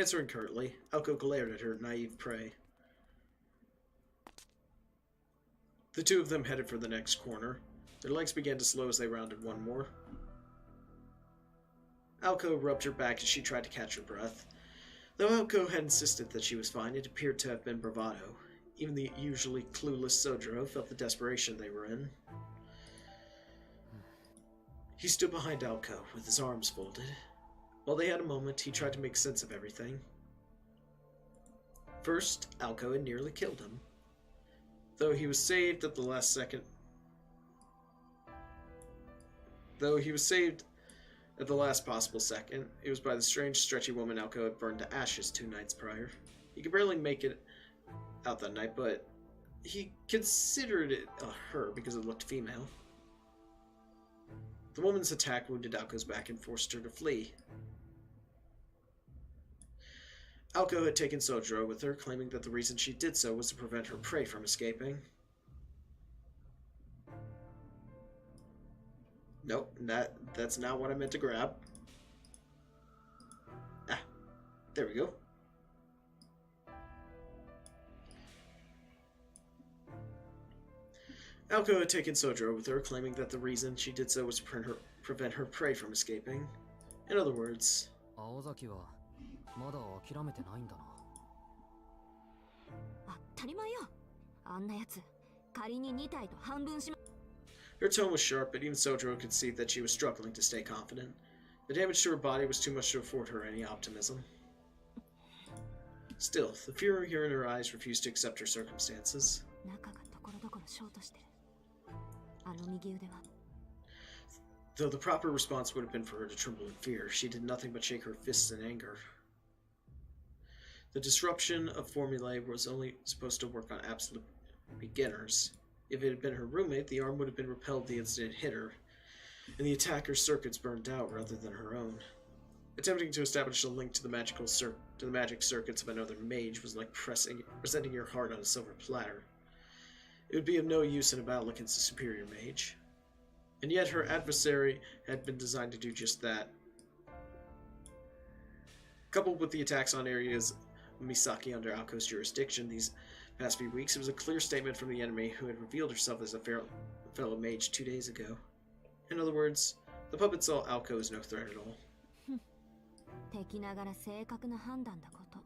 [SPEAKER 1] Answering curtly, Alco glared at her naive prey. The two of them headed for the next corner. Their legs began to slow as they rounded one more. Alco rubbed her back as she tried to catch her breath. Though Alco had insisted that she was fine, it appeared to have been bravado. Even the usually clueless Sojiro felt the desperation they were in. He stood behind Alco, with his arms folded. While they had a moment, he tried to make sense of everything. First, Alco had nearly killed him. Though he was saved at the last second... Though he was saved at the last possible second, it was by the strange, stretchy woman Alco had burned to ashes 2 nights prior. He could barely make it out that night, but he considered it her because it looked female. The woman's attack wounded Alco's back and forced her to flee. Alco had taken Sojiro with her, claiming that the reason she did so was to prevent her prey from escaping. Nope, that's not what I meant to grab. Ah, there we go. Alco had taken Sojiro with her, claiming that the reason she did so was to prevent her prey from escaping. In other words...
[SPEAKER 8] 青崎はまだ諦めてないんだな。
[SPEAKER 3] 当たり前よ。あんなやつ、仮に2体と半分しま...
[SPEAKER 1] Her tone was sharp, but even Sojiro could see that she was struggling to stay confident. The damage to her body was too much to afford her any optimism. Still, the fury here in her eyes refused to accept her circumstances.
[SPEAKER 3] 中がところどころショートしてる。あの右腕は。
[SPEAKER 1] Though the proper response would have been for her to tremble in fear, she did nothing but shake her fists in anger. The disruption of formulae was only supposed to work on absolute beginners. If it had been her roommate, the arm would have been repelled the instant it hit her, and the attacker's circuits burned out rather than her own. Attempting to establish a link to the magic circuits of another mage was like presenting your heart on a silver platter. It would be of no use in a battle against a superior mage. And yet her adversary had been designed to do just that. Coupled with the attacks on areas of Misaki under Alco's jurisdiction these past few weeks, it was a clear statement from the enemy who had revealed herself as a fellow mage 2 days ago. In other words, the puppet saw Alco as no threat at all.
[SPEAKER 3] 敵ながら正確な判断だこと。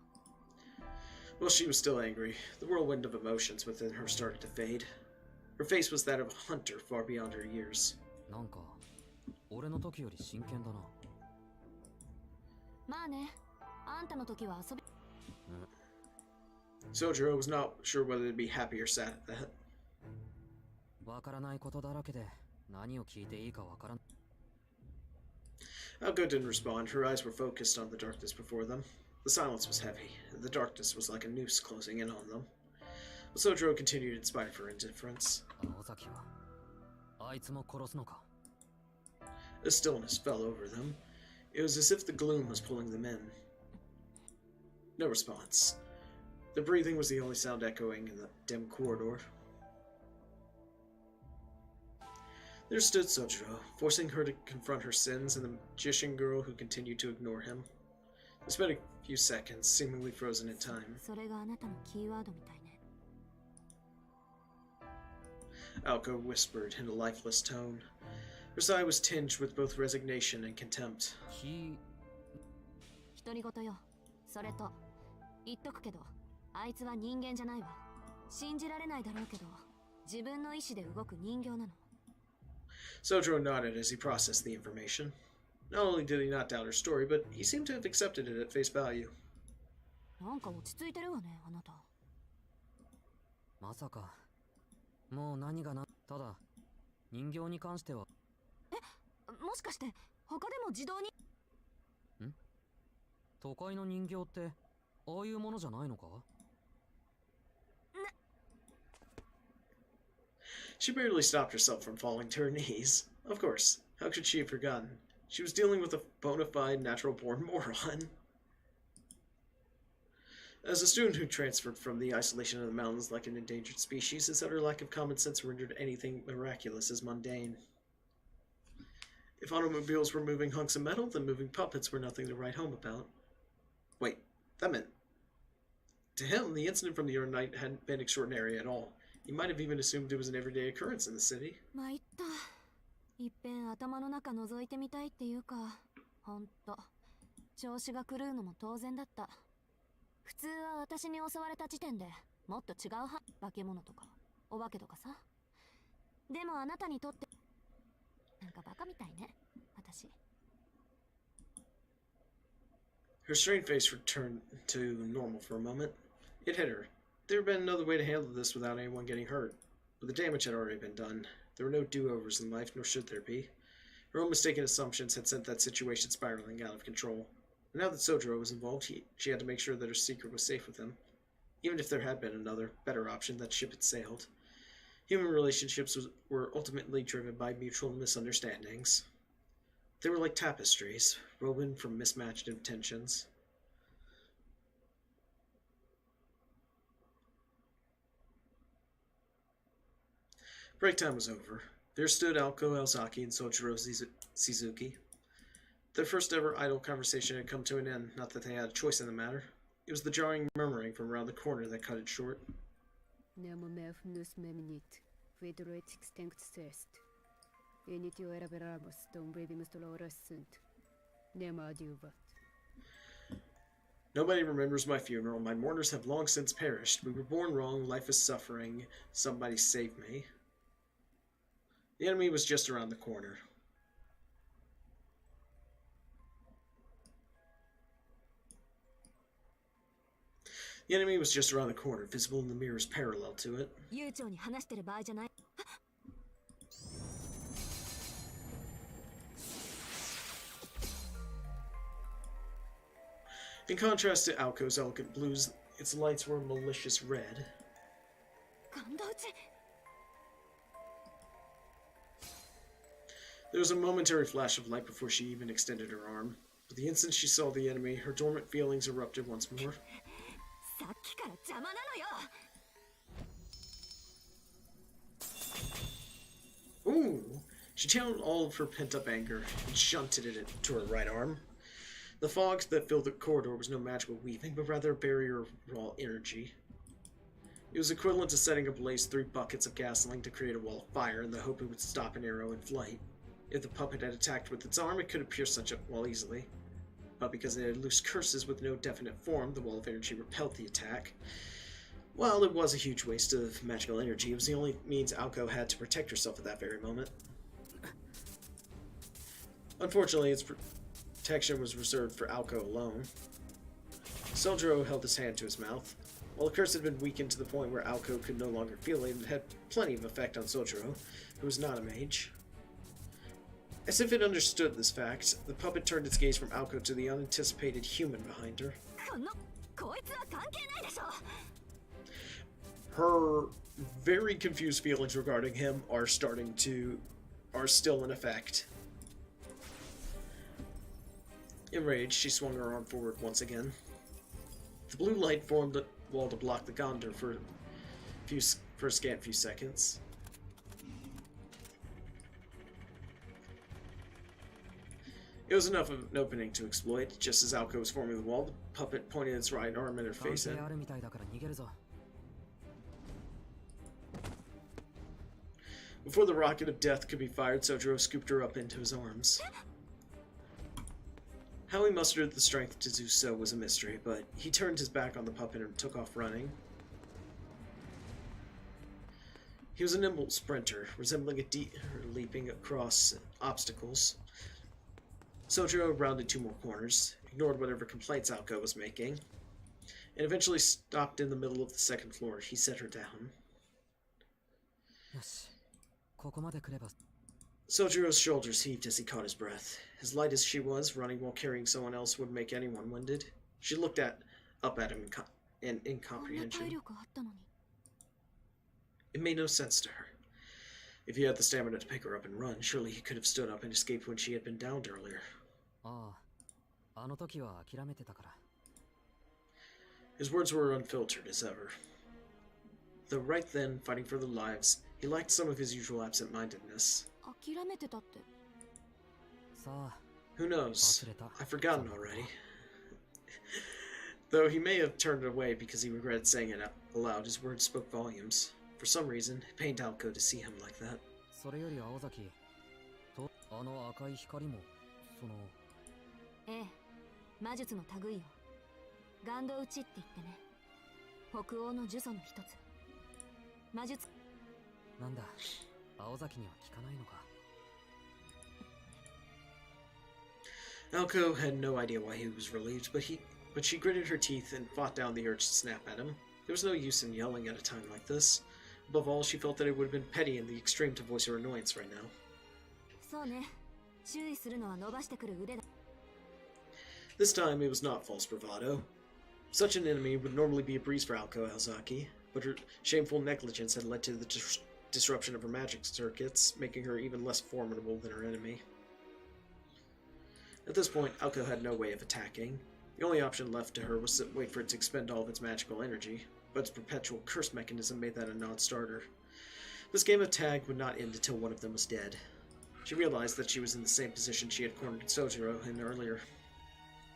[SPEAKER 1] While she was still angry, the whirlwind of emotions within her started to fade. Her face was that of a hunter far beyond her years.
[SPEAKER 8] なんか俺の時より真剣だな。
[SPEAKER 3] まあね、あんたの時は遊び。
[SPEAKER 1] Sojiro was not sure whether to be happy or sad at that.
[SPEAKER 8] わからないことだらけで何を聞いていいかわからん。
[SPEAKER 1] Alco didn't respond. Her eyes were focused on the darkness before them. The silence was heavy. The darkness was like a noose closing in on them. But Sojiro continued in spite of her indifference.
[SPEAKER 8] 青崎はあいつも殺すのか。
[SPEAKER 1] A stillness fell over them. It was as if the gloom was pulling them in. No response. Their breathing was the only sound echoing in the dim corridor. There stood Sojiro, forcing her to confront her sins and the magician girl who continued to ignore him. The It's been a few seconds, seemingly frozen in time.
[SPEAKER 3] それがあなたのキーワードみたいね。
[SPEAKER 1] Alco whispered in a lifeless tone. Her sigh was tinged with both resignation and contempt.
[SPEAKER 3] 独り言よ。それと言っとくけど、あいつは人間じゃないわ。信じられないだろうけど、自分の意志で動く人形なの。
[SPEAKER 1] Sojiro nodded as he processed the information. Not only did he not doubt her story, but he seemed to have accepted it at face value.
[SPEAKER 3] なんか落ち着いてるわね、あなた。
[SPEAKER 8] まさかもう何がな。ただ人形に関しては。
[SPEAKER 3] もしかして他でも自動に。
[SPEAKER 8] ん？都会の人形ってああいうものじゃないのか？
[SPEAKER 1] She barely stopped herself from falling to her knees. Of course, how could she have forgotten? She was dealing with a bona fide natural-born moron. As a student who transferred from the isolation of the mountains like an endangered species, his utter lack of common sense rendered anything miraculous as mundane. If automobiles were moving hunks of metal, then moving puppets were nothing to write home about. Wait, that meant... To him, the incident from the other night hadn't been extraordinary at all. He might have even assumed it was an everyday occurrence in the city.
[SPEAKER 3] 参った。いっぺん頭の中覗いてみたいっていうか、ほんと調子が狂うのも当然だった。普通は私に襲われた時点でもっと違う化け物とかお化けとかさ。でもあなたにとってなんかバカみたいね、私。
[SPEAKER 1] Her strained face returned to normal for a moment. It hit her. There had been another way to handle this without anyone getting hurt, but the damage had already been done. There were no do-overs in life, nor should there be. Her own mistaken assumptions had sent that situation spiraling out of control. And now that Sojiro was involved, she had to make sure that her secret was safe with him. Even if there had been another, better option, that ship had sailed. Human relationships were ultimately driven by mutual misunderstandings. They were like tapestries, woven from mismatched intentions. Break time was over. There stood Alco Elzaki and Sojiro Shizuki. Their first ever idle conversation had come to an end, not that they had a choice in the matter. It was the jarring murmuring from around the corner that cut it short.
[SPEAKER 9] Nemo nus memnit, vedro et extinct est. Initio eraberamus dom brevimus dolores sunt. Nemo adiuvat.
[SPEAKER 1] Nobody remembers my funeral. My mourners have long since perished. We were born wrong. Life is suffering. Somebody save me. The enemy was just around the corner. The enemy was just around the corner, visible in the mirrors parallel to it.
[SPEAKER 3] 悠長に話してる場合じゃない。
[SPEAKER 1] In contrast to Alco's elegant blues, its lights were a malicious red.
[SPEAKER 3] 感動打ち。
[SPEAKER 1] There was a momentary flash of light before she even extended her arm. But the instant she saw the enemy, her dormant feelings erupted once more.
[SPEAKER 3] さっきから邪魔なのよ。
[SPEAKER 1] Ooh! She channeled all of her pent-up anger and shunted it to her right arm. The fog that filled the corridor was no magical weaving, but rather a barrier of raw energy. It was equivalent to setting ablaze 3 buckets of gasoline to create a wall of fire in the hope it would stop an arrow in flight. If the puppet had attacked with its arm, it could have pierced such a wall easily. But because it had loose curses with no definite form, the wall of energy repelled the attack. While it was a huge waste of magical energy, it was the only means Alco had to protect herself at that very moment. Unfortunately, its protection was reserved for Alco alone. Sojiro held his hand to his mouth. While the curse had been weakened to the point where Alco could no longer feel it, it had plenty of effect on Sojiro, who was not a mage. As if it understood this fact, the puppet turned its gaze from Alco to the unanticipated human behind her.
[SPEAKER 3] こいつは関係ないでしょ。
[SPEAKER 1] Her very confused feelings regarding him are still in effect. Enraged, she swung her arm forward once again. The blue light formed a wall to block the Gondor for a scant few seconds. It was enough of an opening to exploit. Just as Alco was forming the wall, the puppet pointed its right arm at her
[SPEAKER 8] 関
[SPEAKER 1] face
[SPEAKER 8] 係
[SPEAKER 1] and
[SPEAKER 8] あるみたいだから逃げるぞ。
[SPEAKER 1] before the rocket of death could be fired, Sojiro scooped her up into his arms. How he mustered the strength to do so was a mystery, but he turned his back on the puppet and took off running. He was a nimble sprinter, resembling a deer leaping across obstacles. Sojiro rounded 2 more corners, ignored whatever complaints Alco was making, and eventually stopped in the middle of the 2nd floor. He set her down.
[SPEAKER 8] よし、ここまで来れば。
[SPEAKER 1] Sojiro's shoulders heaved as he caught his breath. As light as she was, running while carrying someone else would make anyone winded. She looked up at him in incomprehension. It made no sense to her. If he had the stamina to pick her up and run, surely he could have stood up and escaped when she had been downed earlier.
[SPEAKER 8] ああ、あの時は諦めてたから。
[SPEAKER 1] His words were unfiltered as ever. Though right then, fighting for their lives, he lacked some of his usual absent-mindedness.
[SPEAKER 3] 諦めてたって。
[SPEAKER 8] さあ、
[SPEAKER 1] Who knows?
[SPEAKER 8] 忘れた。
[SPEAKER 1] I've forgotten already. Though he may have turned away because he regretted saying it aloud, his words spoke volumes. For some reason, it pained Alco to see him like that.
[SPEAKER 8] それより青崎とあの赤い光もその。
[SPEAKER 3] ええ、魔術の類よ。ガンド打ちって言ってね。北欧の呪詛の一つ。魔術。
[SPEAKER 8] なんだ、青崎には効かないのか。
[SPEAKER 1] Alco had no idea why he was relieved, but she gritted her teeth and fought down the urge to snap at him. There was no use in yelling at a time like this. Above all, she felt that it would have been petty in the extreme to voice her annoyance right now.
[SPEAKER 3] そうね。注意するのは伸ばしてくる腕だ。
[SPEAKER 1] This time, it was not false bravado. Such an enemy would normally be a breeze for Alco Aozaki, but her shameful negligence had led to the disruption of her magic circuits, making her even less formidable than her enemy. At this point, Alco had no way of attacking. The only option left to her was to wait for it to expend all of its magical energy, but its perpetual curse mechanism made that a non-starter. This game of tag would not end until one of them was dead. She realized that she was in the same position she had cornered Sojiro in earlier.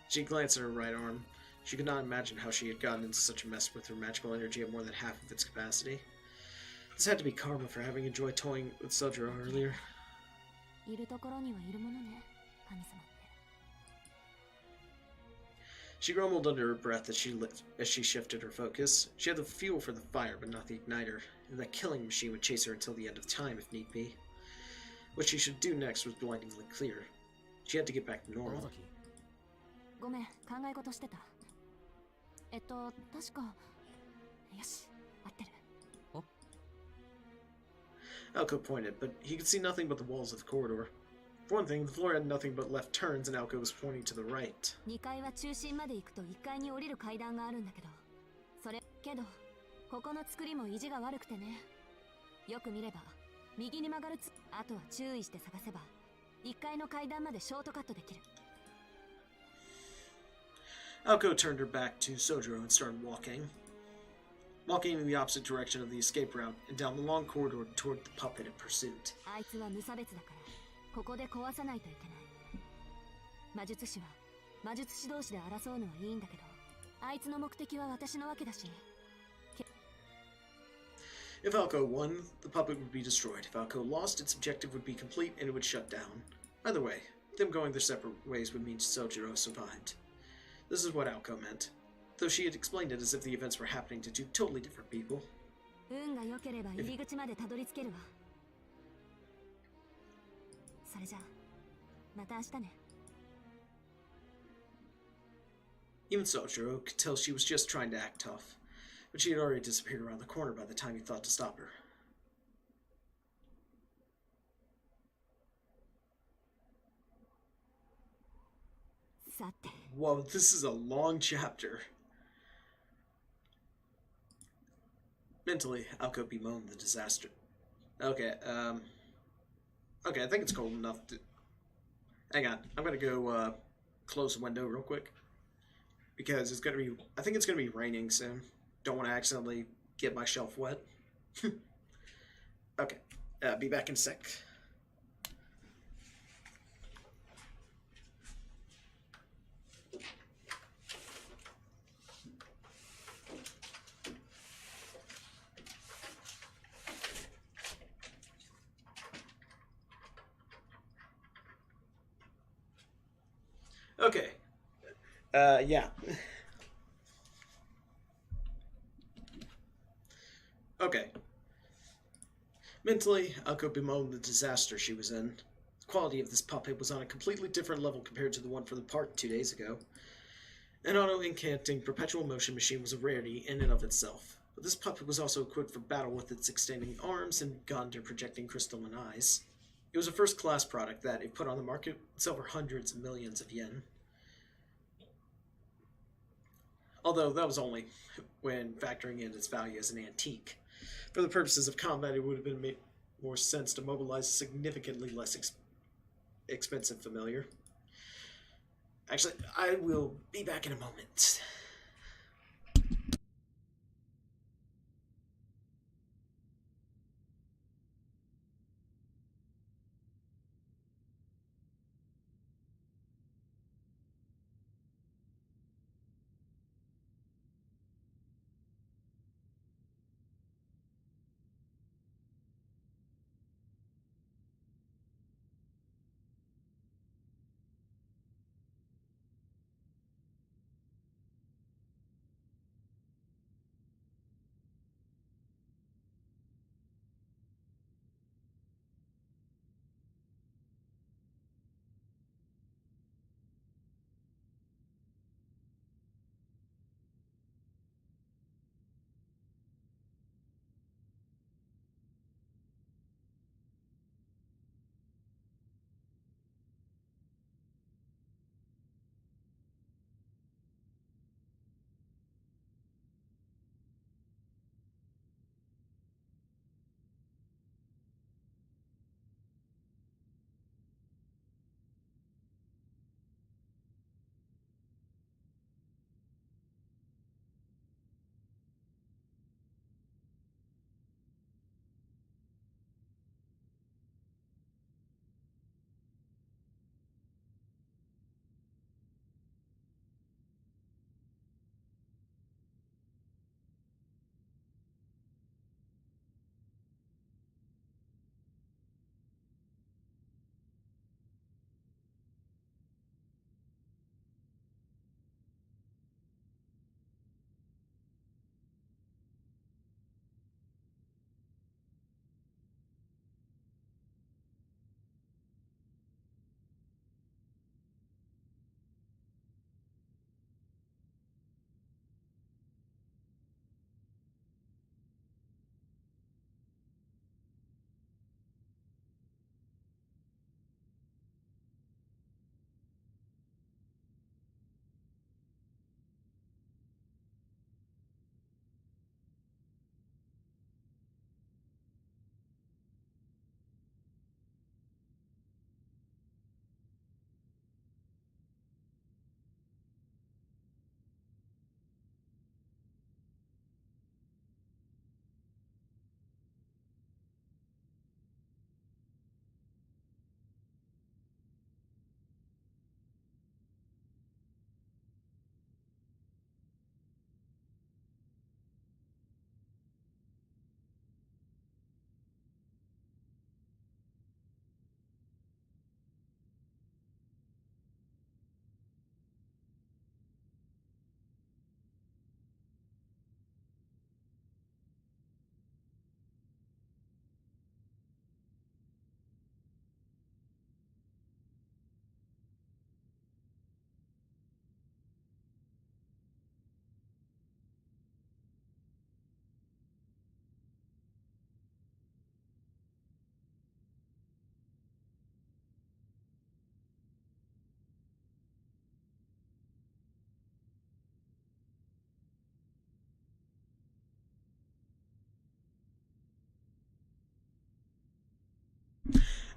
[SPEAKER 1] She glanced at her right arm. She could not imagine how she had gotten into such a mess with her magical energy at more than half of its capacity. This had to be karma for having enjoyed toying with Sojiro earlier.
[SPEAKER 3] いるところにはいるものね、神様って。
[SPEAKER 1] She grumbled under her breath as she shifted her focus. She had the fuel for the fire, but not the igniter, and that killing machine would chase her until the end of time if need be. What she should do next was blindingly clear. She had to get back to normal.
[SPEAKER 3] ごめん、考え事してた。確か。よし、合ってる。
[SPEAKER 1] Alco pointed, but he could see nothing but the walls of the corridor. For one thing, the floor had nothing but left turns, and Alco was pointing to the right.
[SPEAKER 3] 2階は中心まで行くと1階に降りる階段があるんだけど、けど、ここの作りも意地が悪くてね。よく見れば、右に曲がるあとは注意して探せば、1階の階段までショートカットできる。
[SPEAKER 1] Alco turned her back to Sojiro and started walking. Walking in the opposite direction of the escape route and down the long corridor toward the puppet in pursuit.
[SPEAKER 3] あいつは無差別だから、ここで壊さないといけない。魔術師は魔術師同士で争うのはいいんだけど、あいつの目的は私のわけだし。
[SPEAKER 1] If Alco won, the puppet would be destroyed. If Alco lost, its objective would be complete and it would shut down. Either way, them going their separate ways would mean Sojiro survived. This is what Alco meant, though she had explained it as if the events were happening to two totally different people.
[SPEAKER 3] 運が良ければ入り口までたどり着けるわ。それじゃあ、また明日ね。
[SPEAKER 1] Even Sojiro could tell she was just trying to act tough, but she had already disappeared around the corner by the time he thought to stop her. Whoa, this is a long chapter. Mentally, Alco bemoaned the disaster. Okay, I think it's cold enough to... Hang on, I'm gonna go, close the window real quick. Because it's gonna be... I think it's gonna be raining soon. Don't want to accidentally get my shelf wet. Okay, be back in a sec. Okay. Yeah. Okay. Mentally, Akko bemoaned the disaster she was in. The quality of this puppet was on a completely different level compared to the one from the park 2 days ago. An auto-incanting perpetual motion machine was a rarity in and of itself, but this puppet was also equipped for battle with its extending arms and Gonder-projecting crystalline eyes. It was a first-class product that, if put on the market, would sell for hundreds of millions of yen. Although that was only when factoring in its value as an antique. For the purposes of combat, it would have made more sense to mobilize a significantly less expensive familiar. Actually, I will be back in a moment.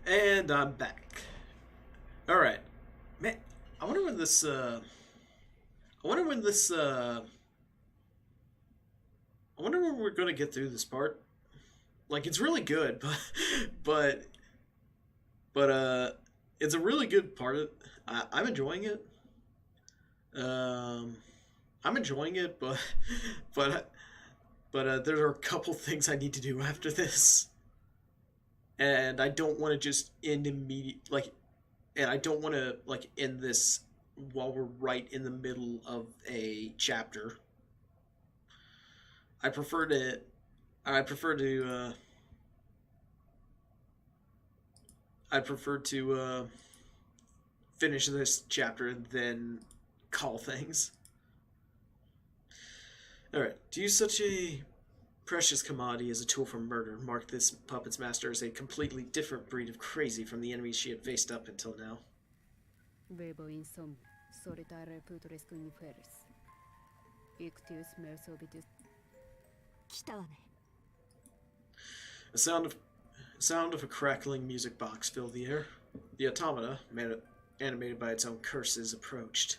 [SPEAKER 1] And I'm back. Alright. Man, I wonder when this, I wonder when we're gonna get through this part. Like, it's really good, but it's a really good part of, I'm enjoying it. I'm enjoying it, but there are a couple things I need to do after this. And I don't want to just end immediately, and I don't want to, end this while we're right in the middle of a chapter. I prefer to finish this chapter than call things. Alright, to use such a precious commodity as a tool for murder marked this puppet's master as a completely different breed of crazy from the enemies she had faced up until now.
[SPEAKER 9] Vivo insomnium, solitare putrescum inferis. Ictius mers obitus.
[SPEAKER 3] 来たわね。
[SPEAKER 1] A sound of a crackling music box filled the air. The automata, animated by its own curses, approached.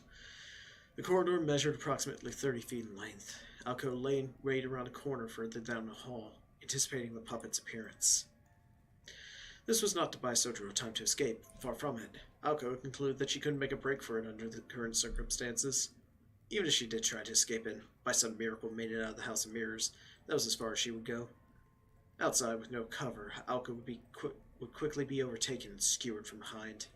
[SPEAKER 1] The corridor measured approximately 30 feet in length. Alco lay right around a corner further down the hall, anticipating the puppet's appearance. This was not to buy Sojiro time to escape. Far from it. Alco concluded that she couldn't make a break for it under the current circumstances. Even if she did try to escape and, by some miracle, made it out of the House of Mirrors, that was as far as she would go. Outside, with no cover, Alco would quickly be overtaken and skewered from behind.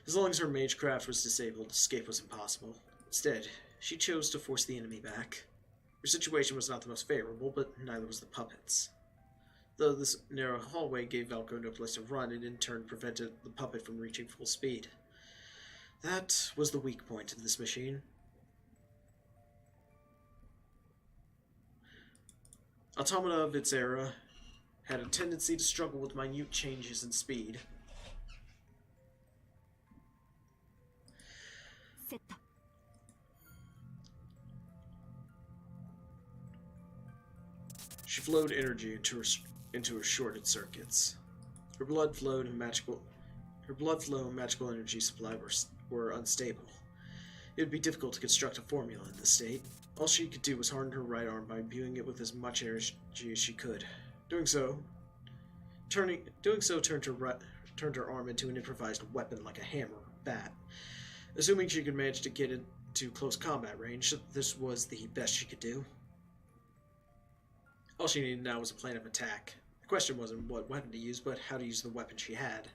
[SPEAKER 1] As long as her magecraft was disabled, escape was impossible. Instead, she chose to force the enemy back. Her situation was not the most favorable, but neither was the puppet's. Though this narrow hallway gave Alco no place to run, it in turn prevented the puppet from reaching full speed. That was the weak point of this machine. Automata of its era had a tendency to struggle with minute changes in speed.
[SPEAKER 3] セット。
[SPEAKER 1] She flowed energy into her shorted circuits. Her blood flow and magical energy supply were unstable. It would be difficult to construct a formula in this state. All she could do was harden her right arm by imbuing it with as much energy as she could. Doing so turned her arm into an improvised weapon like a hammer or bat. Assuming she could manage to get into close combat range, this was the best she could do. All she needed now was a plan of attack. The question wasn't what weapon to use, but how to use the weapon she had.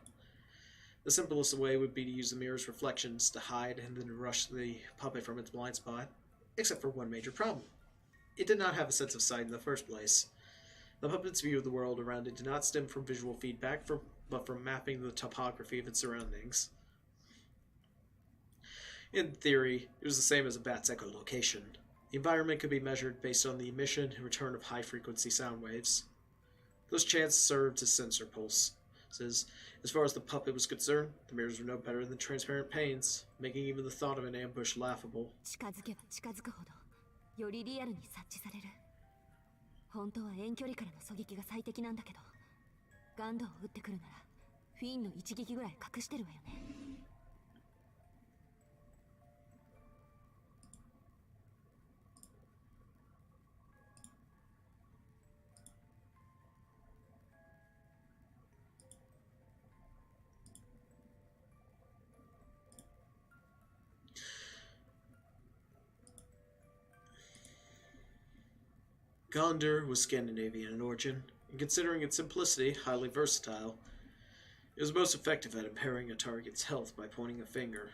[SPEAKER 1] The simplest way would be to use the mirror's reflections to hide and then rush the puppet from its blind spot, except for one major problem. It did not have a sense of sight in the first place. The puppet's view of the world around it did not stem from visual feedback, but from mapping the topography of its surroundings. In theory, it was the same as a bat's echolocation. The environment could be measured based on the emission and return of high-frequency sound waves. Those chants served as sensor pulses. As far as the puppet was concerned, the mirrors were no better than transparent panes, making even the thought of an ambush laughable.
[SPEAKER 3] 近づけば近づくほどよりリアルに察知される。本当は遠距離からの狙撃が最適なんだけど、ガンドを撃ってくるならフィンの一撃ぐらい隠してるわよね。
[SPEAKER 1] Gondor was Scandinavian in origin, and considering its simplicity, highly versatile. It was most effective at impairing a target's health by pointing a finger.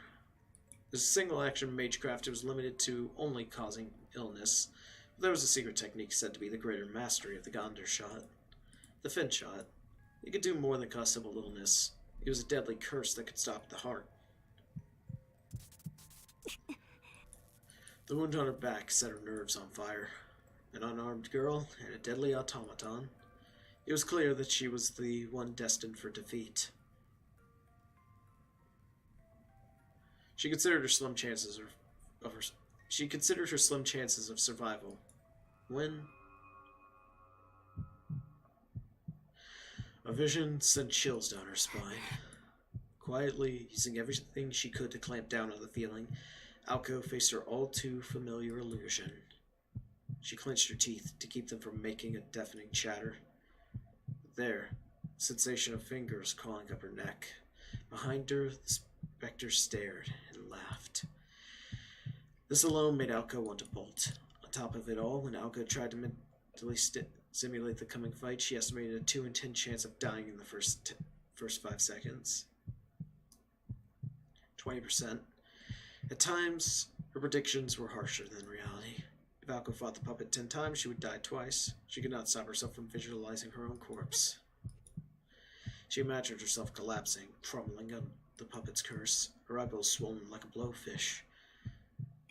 [SPEAKER 1] As a single-action magecraft, it was limited to only causing illness, but there was a secret technique said to be the greater mastery of the Gondor shot. The Finn shot. It could do more than cause simple illness. It was a deadly curse that could stop the heart. The wound on her back set her nerves on fire. An unarmed girl and a deadly automaton. It was clear that she was the one destined for defeat. She considered her slim chances of survival when a vision sent chills down her spine. Quietly, using everything she could to clamp down on the feeling, Alco faced her all too familiar illusion. She clenched her teeth to keep them from making a deafening chatter. There, sensation of fingers crawling up her neck. Behind her, the specter stared and laughed. This alone made Alco want to bolt. On top of it all, when Alco tried to mentally simulate the coming fight, she estimated a 2 in 10 chance of dying in the first 5 seconds. 20%. At times, her predictions were harsher than reality. If Alco fought the puppet 10 times, she would die twice. She could not stop herself from visualizing her own corpse. She imagined herself collapsing, crumbling under the puppet's curse, her eyeballs swollen like a blowfish.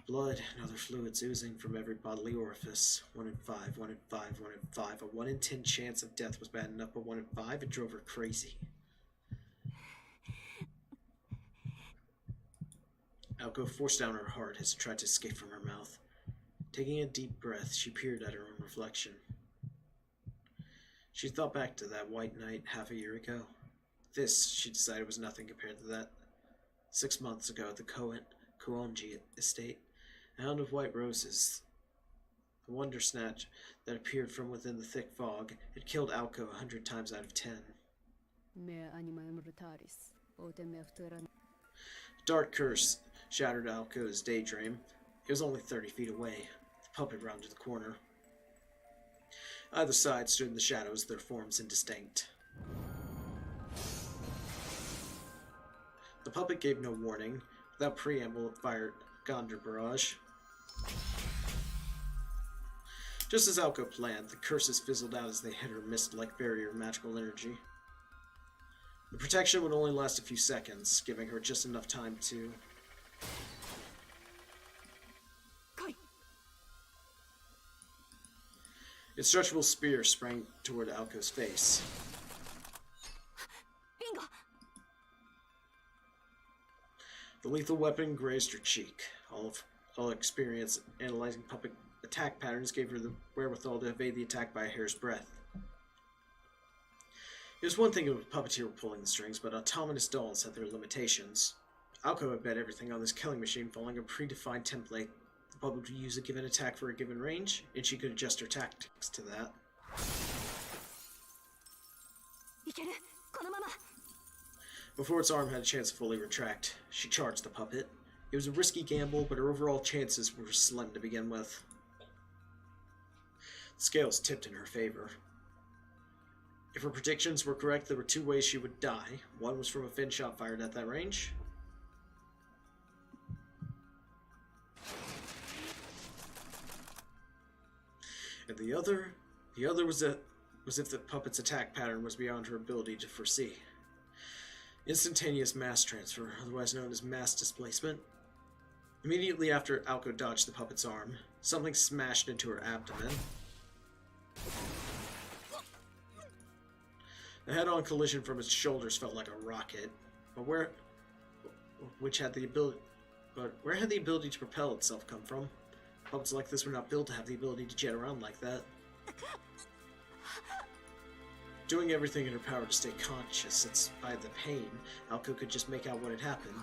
[SPEAKER 1] Blood and other fluids oozing from every bodily orifice. 1 in 5, 1 in 5, 1 in 5. A 1 in 10 chance of death was bad enough, but 1 in 5, it drove her crazy. Alco forced down her heart as it tried to escape from her mouth. Taking a deep breath, she peered at her own reflection. She thought back to that white night half a year ago. This, she decided, was nothing compared to that. 6 months ago at the Koonji estate, a hound of white roses. The wonder snatch that appeared from within the thick fog had killed Alco 100 times out of 10. Dark curse shattered Alco's daydream. It was only 30 feet away. The puppet rounded the corner. Either side stood in the shadows, their forms indistinct. The puppet gave no warning. Without preamble, it fired Gondor Barrage. Just as Alco planned, the curses fizzled out as they hit her mist-like barrier of magical energy. The protection would only last a few seconds, giving her just enough time to... Its stretchable spear sprang toward Alco's face.
[SPEAKER 3] Bingo!
[SPEAKER 1] The lethal weapon grazed her cheek. All experience analyzing puppet attack patterns gave her the wherewithal to evade the attack by a hair's breadth. It was one thing if a puppeteer were pulling the strings, but autonomous dolls had their limitations. Alco had bet everything on this killing machine following a predefined template. The puppet would use a given attack for a given range, and she could adjust her tactics to that. Before its arm had a chance to fully retract, she charged the puppet. It was a risky gamble, but her overall chances were slim to begin with. The scales tipped in her favor. If her predictions were correct, there were 2 ways she would die. One was from a fin shot fired at that range. And the other was if the puppet's attack pattern was beyond her ability to foresee. Instantaneous mass transfer, otherwise known as mass displacement. Immediately after Alco dodged the puppet's arm, something smashed into her abdomen. The head-on collision from its shoulders felt like a rocket, but where had the ability to propel itself come from? Puppets like this were not built to have the ability to jet around like that. Doing everything in her power to stay conscious in spite of the pain, Alco could just make out what had happened.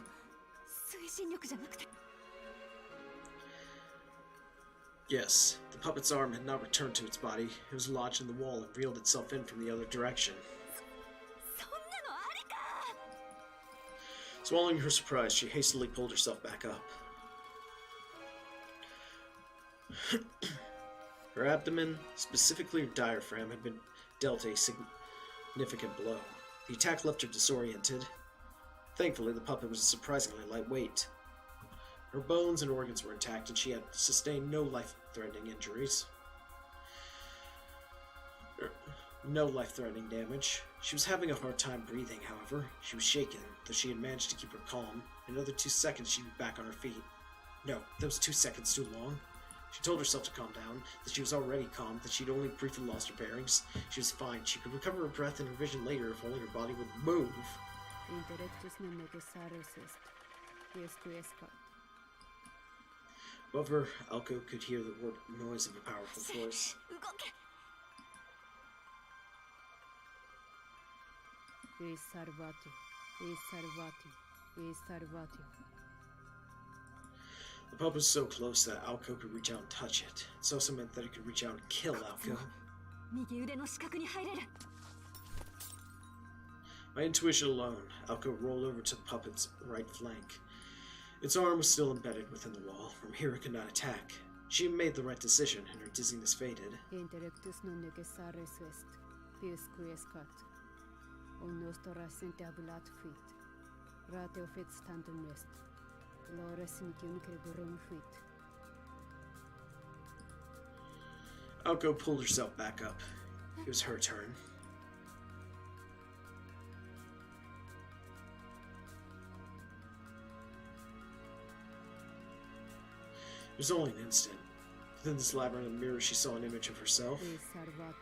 [SPEAKER 1] Yes, the puppet's arm had not returned to its body. It was lodged in the wall and reeled itself in from the other direction. Swallowing her surprise, she hastily pulled herself back up. Her abdomen, specifically her diaphragm, had been dealt a significant blow. The attack left her disoriented. Thankfully, the puppet was surprisingly lightweight. Her bones and organs were intact, and she had sustained no life-threatening injuries. No life-threatening damage. She was having a hard time breathing, however. She was shaken, though she had managed to keep her calm. In another 2 seconds, she'd be back on her feet. No, that was 2 seconds too long. She told herself to calm down, that she was already calm, that she'd only briefly lost her bearings. She was fine. She could recover her breath and her vision later if only her body would move. Above her, Alco could hear the noise of a powerful force. The puppet was so close that Alco could reach out and touch it. It also meant that it could reach out and kill Alco. By intuition alone, Alco rolled over to the puppet's right flank. Its arm was still embedded within the wall. From here it could not attack. She made the right decision, and her dizziness faded.
[SPEAKER 9] Rateo fits tantum nest. Lores mitium credorum fuit.
[SPEAKER 1] Alko pulled herself back up. It was her turn. It was only an instant. Within this labyrinth of mirrors, she saw an image of herself.
[SPEAKER 9] De salvatum.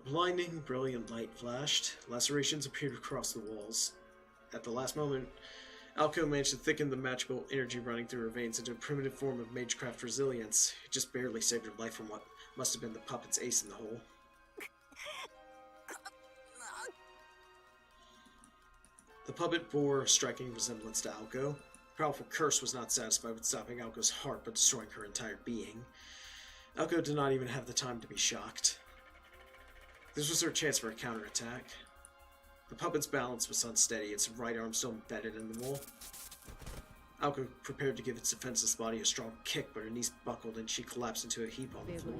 [SPEAKER 1] A blinding, brilliant light flashed. Lacerations appeared across the walls. At the last moment, Alko managed to thicken the magical energy running through her veins into a primitive form of magecraft resilience. It just barely saved her life from what must have been the puppet's ace in the hole. The puppet bore a striking resemblance to Alko. The powerful curse was not satisfied with stopping Alko's heart, but destroying her entire being. Alko did not even have the time to be shocked. This was her chance for a counterattack. The puppet's balance was unsteady, its right arm still embedded in the wall. Alko prepared to give its defenseless body a strong kick, but her knees buckled and she collapsed into a heap on the floor.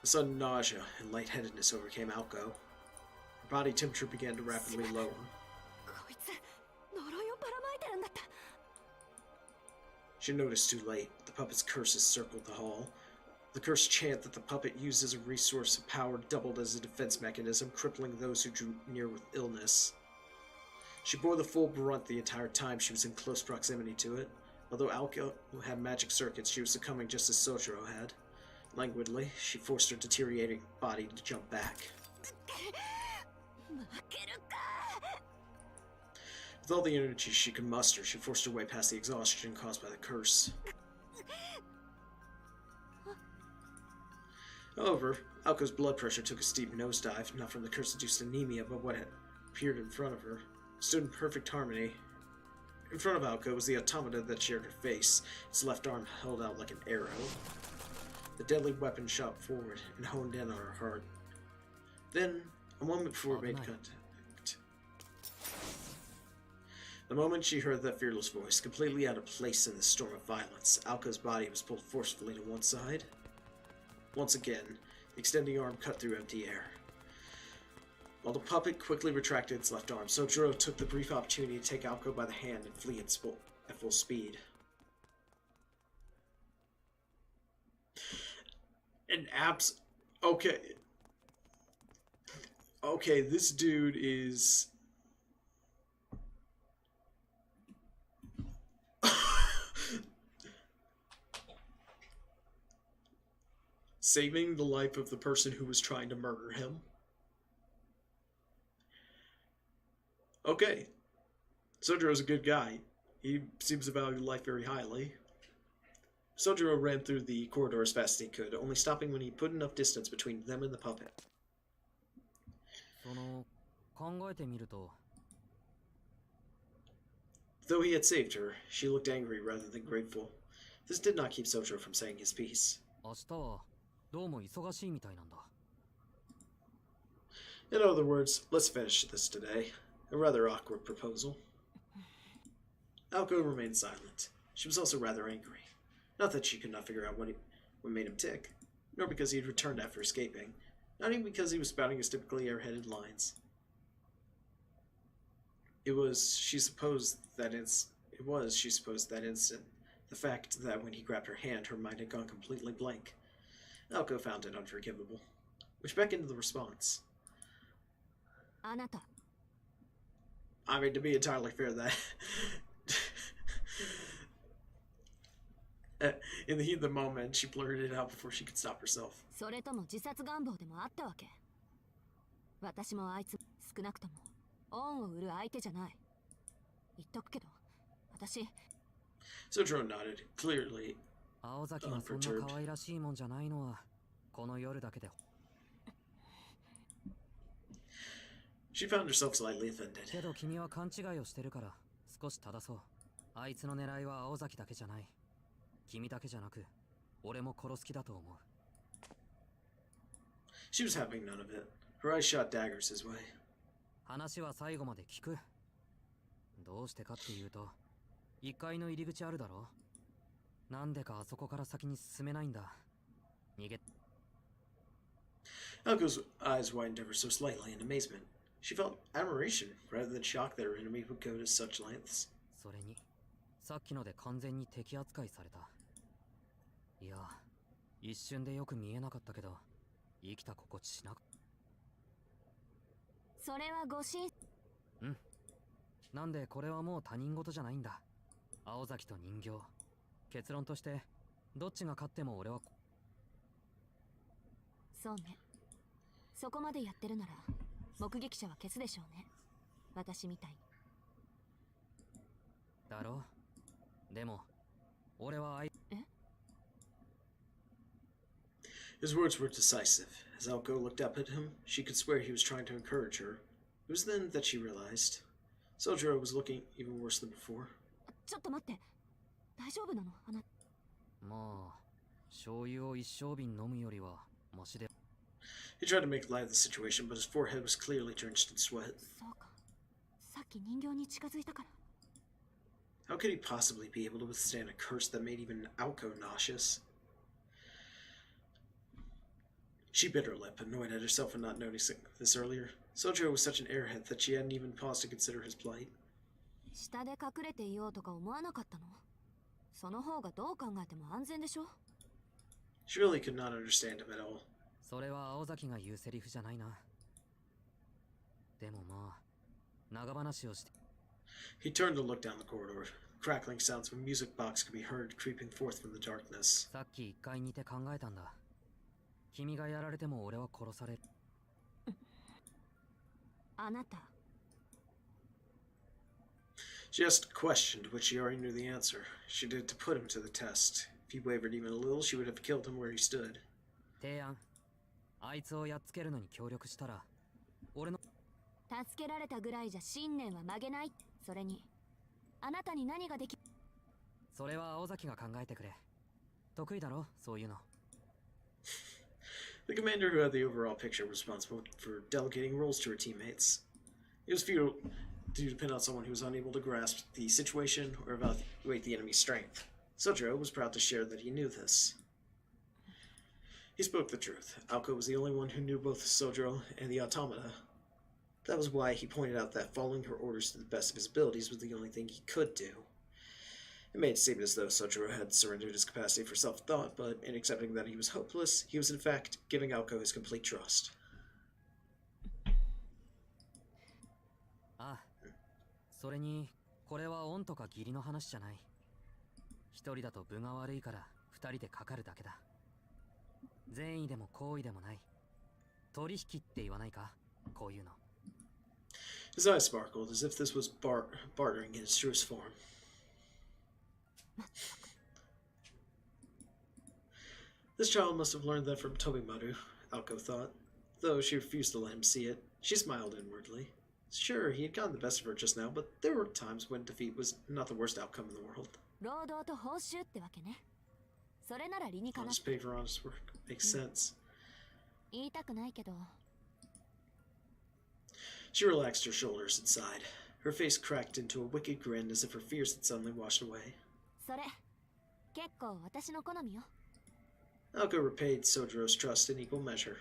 [SPEAKER 1] A sudden nausea and lightheadedness overcame Alko. Her body temperature began to rapidly lower. She noticed too late. The puppet's curses circled the hall. The cursed chant that the puppet used as a resource of power doubled as a defense mechanism, crippling those who drew near with illness. She bore the full brunt the entire time she was in close proximity to it. Although Alko had magic circuits, she was succumbing just as Sojiro had. Languidly, she forced her deteriorating body to jump back. With all the energy she could muster, she forced her way past the exhaustion caused by the curse. However, Alko's blood pressure took a steep nosedive, not from the curse-induced anemia, but what had appeared in front of her. Stood in perfect harmony. In front of Alko was the automata that shared her face, its left arm held out like an arrow. The deadly weapon shot forward and honed in on her heart. Then, a moment before it made contact, the moment she heard that fearless voice, completely out of place in the storm of violence, Alko's body was pulled forcefully to one side. Once again, the extending arm cut through empty air. While the puppet quickly retracted its left arm, Sojiro took the brief opportunity to take Alko by the hand and flee at full speed. An okay. Okay, this dude is... saving the life of the person who was trying to murder him. Okay. Sojiro's a good guy. He seems to value life very highly. Sojiro ran through the corridor as fast as he could, only stopping when he put enough distance between them and the puppet. Though he had saved her, she looked angry rather than grateful. This did not keep Sojiro from saying his piece. In other words, let's finish this today. A rather awkward proposal. Alko remained silent. She was also rather angry. Not that she could not figure out what made him tick, nor because he had returned after escaping, not even because he was spouting his typically airheaded lines. It was, she supposed, that instant. The fact that when he grabbed her hand, her mind had gone completely blank. Alko found it unforgivable, which beckoned the response.
[SPEAKER 3] Anata.
[SPEAKER 1] I mean, to be entirely fair, that in the heat of the moment, she blurted it out before she could stop herself.
[SPEAKER 3] それとも自殺願望でもあったわけ。私もあいつ少なくとも恩を売る相手じゃない。言っとくけど、私。
[SPEAKER 1] Sojiro nodded, clearly
[SPEAKER 8] 青崎がそんな可愛らしいもんじゃないのはこの夜だけで。
[SPEAKER 1] She found herself slightly offended.
[SPEAKER 8] けど君は勘違いをしてるから少し正そう。あいつの狙いは青崎だけじゃない。君だけじゃなく、俺も殺す気だと思う。
[SPEAKER 1] She was having none of it. Her eyes shot daggers his way.
[SPEAKER 8] 話は最後まで聞く。どうしてかっていうと、1階の入り口あるだろ。なんでかあそこから先に進めないんだ。逃げ。
[SPEAKER 1] Alco's eyes widened ever so slightly in amazement. She felt admiration rather than shock that her enemy would go to such lengths.
[SPEAKER 8] それに、さっきので完全に敵扱いされた。いや、一瞬でよく見えなかったけど、生きた心地しなかった。
[SPEAKER 3] それはご親。
[SPEAKER 8] うん。なんでこれはもう他人事じゃないんだ。青崎と人形。結論として、どっちが勝っても俺は。
[SPEAKER 3] そうね。そこまでやってるなら、目撃者は消すでしょうね。私みたいに。
[SPEAKER 8] だろ。でも、俺は
[SPEAKER 3] え？
[SPEAKER 1] His words were decisive. As Alco looked up at him, she could swear he was trying to encourage her. It was then that she realized Sojiro was looking even worse than before.
[SPEAKER 3] ちょっと待って。大丈夫なの？あな。
[SPEAKER 8] まあ、醤油を一升瓶飲むよりはマシで。
[SPEAKER 1] He tried to make light of the situation, but his forehead was clearly drenched in sweat.
[SPEAKER 3] そうか。さっき人形に近づいたから。
[SPEAKER 1] How could he possibly be able to withstand a curse that made even Alco nauseous? She bit her lip, annoyed at herself for not noticing this earlier. Sojiro was such an airhead that she hadn't even paused to consider his plight.
[SPEAKER 3] 下で隠れていようとか思わなかったの？その方がどう考えても安全でしょ？
[SPEAKER 1] She really could not understand him at all.
[SPEAKER 8] それは青崎が言うセリフじゃないな。でもまあ、長話をして。
[SPEAKER 1] He turned to look down the corridor. Crackling sounds of a music box could be heard creeping forth from the darkness.
[SPEAKER 8] さっき1階にて考えたんだ。君がやられても俺は殺される。
[SPEAKER 3] あなた。
[SPEAKER 1] She asked a question to which she already knew the answer. She did it to put him to the test. If he wavered even a little, she would have killed him where he stood.
[SPEAKER 8] 提案。あいつをやっつけるのに協力したら、俺の。
[SPEAKER 3] 助けられたぐらいじゃ信念は曲げない。それに、あなたに何ができ。
[SPEAKER 8] それは青崎が考えてくれ。得意だろ、そういうの。
[SPEAKER 1] The commander who had the overall picture was responsible for delegating roles to her teammates. It was futile to depend on someone who was unable to grasp the situation or evaluate the enemy's strength. Sojiro was proud to share that he knew this. He spoke the truth. Alco was the only one who knew both Sojiro and the automata. That was why he pointed out that following her orders to the best of his abilities was the only thing he could do. It made it seem as though Sojiro had surrendered his capacity for self-thought, but in accepting that he was hopeless, he was in fact giving Alco his complete trust.
[SPEAKER 8] ああ、それに、これは恩とか義理の話じゃない。一人だと分が悪いから二人でかかるだけだ。善意でも好意でもない。取引って言わないか、こういうの。
[SPEAKER 1] His eyes sparkled as if this was bartering in its truest form. This child must have learned that from Tobimaru, Alco thought, though she refused to let him see it. She smiled inwardly. Sure, he had gotten the best of her just now, but there were times when defeat was not the worst outcome in the world.
[SPEAKER 3] 労働と報酬ってわけね。それなら理にかな。
[SPEAKER 1] Honest pay for honest work makes sense.
[SPEAKER 3] 言いたくないけど。
[SPEAKER 1] She relaxed her shoulders and sighed. Her face cracked into a wicked grin as if her fears had suddenly washed away.
[SPEAKER 3] それ、結構私の好みよ。
[SPEAKER 1] Alco repaid Sojiro's trust in equal measure.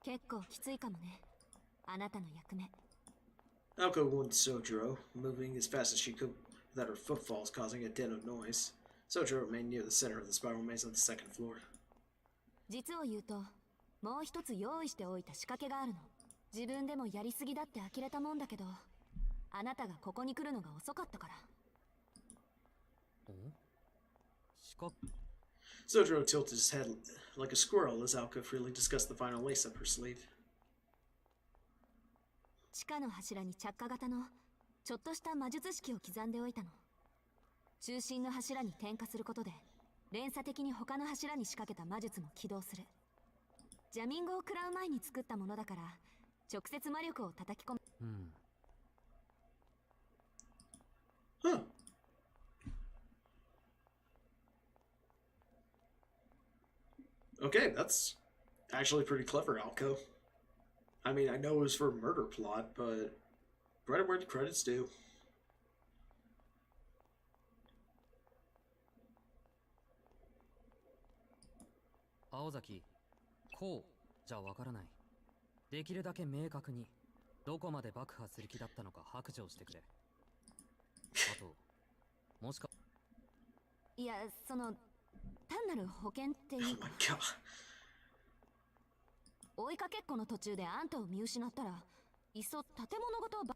[SPEAKER 3] 結構きついかもね。あなたの役目。
[SPEAKER 1] Alco warned Sojiro, moving as fast as she could without her footfalls causing a din of noise. Sojiro remained near the center of the spiral maze on the second floor.
[SPEAKER 3] 実を言うと、もう一つ用意しておいた仕掛けがあるの。自分でもやりすぎだって呆れたもんだけど、あなたがここに来るのが遅かったから。
[SPEAKER 8] 仕掛け
[SPEAKER 1] Sojiro tilted his head like a squirrel as Alco freely discussed the final lace up her sleeve.
[SPEAKER 3] 地下の柱に着火型のちょっとした魔術式を刻んでおいたの。中心の柱に点火することで連鎖的に他の柱に仕掛けた魔術も起動する。ジャミングを食らう前に作ったものだから直接魔力を叩き込む。
[SPEAKER 1] Okay, that's actually pretty clever, Alco. I mean, I know it was for a murder plot, but credit where the credit's due.
[SPEAKER 8] 青崎、こうじゃわからない。できるだけ明確にどこまで爆破する気だったのか白状してくれ。あと、もしか。
[SPEAKER 3] いや、その単なる保険っていう
[SPEAKER 1] Oh
[SPEAKER 3] か
[SPEAKER 1] my god.
[SPEAKER 3] 追いかけっこの途中であんたを見失ったらいっそ建物ごとば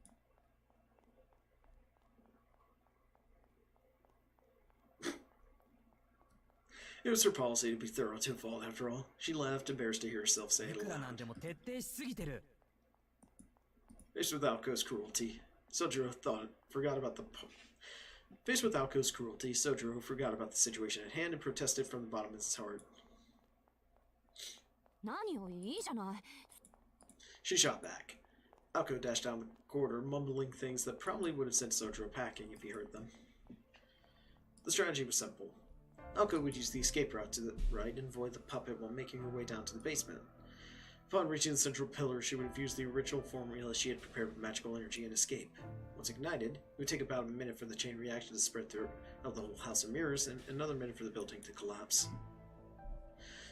[SPEAKER 1] It was her policy to be thorough to a fault, after all. She laughed, embarrassed to hear herself say
[SPEAKER 6] い
[SPEAKER 1] it
[SPEAKER 6] くらな
[SPEAKER 1] aloud.
[SPEAKER 6] んでも徹底しすぎてる。
[SPEAKER 1] Faced with Alco's cruelty, Sojiro forgot about the Faced with Alco's cruelty, Sojiro forgot about the situation at hand and protested from the bottom of his heart.
[SPEAKER 3] 何よ、いいじゃない。
[SPEAKER 1] She shot back. Alco dashed down the corridor, mumbling things that probably would have sent Sojiro packing if he heard them. The strategy was simple. Alco would use the escape route to the right and avoid the puppet while making her way down to the basement. Upon reaching the central pillar, she would have used the original formula she had prepared with magical energy and escape. Once ignited, it would take about a minute for the chain reaction to spread through the whole house of mirrors and another minute for the building to collapse.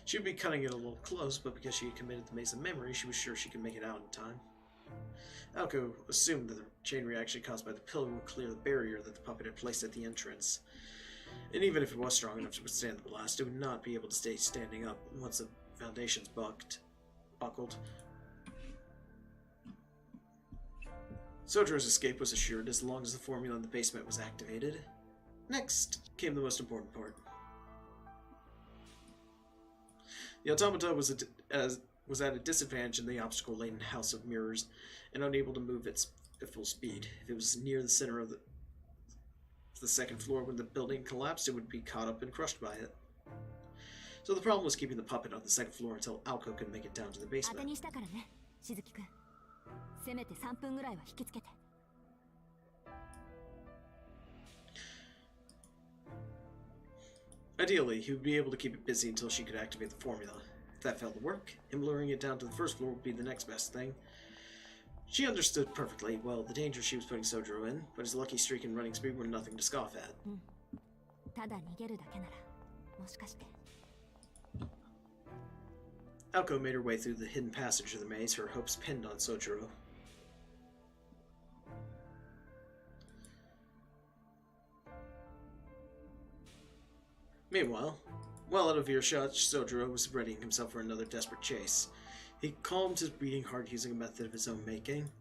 [SPEAKER 1] She would be cutting it a little close, but because she had committed the maze of memory, she was sure she could make it out in time. Alco assumed that the chain reaction caused by the pillar would clear the barrier that the puppet had placed at the entrance. And even if it was strong enough to withstand the blast, it would not be able to stay standing up once the foundations buckled. Sojiro's escape was assured as long as the formula in the basement was activated. Next came the most important part. The automata was at a disadvantage in the obstacle-laden house of mirrors and unable to move at full speed. If it was near the center of the second floor when the building collapsed, it would be caught up and crushed by it. So the problem was keeping the puppet on the second floor until Alco could make it down to the
[SPEAKER 3] 当て
[SPEAKER 1] basement.
[SPEAKER 3] にしたからね、しずきくん。せめて3分ぐらいは引きつけて。
[SPEAKER 1] Ideally, he would be able to keep it busy until she could activate the formula. If that failed to work, him luring it down to the first floor would be the next best thing. She understood perfectly well the danger she was putting Sojiro in, but his lucky streak and running speed were nothing to scoff at.
[SPEAKER 3] ただ逃げるだけなら、もしかして。
[SPEAKER 1] Alco made her way through the hidden passage of the maze, her hopes pinned on Sojiro. Meanwhile, well out of earshot, Sojiro was readying himself for another desperate chase. He calmed his beating heart using a method of his own making.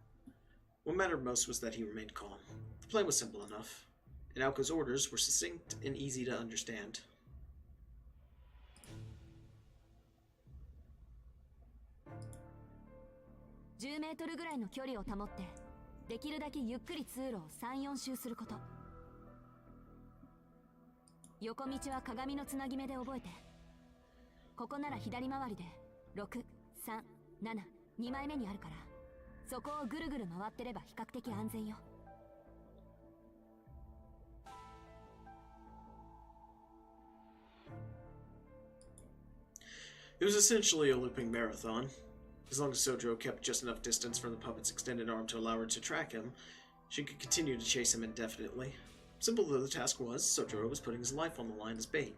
[SPEAKER 1] What mattered most was that he remained calm. The plan was simple enough, and Alco's orders were succinct and easy to understand.
[SPEAKER 3] $10 メートルぐらいの距離を保って、できるだけゆっくり通路を3、4周すること。横道は鏡のつなぎ目で覚えて。ここなら左回りで6、3、7、2枚目にあるから、そこをぐるぐる回ってれば比較的安全よ。
[SPEAKER 1] It was essentially a looping marathon. As long as Sojiro kept just enough distance from the puppet's extended arm to allow her to track him, she could continue to chase him indefinitely. Simple though the task was, Sojiro was putting his life on the line as bait.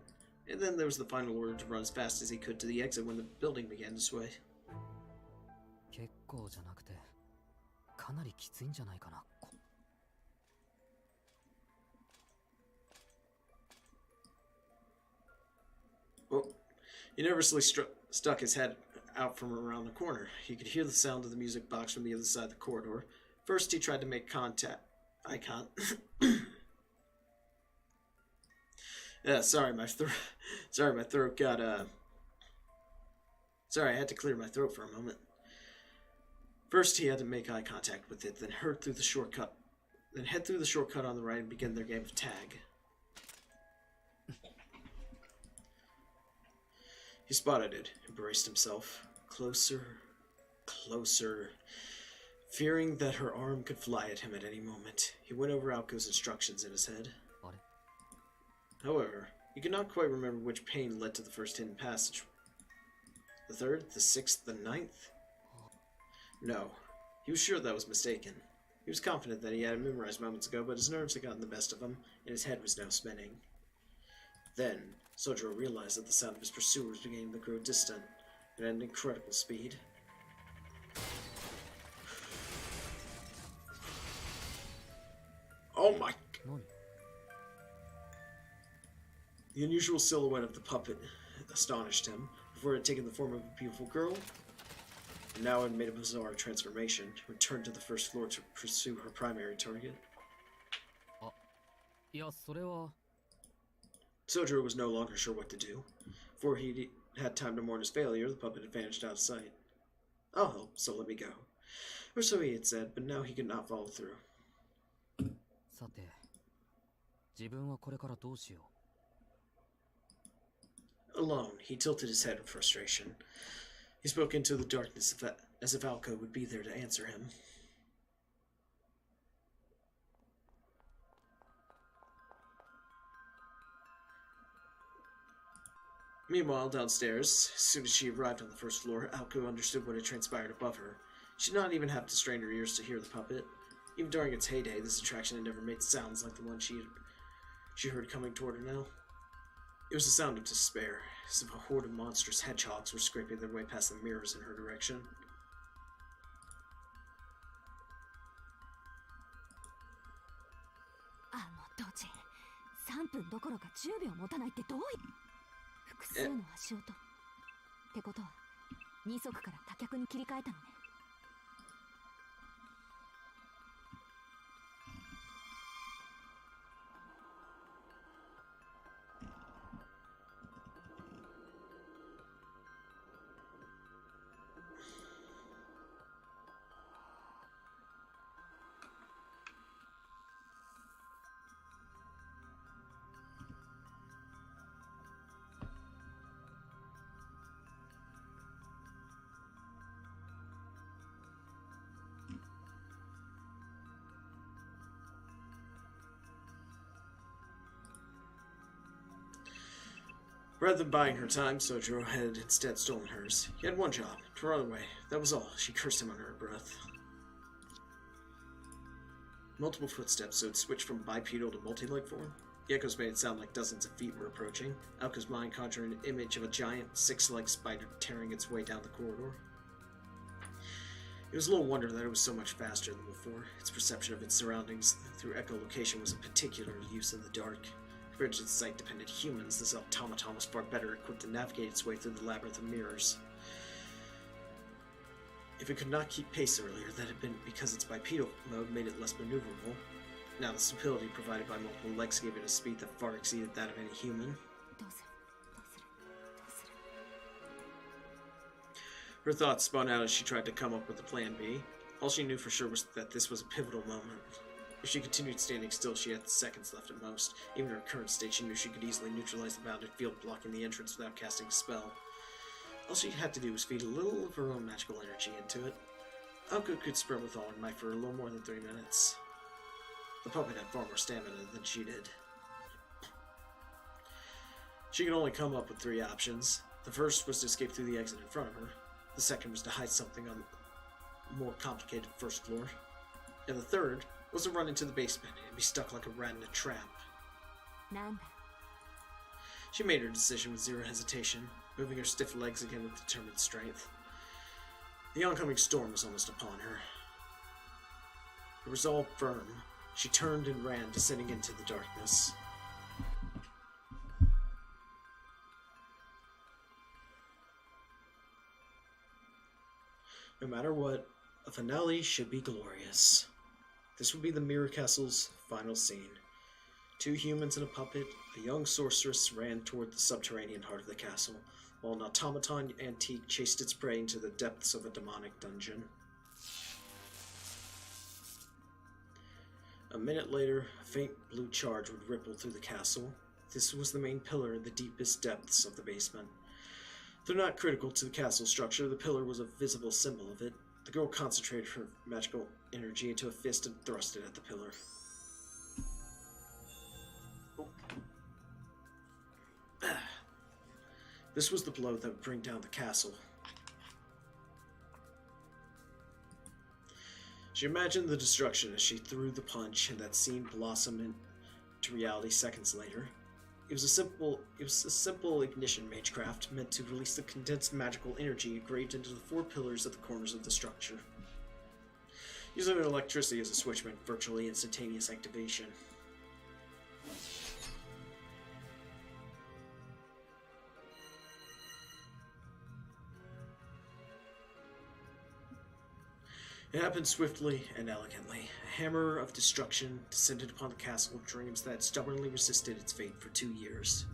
[SPEAKER 1] And then there was the final order to run as fast as he could to the exit when the building began to sway.
[SPEAKER 8] 結構じゃなくて、かなりきついんじゃないかな。
[SPEAKER 1] Well, he nervously stuck his head out from around the corner. He could hear the sound of the music box from the other side of the corridor. First, he tried to make eye contact. Yeah, sorry, my throat got, Sorry, I had to clear my throat for a moment. First, he had to make eye contact with it, then head through the shortcut on the right and begin their game of tag. He spotted it and braced himself. Closer, closer. Fearing that her arm could fly at him at any moment, he went over Alco's instructions in his head. However, he could not quite remember which pane led to the first hidden passage. The 3rd, the 6th, the 9th? No. He was sure that was mistaken. He was confident that he had it memorized moments ago, but his nerves had gotten the best of him, and his head was now spinning. Then, Sojiro realized that the sound of his pursuers began to grow distant, and at an incredible speed. Oh my... The unusual silhouette of the puppet astonished him. Before it had taken the form of a beautiful girl, and now had made a bizarre transformation, returned to the first floor to pursue her primary target. Sojiro was no longer sure what to do. Before he had time to mourn his failure, the puppet had vanished out of sight. I'll help, so let me go. Or so he had said, but now he could not follow through. Alone, he tilted his head in frustration. He spoke into the darkness as if Alko would be there to answer him. Meanwhile, downstairs, as soon as she arrived on the first floor, Alko understood what had transpired above her. She did not even have to strain her ears to hear the puppet. Even during its heyday, this attraction had never made sounds like the one she heard coming toward her now. It was a sound of despair, as if a horde of monstrous hedgehogs were scraping their way past the mirrors in her direction. Rather than buying her time, Sojiro had instead stolen hers. He had one job, to run away. That was all. She cursed him under her breath. Multiple footsteps, so it switched from bipedal to multi-leg form. The echoes made it sound like dozens of feet were approaching. Alko's mind conjured an image of a giant, six-legged spider tearing its way down the corridor. It was little wonder that it was so much faster than before. Its perception of its surroundings through echolocation was a particular use in the dark. Compared to sight-dependent humans, this automaton was far better equipped to navigate its way through the labyrinth of mirrors. If it could not keep pace earlier, that had been because its bipedal mode made it less maneuverable. Now the stability provided by multiple legs gave it a speed that far exceeded that of any human. Her thoughts spun out as she tried to come up with a plan B. All she knew for sure was that this was a pivotal moment. If she continued standing still, she had seconds left at most. Even in her current state, she knew she could easily neutralize the bounded field blocking the entrance without casting a spell. All she had to do was feed a little of her own magical energy into it. Alko could sprint with all her might for a little more than 3 minutes. The puppet had far more stamina than she did. She could only come up with 3 options. The first was to escape through the exit in front of her. The second was to hide something on the more complicated first floor. And the third was to run into the basement and be stuck like a rat in a trap. She made her decision with zero hesitation, moving her stiff legs again with determined strength. The oncoming storm was almost upon her. Her resolve firm, she turned and ran, descending into the darkness. No matter what, a finale should be glorious. This would be the Mirror Castle's final scene. 2 humans and a puppet, a young sorceress ran toward the subterranean heart of the castle, while an automaton antique chased its prey into the depths of a demonic dungeon. A minute later, a faint blue charge would ripple through the castle. This was the main pillar in the deepest depths of the basement. Though not critical to the castle structure, the pillar was a visible symbol of it. The girl concentrated her magical energy into a fist and thrust it at the pillar. This was the blow that would bring down the castle. She imagined the destruction as she threw the punch, and that scene blossomed into reality seconds later. It was a simple ignition magecraft meant to release the condensed magical energy engraved into the 4 pillars at the corners of the structure. Using electricity as a switch meant virtually instantaneous activation. It happened swiftly and elegantly. A hammer of destruction descended upon the castle of dreams that had stubbornly resisted its fate for 2 years.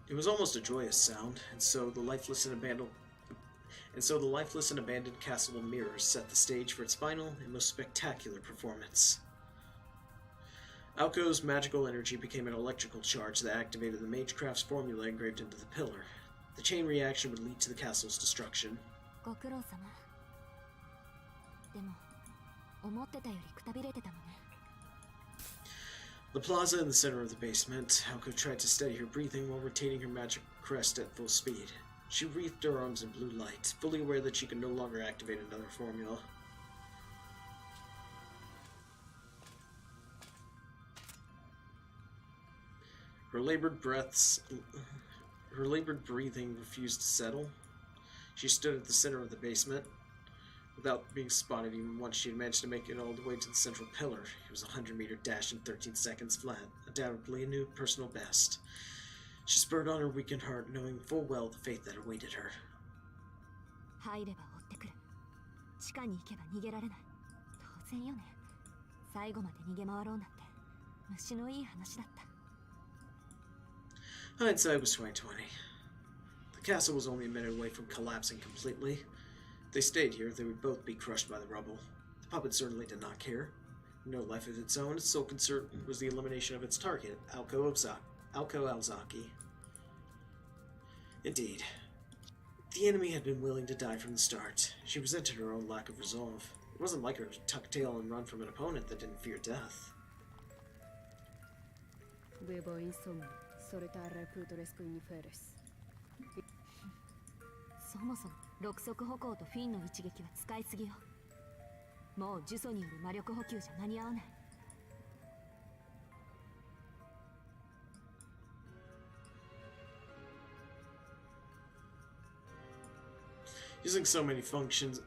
[SPEAKER 1] It was almost a joyous sound, and so the lifeless and abandoned castle of mirrors set the stage for its final and most spectacular performance. Aoko's magical energy became an electrical charge that activated the magecraft's formula engraved into the pillar. The chain reaction would lead to the castle's destruction.
[SPEAKER 3] ご苦労様。でも、思ってたよりくたびれてたのね。
[SPEAKER 1] The plaza in the center of the basement, Aoko tried to steady her breathing while retaining her magic crest at full speed. She wreathed her arms in blue light, fully aware that she could no longer activate another formula. Her labored breathing refused to settle. She stood at the center of the basement. Without being spotted even once, she had managed to make it all the way to the central pillar. It was a 100-meter dash in 13 seconds flat, undoubtedly a new personal best. She spurred on her weakened heart, knowing full well the fate that awaited her.
[SPEAKER 3] 入れば追ってくる。地下に行けば逃げられない。当然よね。最後まで逃げ回ろうなんて、虫のいい話だった。
[SPEAKER 1] Hindsight was 2020. The castle was only a minute away from collapsing completely. If they stayed here, they would both be crushed by the rubble. The puppet certainly did not care. No life of its own, its sole concern was the elimination of its target, Aoko Aozaki. Indeed. The enemy had been willing to die from the start. She resented her own lack of resolve. It wasn't like her to tuck tail and run from an opponent that didn't fear death.
[SPEAKER 9] Insomnia, solitare Plutoresque Inferis.
[SPEAKER 3] そもそも六足歩行とフィンの一撃は使いすぎよ。もう呪詛による魔力補給じゃ間に合わない。
[SPEAKER 1] Using so many functions,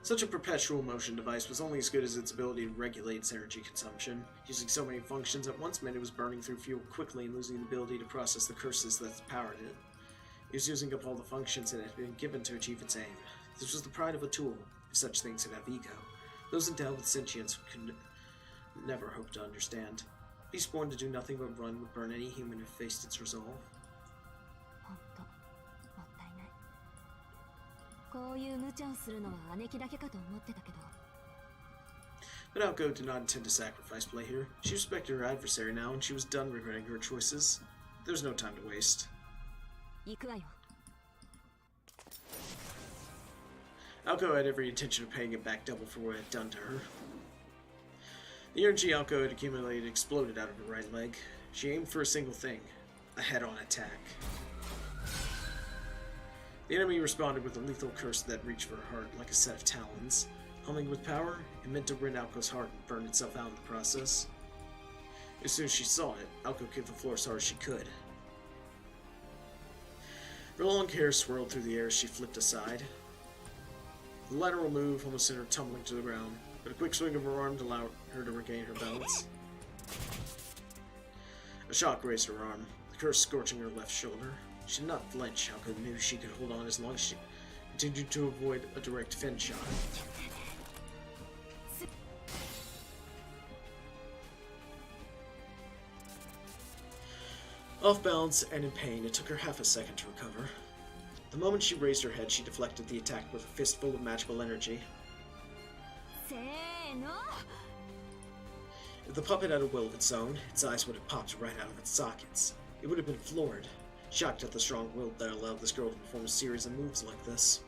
[SPEAKER 1] such a perpetual motion device was only as good as its ability to regulate its energy consumption. Using so many functions at once meant it was burning through fuel quickly and losing the ability to process the curses that powered it. It was using up all the functions that had been given to achieve its aim. This was the pride of a tool, if such things could have ego. Those endowed with sentience could never hope to understand. Beast born to do nothing but run would burn any human who faced its resolve.
[SPEAKER 3] ほんと、もったいない。こういう無茶をするのは姉貴だけかと思ってたけど。
[SPEAKER 1] But Aoko did not intend to sacrifice play here. She respected her adversary now, and she was done regretting her choices. There was no time to waste.
[SPEAKER 3] 行くわよ。
[SPEAKER 1] Aoko had every intention of paying it back double for what it had done to her. The energy Aoko had accumulated exploded out of her right leg. She aimed for a single thing, a head-on attack. The enemy responded with a lethal curse that reached for her heart like a set of talons. Humming with power, it meant to rend Aoko's heart and burn itself out in the process. As soon as she saw it, Aoko kicked the floor as hard as she could. Her long hair swirled through the air as she flipped aside. The lateral move almost sent her tumbling to the ground, but a quick swing of her arm allowed her to regain her balance. A shock grazed her arm, the curse scorching her left shoulder. She did not flinch. Aoko knew she could hold on as long as she continued to avoid a direct fin shot. Off balance and in pain, it took her half a second to recover. The moment she raised her head, she deflected the attack with a fistful of magical energy. If the puppet had a will of its own, its eyes would have popped right out of its sockets. It would have been floored, shocked at the strong will that allowed this girl to perform a series of moves like this.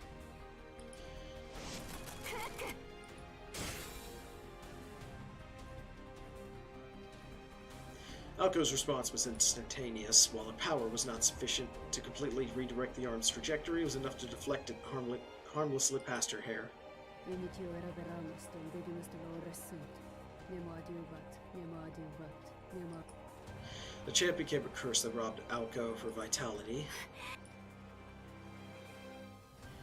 [SPEAKER 1] Alco's response was instantaneous. While the power was not sufficient to completely redirect the arm's trajectory, it was enough to deflect it harmlessly past her hair. The chant became a curse that robbed Alco of her vitality.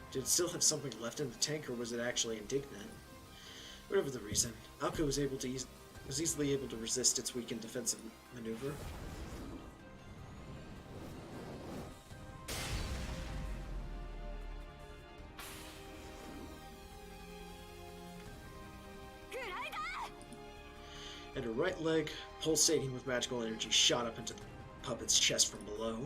[SPEAKER 1] Did it still have something left in the tank, or was it actually indignant? Whatever the reason, Alco was easily able to resist its weakened defensive maneuver. And her right leg, pulsating with magical energy, shot up into the puppet's chest from below.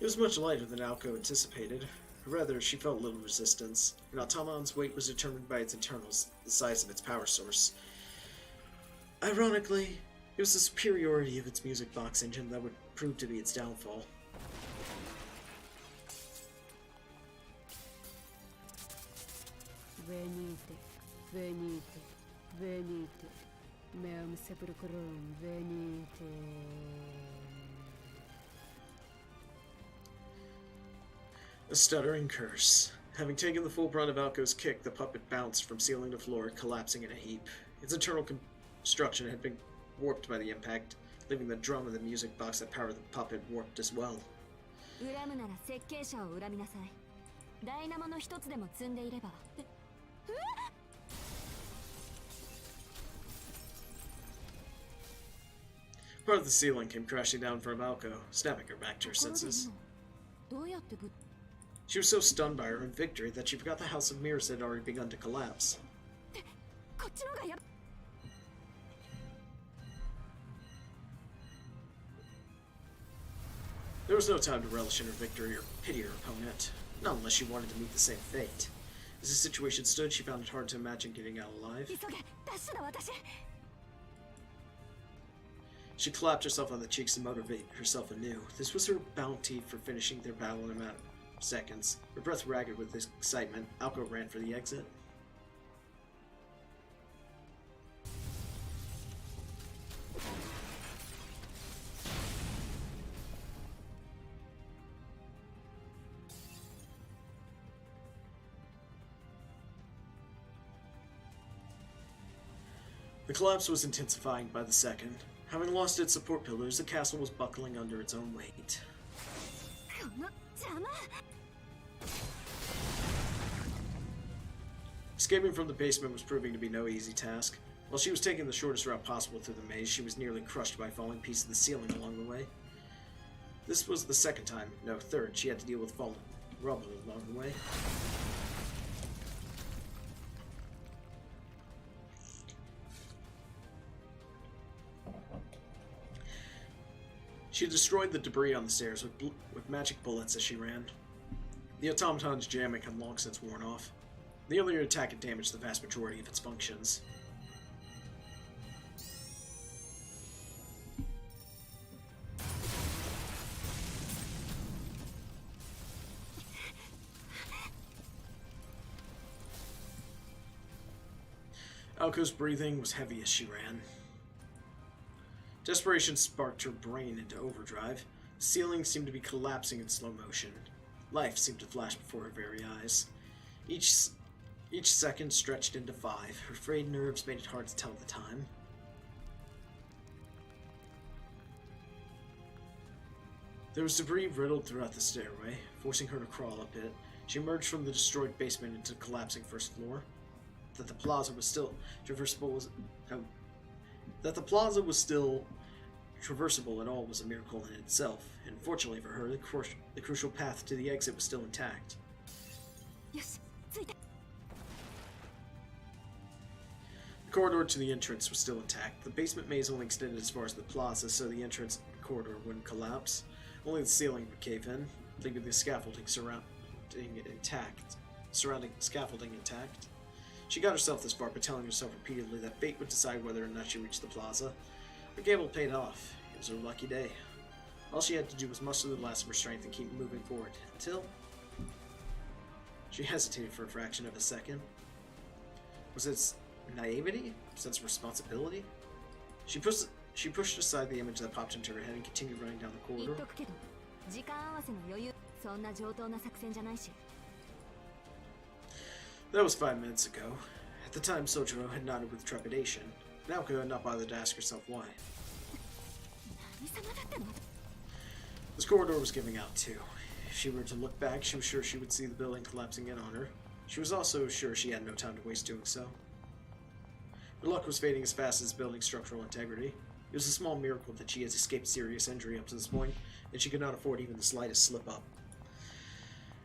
[SPEAKER 1] It was much lighter than Alco anticipated. Rather, she felt little resistance. An automaton's weight was determined by its internals, the size of its power source. Ironically, it was the superiority of its music box engine that would prove to be its downfall.
[SPEAKER 9] Venite, venite, venite, meum sepulchrum, venite.
[SPEAKER 1] A stuttering curse. Having taken the full brunt of Alco's kick, the puppet bounced from ceiling to floor, collapsing in a heap. Its internal construction had been warped by the impact, leaving the drum of the music box that powered the puppet warped as well. Part of the ceiling came crashing down from Alco, snapping her back to her senses. She was so stunned by her own victory that she forgot the House of Mirrors had already begun to collapse. There was no time to relish in her victory or pity her opponent, not unless she wanted to meet the same fate. As the situation stood, she found it hard to imagine getting out alive. She clapped herself on the cheeks to motivate herself anew. This was her bounty for finishing their battle in a matter of seconds. Her breath ragged with excitement, Alco ran for the exit. The collapse was intensifying by the second. Having lost its support pillars, the castle was buckling under its own weight. Escaping from the basement was proving to be no easy task. While she was taking the shortest route possible through the maze, she was nearly crushed by falling pieces of the ceiling along the way. This was the second time, no, third, she had to deal with falling rubble along the way. She destroyed the debris on the stairs with magic bullets as she ran. The automaton's jamming had long since worn off. The earlier attack had damaged the vast majority of its functions. Alco's breathing was heavy as she ran. Desperation sparked her brain into overdrive. The ceiling seemed to be collapsing in slow motion. Life seemed to flash before her very eyes. Each second stretched into 5. Her frayed nerves made it hard to tell the time. There was debris riddled throughout the stairway, forcing her to crawl up it. She emerged from the destroyed basement into the collapsing first floor. That the plaza was still traversable at all was a miracle in itself, and fortunately for her, the crucial path to the exit was still intact. The corridor to the entrance was still intact. The basement maze only extended as far as the plaza, so the entrance corridor wouldn't collapse. Only the ceiling would cave in, leaving the scaffolding surrounding scaffolding intact. She got herself this far by telling herself repeatedly that fate would decide whether or not she reached the plaza. Her gamble paid off. It was her lucky day. All she had to do was muster the last of her strength and keep moving forward, until She hesitated for a fraction of a second. Was it naivety? Sense of responsibility? She pushed aside the image that popped into her head and continued running down the
[SPEAKER 3] 言っ
[SPEAKER 1] corridor.
[SPEAKER 3] とくけど時間合わせの余裕そんな上等な作戦じゃないし
[SPEAKER 1] That was 5 minutes ago. At the time, Sojiro had nodded with trepidation. Naoko had not bothered to ask herself why.
[SPEAKER 3] 何様だっての
[SPEAKER 1] This corridor was giving out too. If she were to look back, she was sure she would see the building collapsing in on her. She was also sure she had no time to waste doing so. Her luck was fading as fast as the building's structural integrity. It was a small miracle that she had escaped serious injury up to this point, and she could not afford even the slightest slip-up.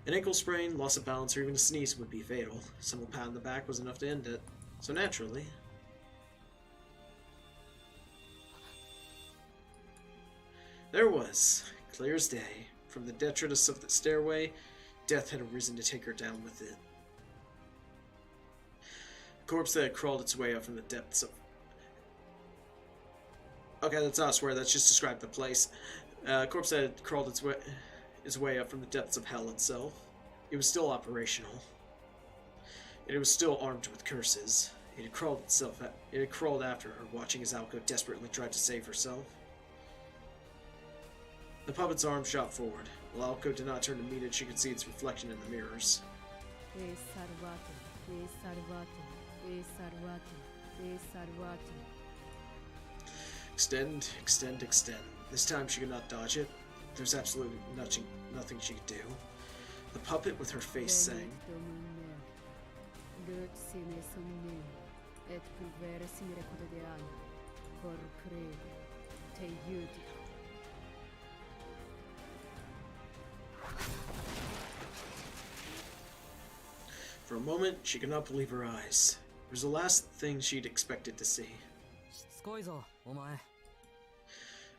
[SPEAKER 1] An ankle sprain, loss of balance, or even a sneeze would be fatal. A simple pat on the back was enough to end it. So naturally... There it was, clear as day. From the detritus of the stairway, death had arisen to take her down with it. A corpse that had crawled its way up from the depths of... Okay, that's not a swear, that's just described the place. A corpse that had crawled its way up from the depths of hell itself. It was still operational. And it was still armed with curses. It had crawled after her, watching as Aoko desperately tried to save herself. The puppet's arm shot forward. While Aoko did not turn to meet it, she could see its reflection in the mirrors. Extend, extend, extend. This time she could not dodge it. There was absolutely nothing she could do. The puppet with her face sang. For a moment, she could not believe her eyes. It was the last thing she'd expected to see.
[SPEAKER 8] しつこいぞお前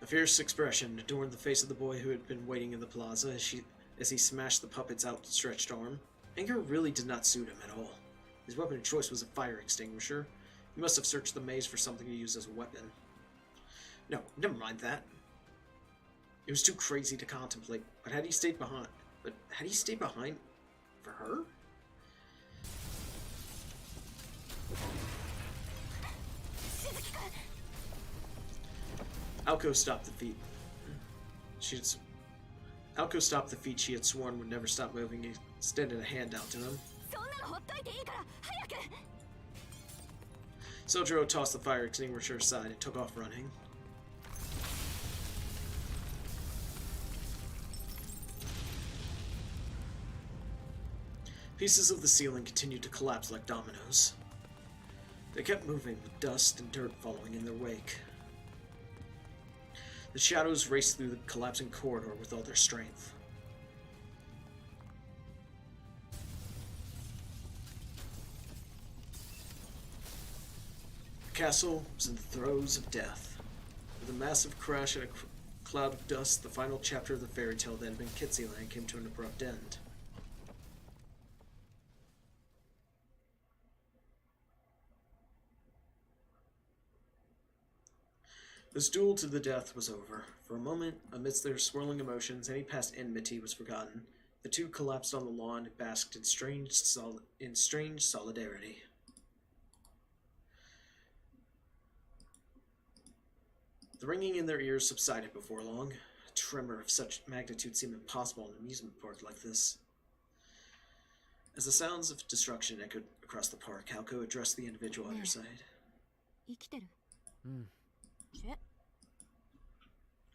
[SPEAKER 1] A fierce expression adorned the face of the boy who had been waiting in the plaza as he smashed the puppet's outstretched arm. Anger really did not suit him at all. His weapon of choice was a fire extinguisher. He must have searched the maze for something to use as a weapon. No, never mind that. It was too crazy to contemplate, but had he stayed behind for her? Aoko stopped the feet. Aoko stopped the feet she had sworn would never stop moving and extended a hand out to him. Sojiro tossed the fire extinguisher aside and took off running. Pieces of the ceiling continued to collapse like dominoes. They kept moving, with dust and dirt following in their wake. The shadows raced through the collapsing corridor with all their strength. The castle was in the throes of death. With a massive crash and a cloud of dust, the final chapter of the fairy tale that had been Kitsyland came to an abrupt end. This duel to the death was over. For a moment, amidst their swirling emotions, any past enmity was forgotten. The two collapsed on the lawn and basked in strange solidarity. The ringing in their ears subsided before long. A tremor of such magnitude seemed impossible in an amusement park like this. As the sounds of destruction echoed across the park, Aoko addressed the individual at her side.
[SPEAKER 3] 生きてる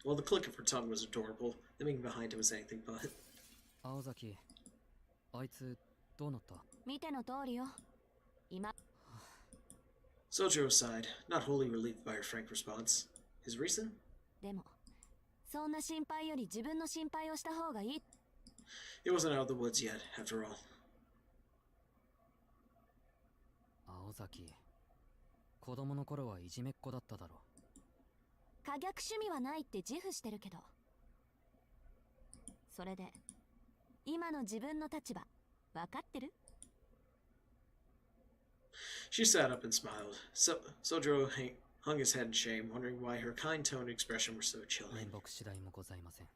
[SPEAKER 1] While the click of her tongue was adorable, the being behind him was anything but.
[SPEAKER 8] 青崎あいつどうなった
[SPEAKER 3] 見ての通りよ今
[SPEAKER 1] Sojiro sighed, not wholly relieved by her frank response. His reason?
[SPEAKER 3] でもそんな心配より自分の心配をした方がいい
[SPEAKER 1] He wasn't out of the woods yet, after all.
[SPEAKER 8] 青崎子供の頃はいじめっ子だっただろ
[SPEAKER 3] 可逆趣味はないって自負してるけどそれで今の自分の立場分かってる
[SPEAKER 1] She sat up and smiled. Sojiro hung his head in shame, wondering why her kind tone and expression were so chilling.
[SPEAKER 8] 面目次第もございません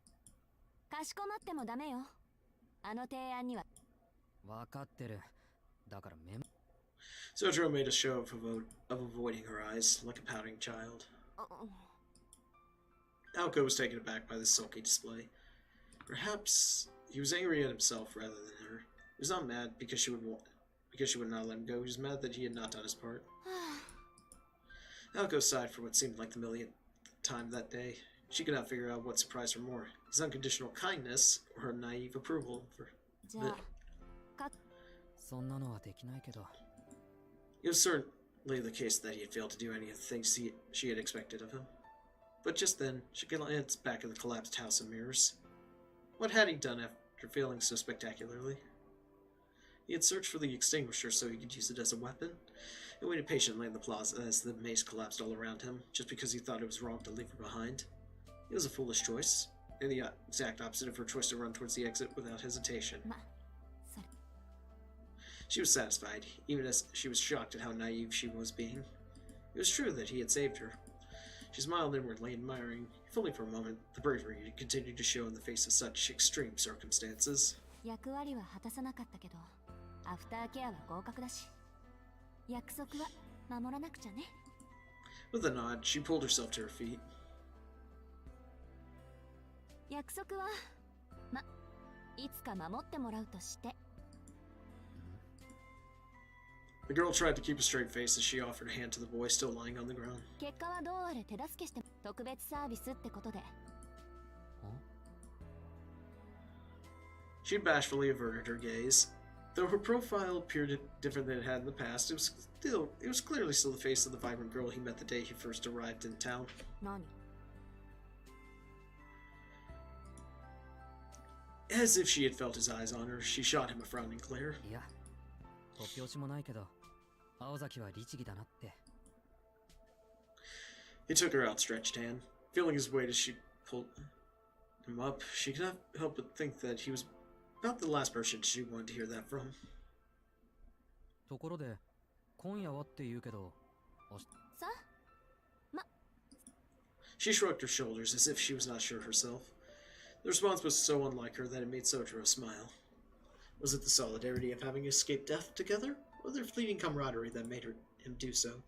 [SPEAKER 3] かしこまってもダメよあの提案には
[SPEAKER 8] わかってる。だからメモ。
[SPEAKER 1] Sojiro made a show of avoiding her eyes, like a pouting child. Aoko was taken aback by this sulky display. Perhaps he was angry at himself rather than her. He was not mad because she would not let him go. He was mad that he had not done his part. Aoko sighed for what seemed like the millionth time that day. She could not figure out what surprised her more, his unconditional kindness or her naive approval for the...
[SPEAKER 8] そんなのはできないけど。
[SPEAKER 1] It was certainly the case that he had failed to do any of the things she had expected of him. But just then, she glanced back at the collapsed house of mirrors. What had he done after failing so spectacularly? He had searched for the extinguisher so he could use it as a weapon, and waited patiently in the plaza as the maze collapsed all around him, just because he thought it was wrong to leave her behind. It was a foolish choice, and the exact opposite of her choice to run towards the exit without hesitation. She was satisfied, even as she was shocked at how naive she was being. It was true that he had saved her. She smiled inwardly, admiring, if only for a moment, the bravery he continued to show in the face of such extreme circumstances.
[SPEAKER 3] 役割は果たさなかったけど、アフターケアは合格だし、約束は守らなくちゃね。
[SPEAKER 1] With a nod, she pulled herself to her feet.
[SPEAKER 3] 約束は、いつか守ってもらうとして。
[SPEAKER 1] The girl tried to keep a straight face as she offered a hand to the boy still lying on the ground.
[SPEAKER 3] 結果はどうあれ手助けして特別サービスってことで。
[SPEAKER 1] She bashfully averted her gaze. Though her profile appeared different than it had in the past, it was clearly still the face of the vibrant girl he met the day he first arrived in town.
[SPEAKER 3] 何?
[SPEAKER 1] As if she had felt his eyes on her, she shot him a frowning glare.
[SPEAKER 8] いや、突拍子もないけど、青崎は律儀だなって。
[SPEAKER 1] He took her outstretched hand, feeling his weight as she pulled him up. She could not help but think that he was about the last person she wanted to hear that from.
[SPEAKER 8] ところで、今夜はって言うけど、
[SPEAKER 3] さ、
[SPEAKER 1] She shrugged her shoulders as if she was not sure herself. The response was so unlike her that it made Sojiro smile. Was it the solidarity of having escaped death together, or their fleeting camaraderie that made him do so?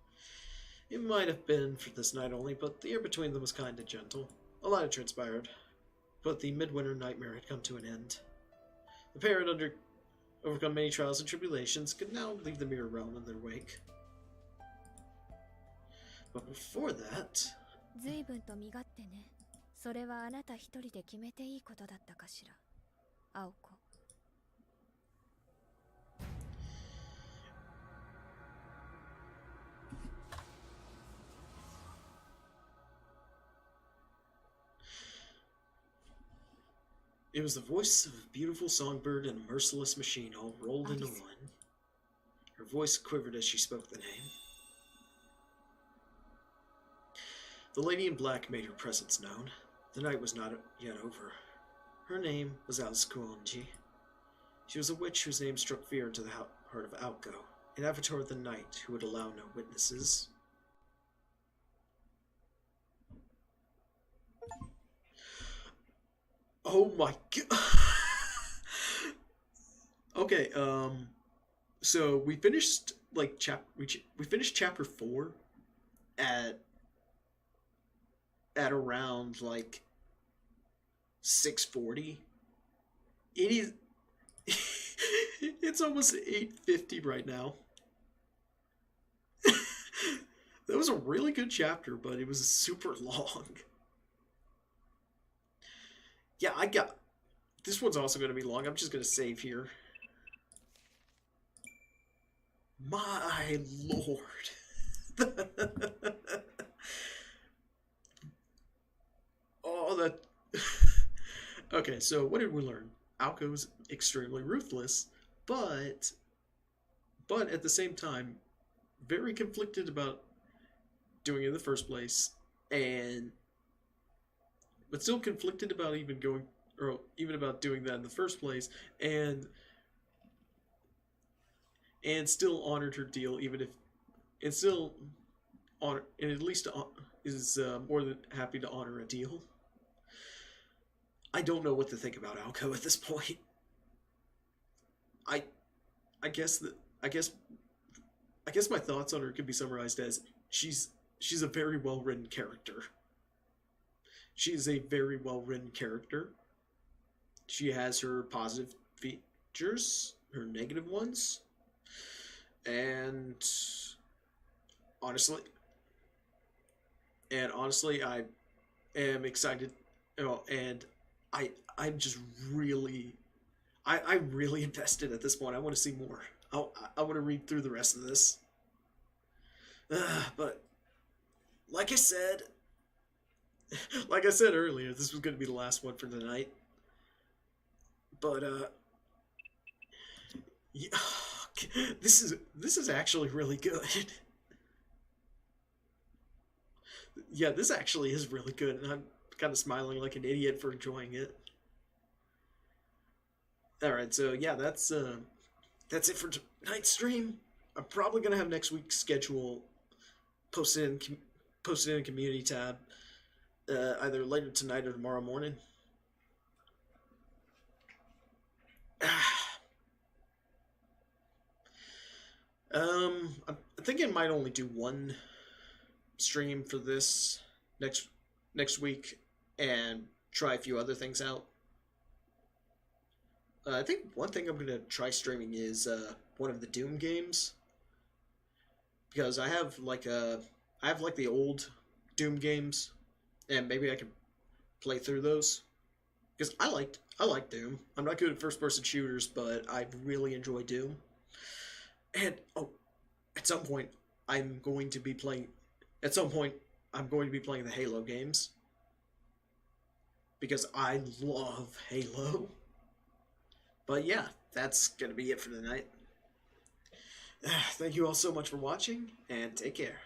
[SPEAKER 1] It might have been for this night only, but the air between them was kind and gentle. A lot had transpired, but the midwinter nightmare had come to an end. The pair had overcome many trials and tribulations, could now leave the mirror realm in their wake. But before that...
[SPEAKER 2] 随分と身勝手ね。それはあなた一人で決めていいことだったかしら、青子。 It was the voice of a beautiful songbird and a merciless machine all rolled into one. Her voice quivered as she spoke the name. The lady in black made her presence known. The night was not yet over. Her name was Alice Kuonji. She was a witch whose name struck fear into the heart of Aoko, an avatar of the night who would allow no witnesses. Oh my god. Okay, so we finished like we finished chapter 4 at around like 6:40. It is it's almost 8:50 right now. That was a really good chapter, but it was super long. Yeah, this one's also going to be long. I'm just going to save here. My lord. Oh, that... Okay, so what did we learn? Aoko's extremely ruthless, but at the same time, very conflicted about doing it in the first place, but still conflicted about even about doing that in the first place, and still honored her deal, at least is more than happy to honor a deal. I don't know what to think about Aoko at this point.
[SPEAKER 1] I guess my thoughts on her could be summarized as she's a very well written character. She is a very well written character. She has her positive features, her negative ones, and honestly, I am excited. And I'm just really, I'm really invested at this point. I want to see more. I want to read through the rest of this. But like I said earlier, this was going to be the last one for the night. But yeah, this is actually really good. Yeah, this actually is really good, and I'm kind of smiling like an idiot for enjoying it. All right, so yeah, that's it for tonight's stream. I'm probably gonna have next week's schedule posted in a community tab, either later tonight or tomorrow morning. I'm thinking I might only do one stream for this next week and try a few other things out. I think one thing I'm gonna try streaming is one of the Doom games, because I have like the old Doom games, and maybe I can play through those, because I like Doom. I'm not good at first person shooters, but I really enjoy Doom. And at some point I'm going to be playing the Halo games, because I love Halo. But yeah, that's gonna be it for the night. Thank you all so much for watching, and take care.